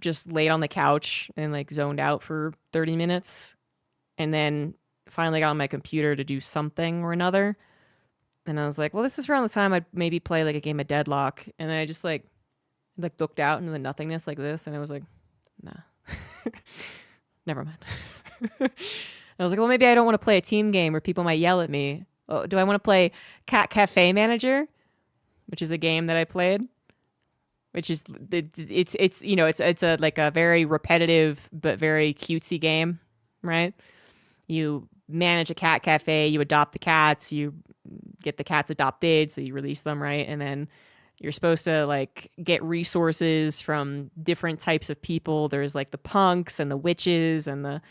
Speaker 1: just laid on the couch and, like, zoned out for 30 minutes. And then finally got on my computer to do something or another. And I was like, well, this is around the time I'd maybe play like a game of Deadlock. And then I just like looked out into the nothingness like this, and I was like, nah. Never mind. I was like, well, maybe I don't want to play a team game where people might yell at me. Oh, do I want to play Cat Cafe Manager, which is a game that I played, which is it's you know, it's a like a very repetitive but very cutesy game, right? You manage a cat cafe, you adopt the cats, you get the cats adopted, so you release them, right? And then you're supposed to like get resources from different types of people. There's like the punks and the witches and the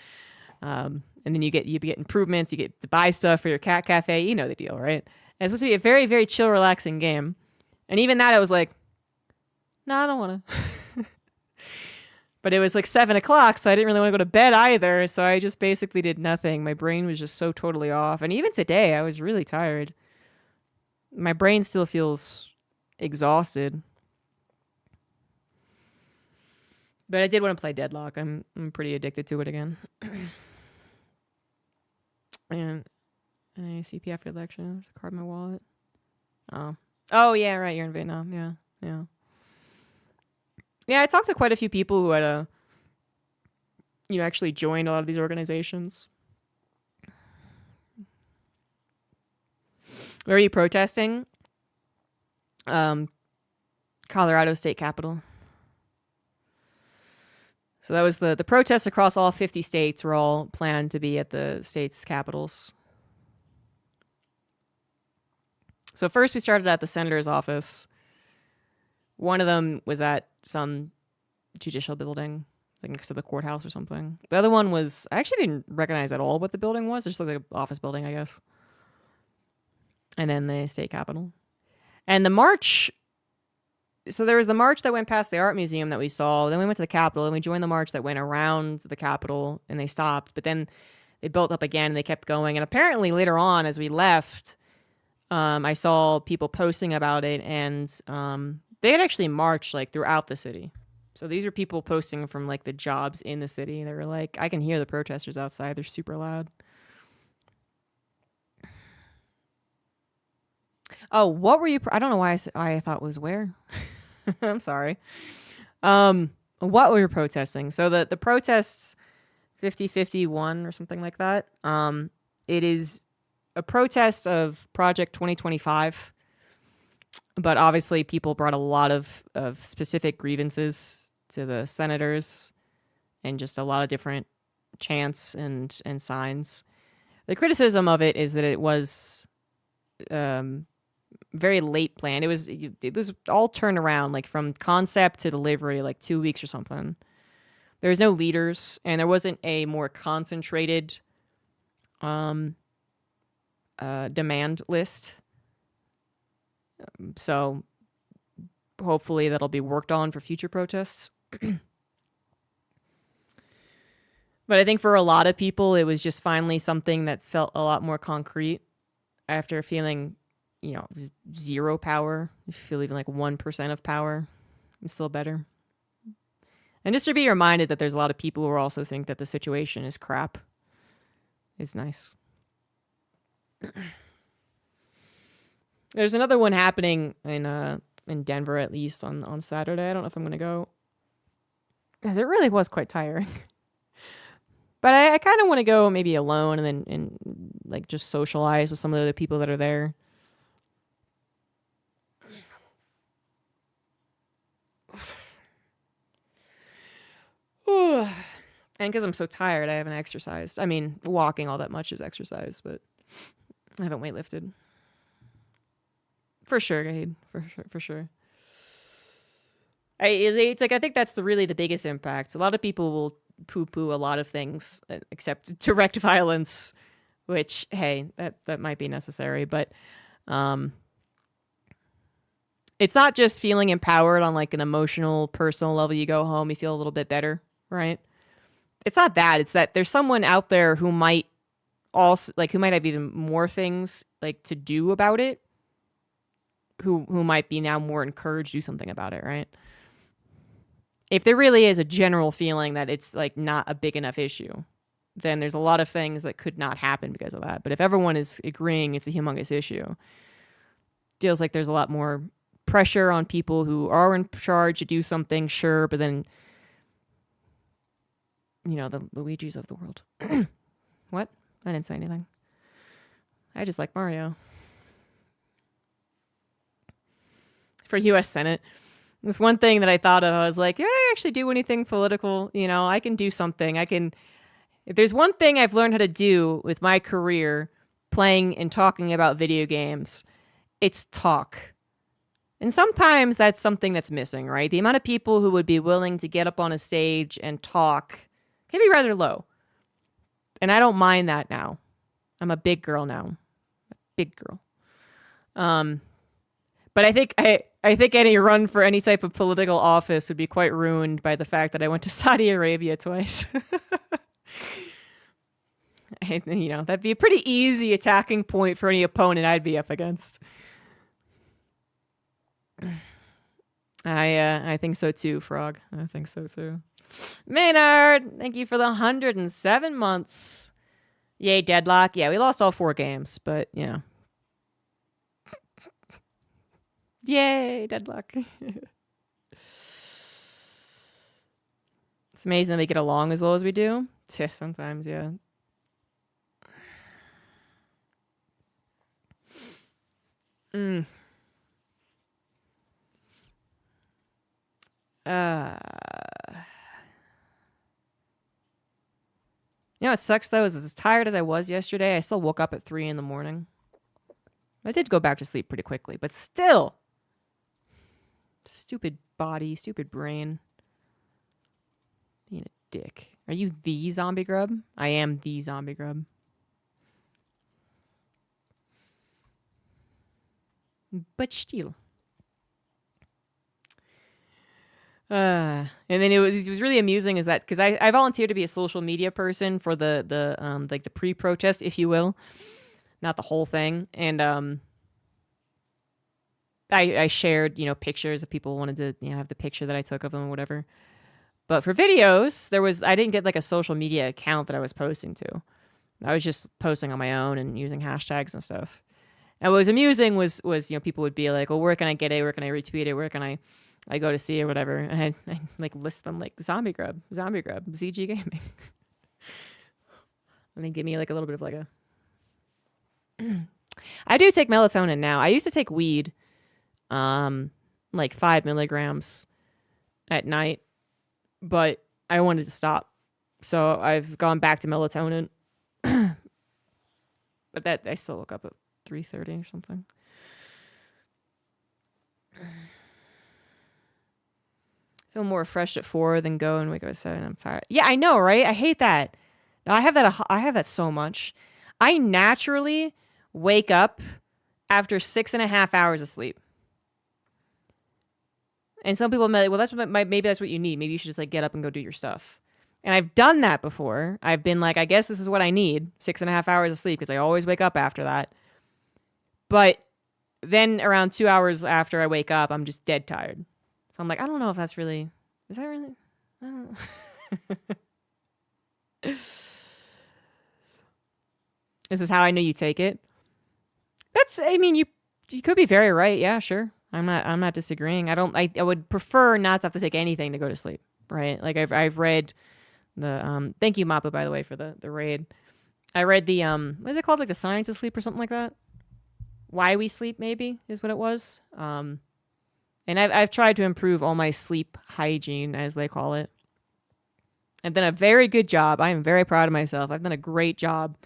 Speaker 1: and then you get improvements, you get to buy stuff for your cat cafe, you know the deal, right? And it's supposed to be a very, very chill, relaxing game. And even that I was like, no, I don't want to. But it was like 7 o'clock, so I didn't really want to go to bed either. So I just basically did nothing. My brain was just so totally off. And even today, I was really tired. My brain still feels exhausted. But I did want to play Deadlock. I'm pretty addicted to it again. And a CP after election. Card in my wallet. Oh yeah, right. You're in Vietnam. Yeah. Yeah, I talked to quite a few people who had actually joined a lot of these organizations. Where are you protesting? Colorado State Capitol. So that was the protests across all 50 states were all planned to be at the state's capitals. So first we started at the senator's office. One of them was at some judicial building, like next to the courthouse or something. The other one was, I actually didn't recognize at all what the building was. It just looked like an office building, I guess. And then the state capitol. And the march, so there was the march that went past the art museum that we saw. Then we went to the Capitol, and we joined the march that went around the Capitol, and they stopped. But then they built up again, and they kept going. And apparently later on, as we left, I saw people posting about it, and they had actually marched like throughout the city. So these are people posting from like the jobs in the city. They were like, I can hear the protesters outside. They're super loud. Oh, what were you? I don't know why I thought was where. I'm sorry. What were you protesting? So the protests 5051 or something like that. It is a protest of Project 2025. But obviously people brought a lot of specific grievances to the senators and just a lot of different chants and signs. The criticism of it is that it was very late planned. It was all turned around, like from concept to delivery, like 2 weeks or something. There was no leaders, and there wasn't a more concentrated demand list. So hopefully that'll be worked on for future protests. But I think for a lot of people, it was just finally something that felt a lot more concrete after feeling, zero power. If you feel even like 1% of power, it's still better. And just to be reminded that there's a lot of people who also think that the situation is crap is nice. There's another one happening in Denver, at least on Saturday. I don't know if I'm going to go, because it really was quite tiring. But I kind of want to go maybe alone and like just socialize with some of the other people that are there. And because I'm so tired, I haven't exercised. I mean, walking all that much is exercise, but I haven't weightlifted. For sure, Gabe. For sure. I think that's really the biggest impact. A lot of people will poo-poo a lot of things, except direct violence, which, hey, that might be necessary. But it's not just feeling empowered on like an emotional, personal level. You go home, you feel a little bit better, right? It's not that. It's that there's someone out there who might also who might have even more things like to do about it. Who might be now more encouraged to do something about it, right? If there really is a general feeling that it's like not a big enough issue, then there's a lot of things that could not happen because of that. But if everyone is agreeing it's a humongous issue, feels like there's a lot more pressure on people who are in charge to do something, sure, but then, you know, the Luigis of the world. What? I didn't say anything. I just like Mario. For U.S. Senate, there's one thing that I thought of. I was like, yeah, I actually do anything political. You know, I can do something. If there's one thing I've learned how to do with my career playing and talking about video games, it's talk. And sometimes that's something that's missing, right? The amount of people who would be willing to get up on a stage and talk can be rather low. And I don't mind that now. I'm a big girl now. A big girl. But I think any run for any type of political office would be quite ruined by the fact that I went to Saudi Arabia twice. You know, that'd be a pretty easy attacking point for any opponent I'd be up against. I think so too, Frog. I think so too. Maynard, thank you for the 107 months. Yay, Deadlock. Yeah, we lost all 4 games, but, you know. Yay, Deadlock. It's amazing that we get along as well as we do. Yeah, sometimes, yeah. You know what sucks though is as tired as I was yesterday, I still woke up at 3 in the morning. I did go back to sleep pretty quickly, but still. Stupid body, stupid brain. Being a dick. Are you the ZombieGrub? I am the ZombieGrub. But still. And then it was really amusing is that because I volunteered to be a social media person for the like the pre-protest, if you will, not the whole thing, and I shared, you know, pictures if people wanted to, you know, have the picture that I took of them or whatever. But for videos, I didn't get like a social media account that I was posting to. I was just posting on my own and using hashtags and stuff. And what was amusing was you know, people would be like, well, where can I get it? Where can I retweet it? Where can I go to see it or whatever? And I like list them like ZombieGrub, ZG Gaming. And they give me like a little bit of like a... I do take melatonin now. I used to take weed, like 5 milligrams at night, but I wanted to stop. So I've gone back to melatonin. But that I still woke up at 3:30 or something. Feel more refreshed at 4 than go and wake up at 7. I'm tired. Yeah, I know, right? I hate that. No, I have that so much. I naturally wake up after 6.5 hours of sleep. And some people may, well, maybe that's what you need. Maybe you should just like get up and go do your stuff. And I've done that before. I've been like, I guess this is what I need, 6.5 hours of sleep, because I always wake up after that. But then around 2 hours after I wake up, I'm just dead tired. So I'm like, I don't know if that's really, is that really, I don't know. This is how I know you take it. I mean, you could be very right. Yeah, sure. I'm not disagreeing. I would prefer not to have to take anything to go to sleep. Right. Like I've read the, thank you Mappa, by the way, for the raid. I read the, what is it called? Like the Science of Sleep or something like that. Why We Sleep maybe is what it was. And I've tried to improve all my sleep hygiene, as they call it. I've done a very good job. I am very proud of myself. I've done a great job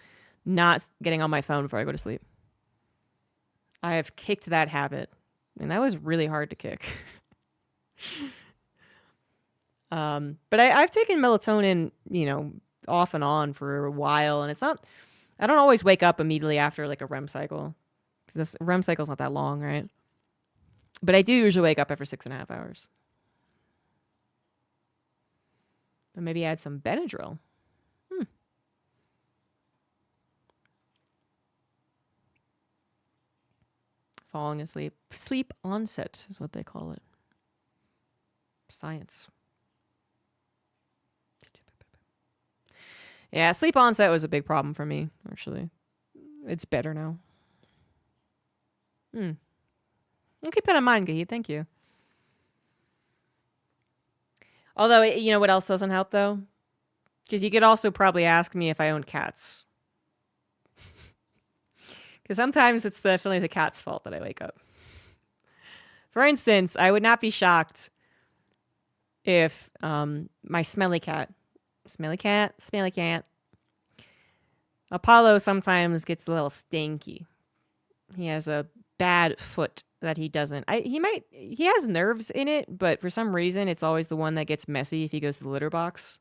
Speaker 1: not getting on my phone before I go to sleep. I have kicked that habit, and that was really hard to kick. But I've taken melatonin, you know, off and on for a while, and I don't always wake up immediately after like a REM cycle. This REM cycle's not that long, right? But I do usually wake up after 6.5 hours. But maybe add some Benadryl. Falling asleep. Sleep onset is what they call it. Science. Yeah, sleep onset was a big problem for me, actually. It's better now. I'll keep that in mind, Gahid. Thank you. Although, you know what else doesn't help, though? Because you could also probably ask me if I own cats. Because sometimes it's definitely the cat's fault that I wake up. For instance, I would not be shocked if my smelly cat, Apollo sometimes gets a little stinky. He has a bad foot that he doesn't. He has nerves in it, but for some reason, it's always the one that gets messy if he goes to the litter box.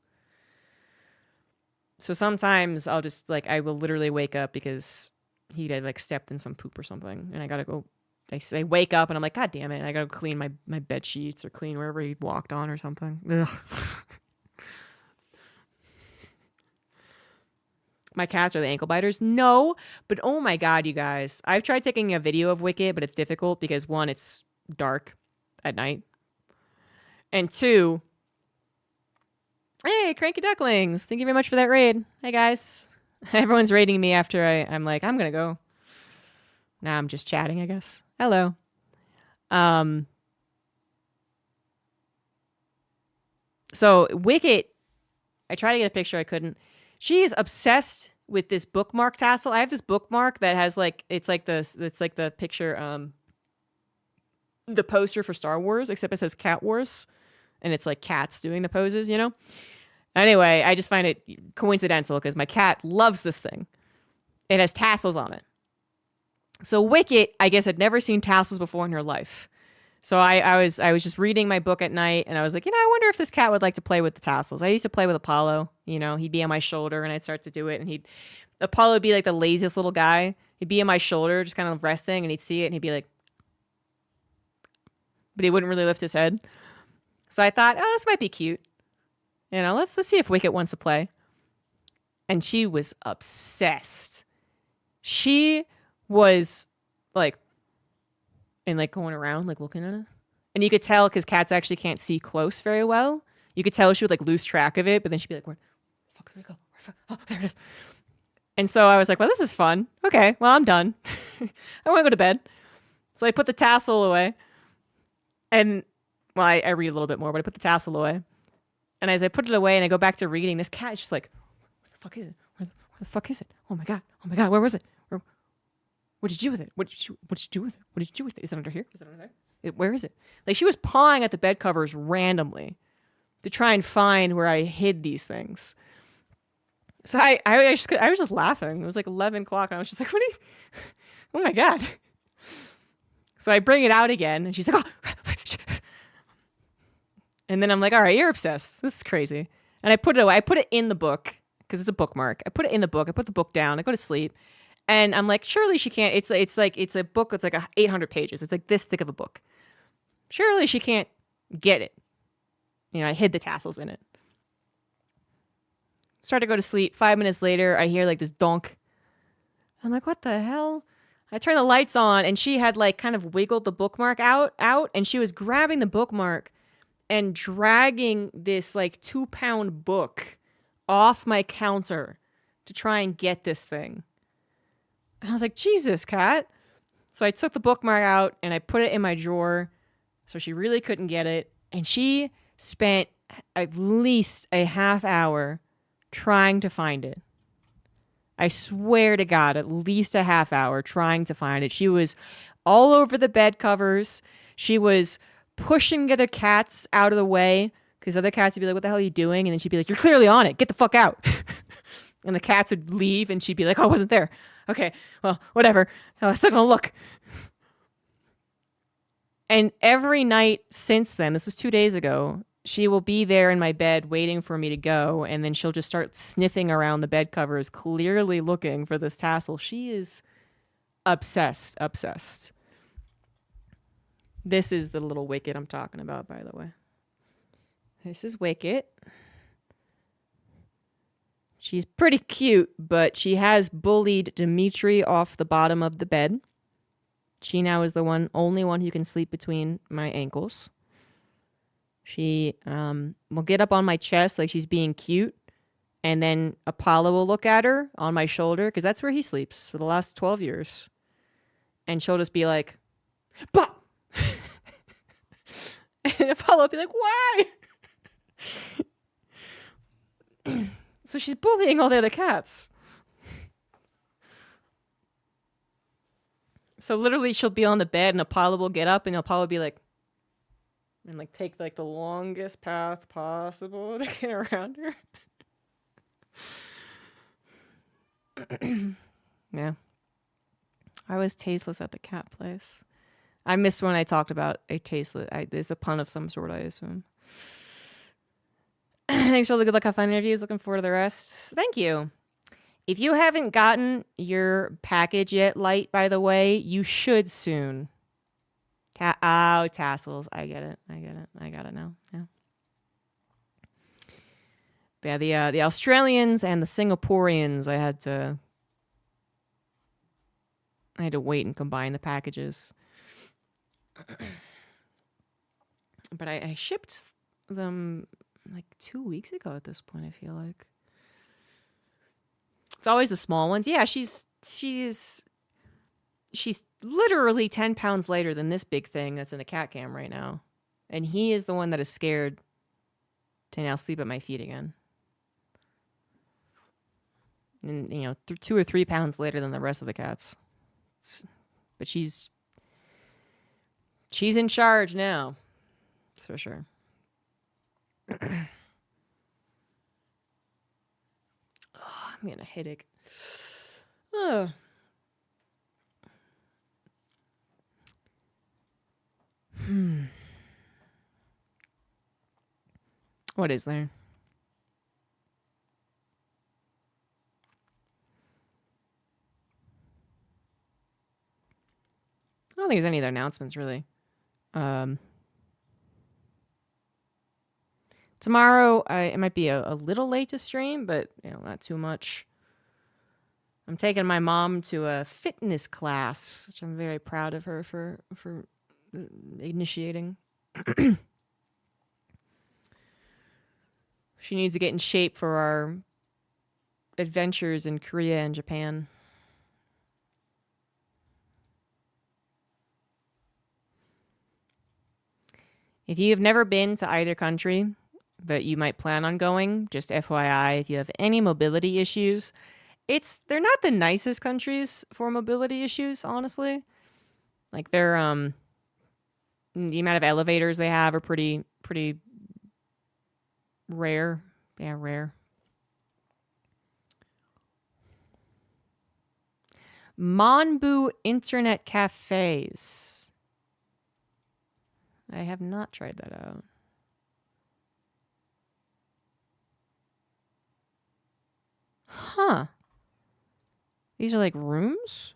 Speaker 1: So sometimes I'll just, like, I will literally wake up because he had, like, stepped in some poop or something, and I gotta go. I wake up and I'm like, God damn it! And I gotta clean my bed sheets or clean wherever he walked on or something. Ugh. My cats are the ankle biters. No, but oh my God, you guys! I've tried taking a video of Wicket, but it's difficult because one, it's dark at night, and two, hey, Cranky Ducklings! Thank you very much for that raid. Hey guys, everyone's raiding me after I'm like, I'm gonna go. Now I'm just chatting, I guess. Hello. So Wicket, I tried to get a picture, I couldn't. She is obsessed with this bookmark tassel. I have this bookmark that has like it's like the picture, the poster for Star Wars, except it says Cat Wars, and it's like cats doing the poses, you know. Anyway, I just find it coincidental because my cat loves this thing. It has tassels on it. So Wicket, I guess, had never seen tassels before in her life. So I was just reading my book at night, and I was like, I wonder if this cat would like to play with the tassels. I used to play with Apollo. He'd be on my shoulder, and I'd start to do it, and Apollo would be like the laziest little guy. He'd be on my shoulder, just kind of resting, and he'd see it, and he'd be like, but he wouldn't really lift his head. So I thought, oh, this might be cute. Let's see if Wicket wants to play. And she was obsessed. She was like, and like going around, like looking at it. And you could tell because cats actually can't see close very well. You could tell she would like lose track of it, but then she'd be like, where the fuck did it go? Oh, there it is. And so I was like, well, this is fun. Okay, well, I'm done. I want to go to bed. So I put the tassel away. And, well, I read a little bit more, but I put the tassel away. And as I put it away and I go back to reading, this cat is just like, where the fuck is it? Where the fuck is it? Oh my God, where was it? What did you do with it? What did you do with it? What did you do with it? Is it under here? Is it under there? Where is it? Like, she was pawing at the bed covers randomly to try and find where I hid these things. So I was just laughing. It was like 11 o'clock, and I was just like, what are you? Oh my God. So I bring it out again, and she's like, oh. And then I'm like, all right, you're obsessed. This is crazy. And I put it away. I put it in the book because it's a bookmark. I put it in the book. I put the book down. I go to sleep. And I'm like, surely she can't. It's a book that's like 800 pages. It's like this thick of a book. Surely she can't get it. I hid the tassels in it. Start to go to sleep. 5 minutes later, I hear like this donk. I'm like, what the hell? I turn the lights on, and she had like kind of wiggled the bookmark out, and she was grabbing the bookmark and dragging this like 2-pound book off my counter to try and get this thing. And I was like, Jesus, cat. So I took the bookmark out and I put it in my drawer so she really couldn't get it. And she spent at least a half hour trying to find it. I swear to God, at least a half hour trying to find it. She was all over the bed covers. She was pushing the other cats out of the way because other cats would be like, what the hell are you doing? And then she'd be like, you're clearly on it. Get the fuck out. And the cats would leave and she'd be like, oh, I wasn't there. Okay, well, whatever. I'm still gonna look. And every night since then, this was 2 days ago, she will be there in my bed waiting for me to go, and then she'll just start sniffing around the bed covers, clearly looking for this tassel. She is obsessed. This is the little Wicket I'm talking about, by the way. This is Wicket. She's pretty cute, but she has bullied Dimitri off the bottom of the bed. She now is the only one who can sleep between my ankles. She will get up on my chest like she's being cute And then Apollo will look at her on my shoulder, because that's where he sleeps for the last 12 years. And she'll just be like, "Bop!" And Apollo will be like, "Why?" So she's bullying all the other cats. So literally she'll be on the bed and Apollo will get up and Apollo will be like, and like take like the longest path possible to get around her. Yeah. I was tasteless at the cat place. I missed when I talked about a tasteless. There's a pun of some sort, I assume. Thanks for the good luck, have fun interviews. Looking forward to the rest. Thank you. If you haven't gotten your package yet, Light, by the way, you should soon. Tassels. I get it. I got it now. Yeah. But yeah, the Australians and the Singaporeans, I had to wait and combine the packages. But I shipped them like 2 weeks ago at this point, I feel like. It's always the small ones. Yeah, she's literally 10 pounds lighter than this big thing that's in the cat cam right now. And he is the one that is scared to now sleep at my feet again. And, you know, 2 or 3 pounds lighter than the rest of the cats. But she's in charge now. That's for sure. I'm getting a headache. Oh. What is there? I don't think there's any other announcements, really. Tomorrow, it might be a little late to stream, but you know, not too much. I'm taking my mom to a fitness class, which I'm very proud of her for initiating. She needs to get in shape for our adventures in Korea and Japan. If you have never been to either country, but you might plan on going, just FYI, if you have any mobility issues, they're not the nicest countries for mobility issues, honestly. Like they're the amount of elevators they have are pretty rare. Yeah, rare. Monbu internet cafes. I have not tried that out. Huh. These are like rooms?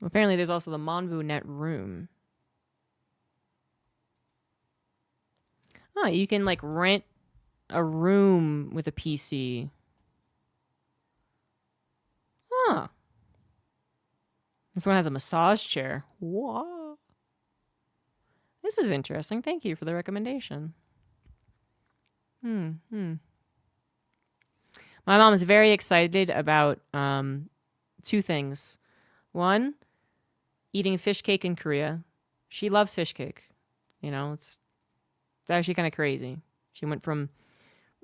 Speaker 1: Apparently there's also the Monbu Net room. Oh, you can like rent a room with a PC. Huh. This one has a massage chair. Whoa. This is interesting. Thank you for the recommendation. My mom is very excited about 2 things. One, eating fish cake in Korea. She loves fish cake. You know, it's actually kind of crazy. She went from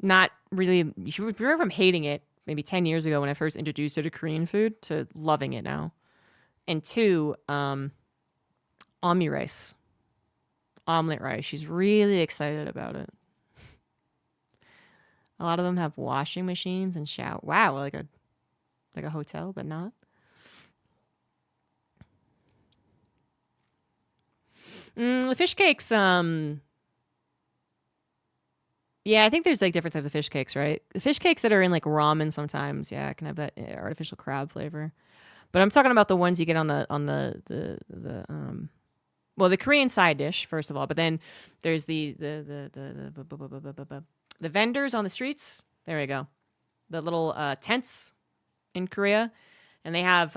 Speaker 1: from hating it maybe 10 years ago when I first introduced her to Korean food to loving it now. And 2, omelet rice. She's really excited about it. A lot of them have washing machines and shower. Wow, like a hotel, but not. The fish cakes, yeah, I think there's like different types of fish cakes, right? The fish cakes that are in like ramen sometimes, yeah, can have that artificial crab flavor. But I'm talking about the ones you get on the Korean side dish first of all, but then there's the vendors on the streets. There we go. The little tents in Korea, and they have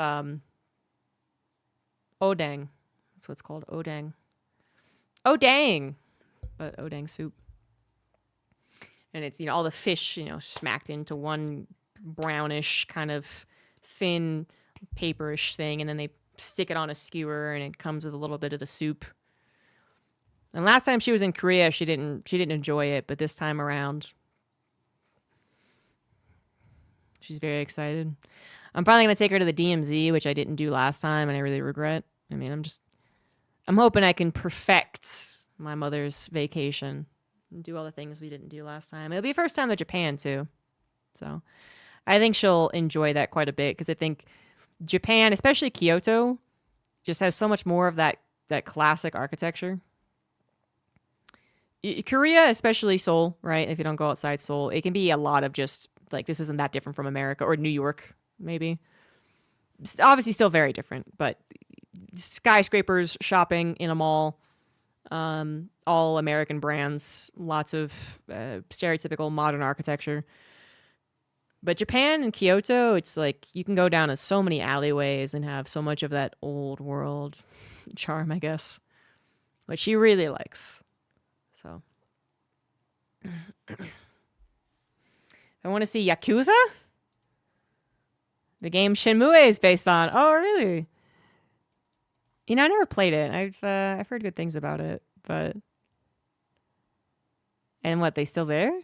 Speaker 1: odang. That's what it's called, odang. Odang, but odang soup. And it's, all the fish, smacked into one brownish kind of thin paperish thing, and then they stick it on a skewer, and it comes with a little bit of the soup. And last time she was in Korea, she didn't enjoy it, but this time around, she's very excited. I'm probably gonna take her to the DMZ, which I didn't do last time, and I really regret. I mean, I'm hoping I can perfect my mother's vacation and do all the things we didn't do last time. It'll be first time to Japan too, so I think she'll enjoy that quite a bit, because I think Japan, especially Kyoto, just has so much more of that classic architecture. Korea, especially Seoul, right? If you don't go outside Seoul, it can be a lot of just like, this isn't that different from America, or New York, maybe. It's obviously still very different, but skyscrapers, shopping in a mall, all American brands, lots of stereotypical modern architecture. But Japan and Kyoto, it's like you can go down so many alleyways and have so much of that old world charm, I guess, which she really likes. So, I want to see Yakuza? The game Shenmue is based on. Oh, really? I never played it. I've heard good things about it, but... And what, they still there?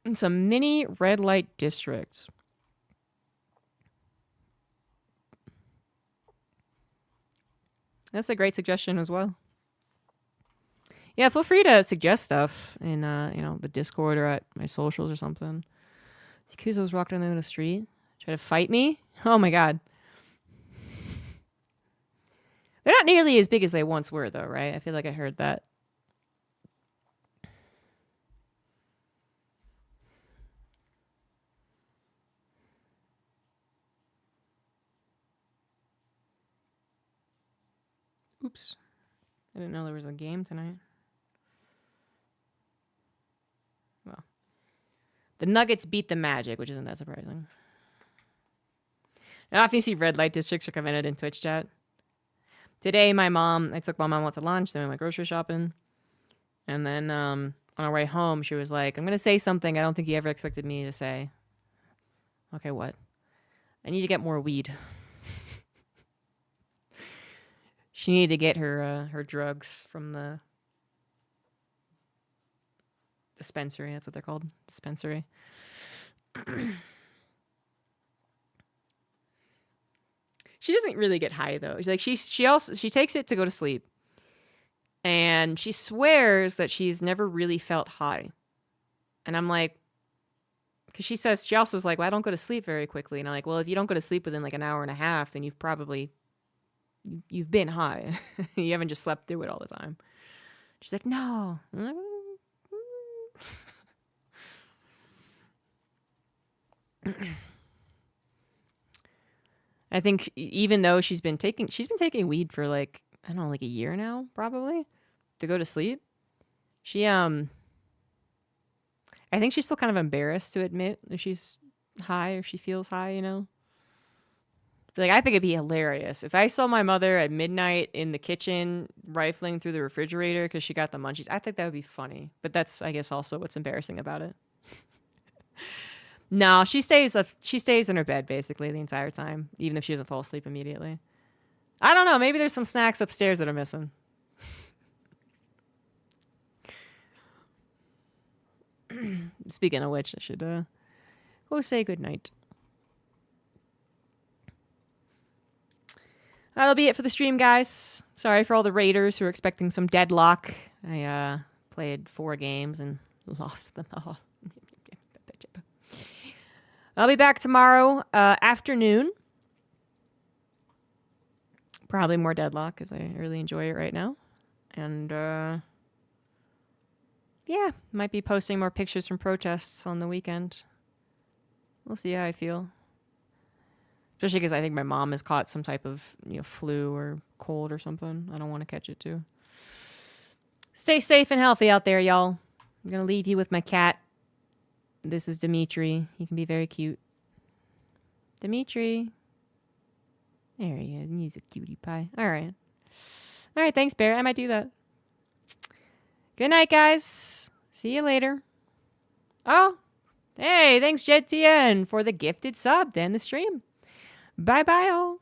Speaker 1: It's a mini red light district. That's a great suggestion as well. Yeah, feel free to suggest stuff in the Discord or at my socials or something. Yakuza was walking down the street, try to fight me. Oh my god. They're not nearly as big as they once were, though, right? I feel like I heard that. Oops. I didn't know there was a game tonight. Well. The Nuggets beat the Magic, which isn't that surprising. And often you see red light districts are commented in Twitch chat. Today, I took my mom out to lunch, then we went grocery shopping. And then on our way home, she was like, I'm going to say something I don't think you ever expected me to say. Okay, what? I need to get more weed. She needed to get her drugs from the dispensary. That's what they're called, dispensary. She doesn't really get high though. Like she takes it to go to sleep, and she swears that she's never really felt high. And I'm like, because she says she also was like, well, I don't go to sleep very quickly. And I'm like, well, if you don't go to sleep within like an hour and a half, then you've been high. You haven't just slept through it all the time. She's like, no. I think even though she's been taking weed for like, I don't know, like a year now, probably, to go to sleep. I think she's still kind of embarrassed to admit if she's high or she feels high, Like, I think it'd be hilarious if I saw my mother at midnight in the kitchen rifling through the refrigerator because she got the munchies. I think that would be funny. But that's, I guess, also what's embarrassing about it. No, she stays in her bed basically the entire time, even if she doesn't fall asleep immediately. I don't know. Maybe there's some snacks upstairs that are missing. Speaking of which, I should go say goodnight. That'll be it for the stream, guys. Sorry for all the raiders who are expecting some Deadlock. I played 4 games and lost them all. I'll be back tomorrow afternoon. Probably more Deadlock, because I really enjoy it right now. And, yeah, might be posting more pictures from protests on the weekend. We'll see how I feel. Especially because I think my mom has caught some type of flu or cold or something. I don't want to catch it too. Stay safe and healthy out there, y'all. I'm going to leave you with my cat. This is Dimitri. He can be very cute. Dimitri. There he is. He's a cutie pie. All right. All right, thanks, Bear. I might do that. Good night, guys. See you later. Oh, hey, thanks, JetTN, for the gifted sub to end the stream. Bye-bye, all.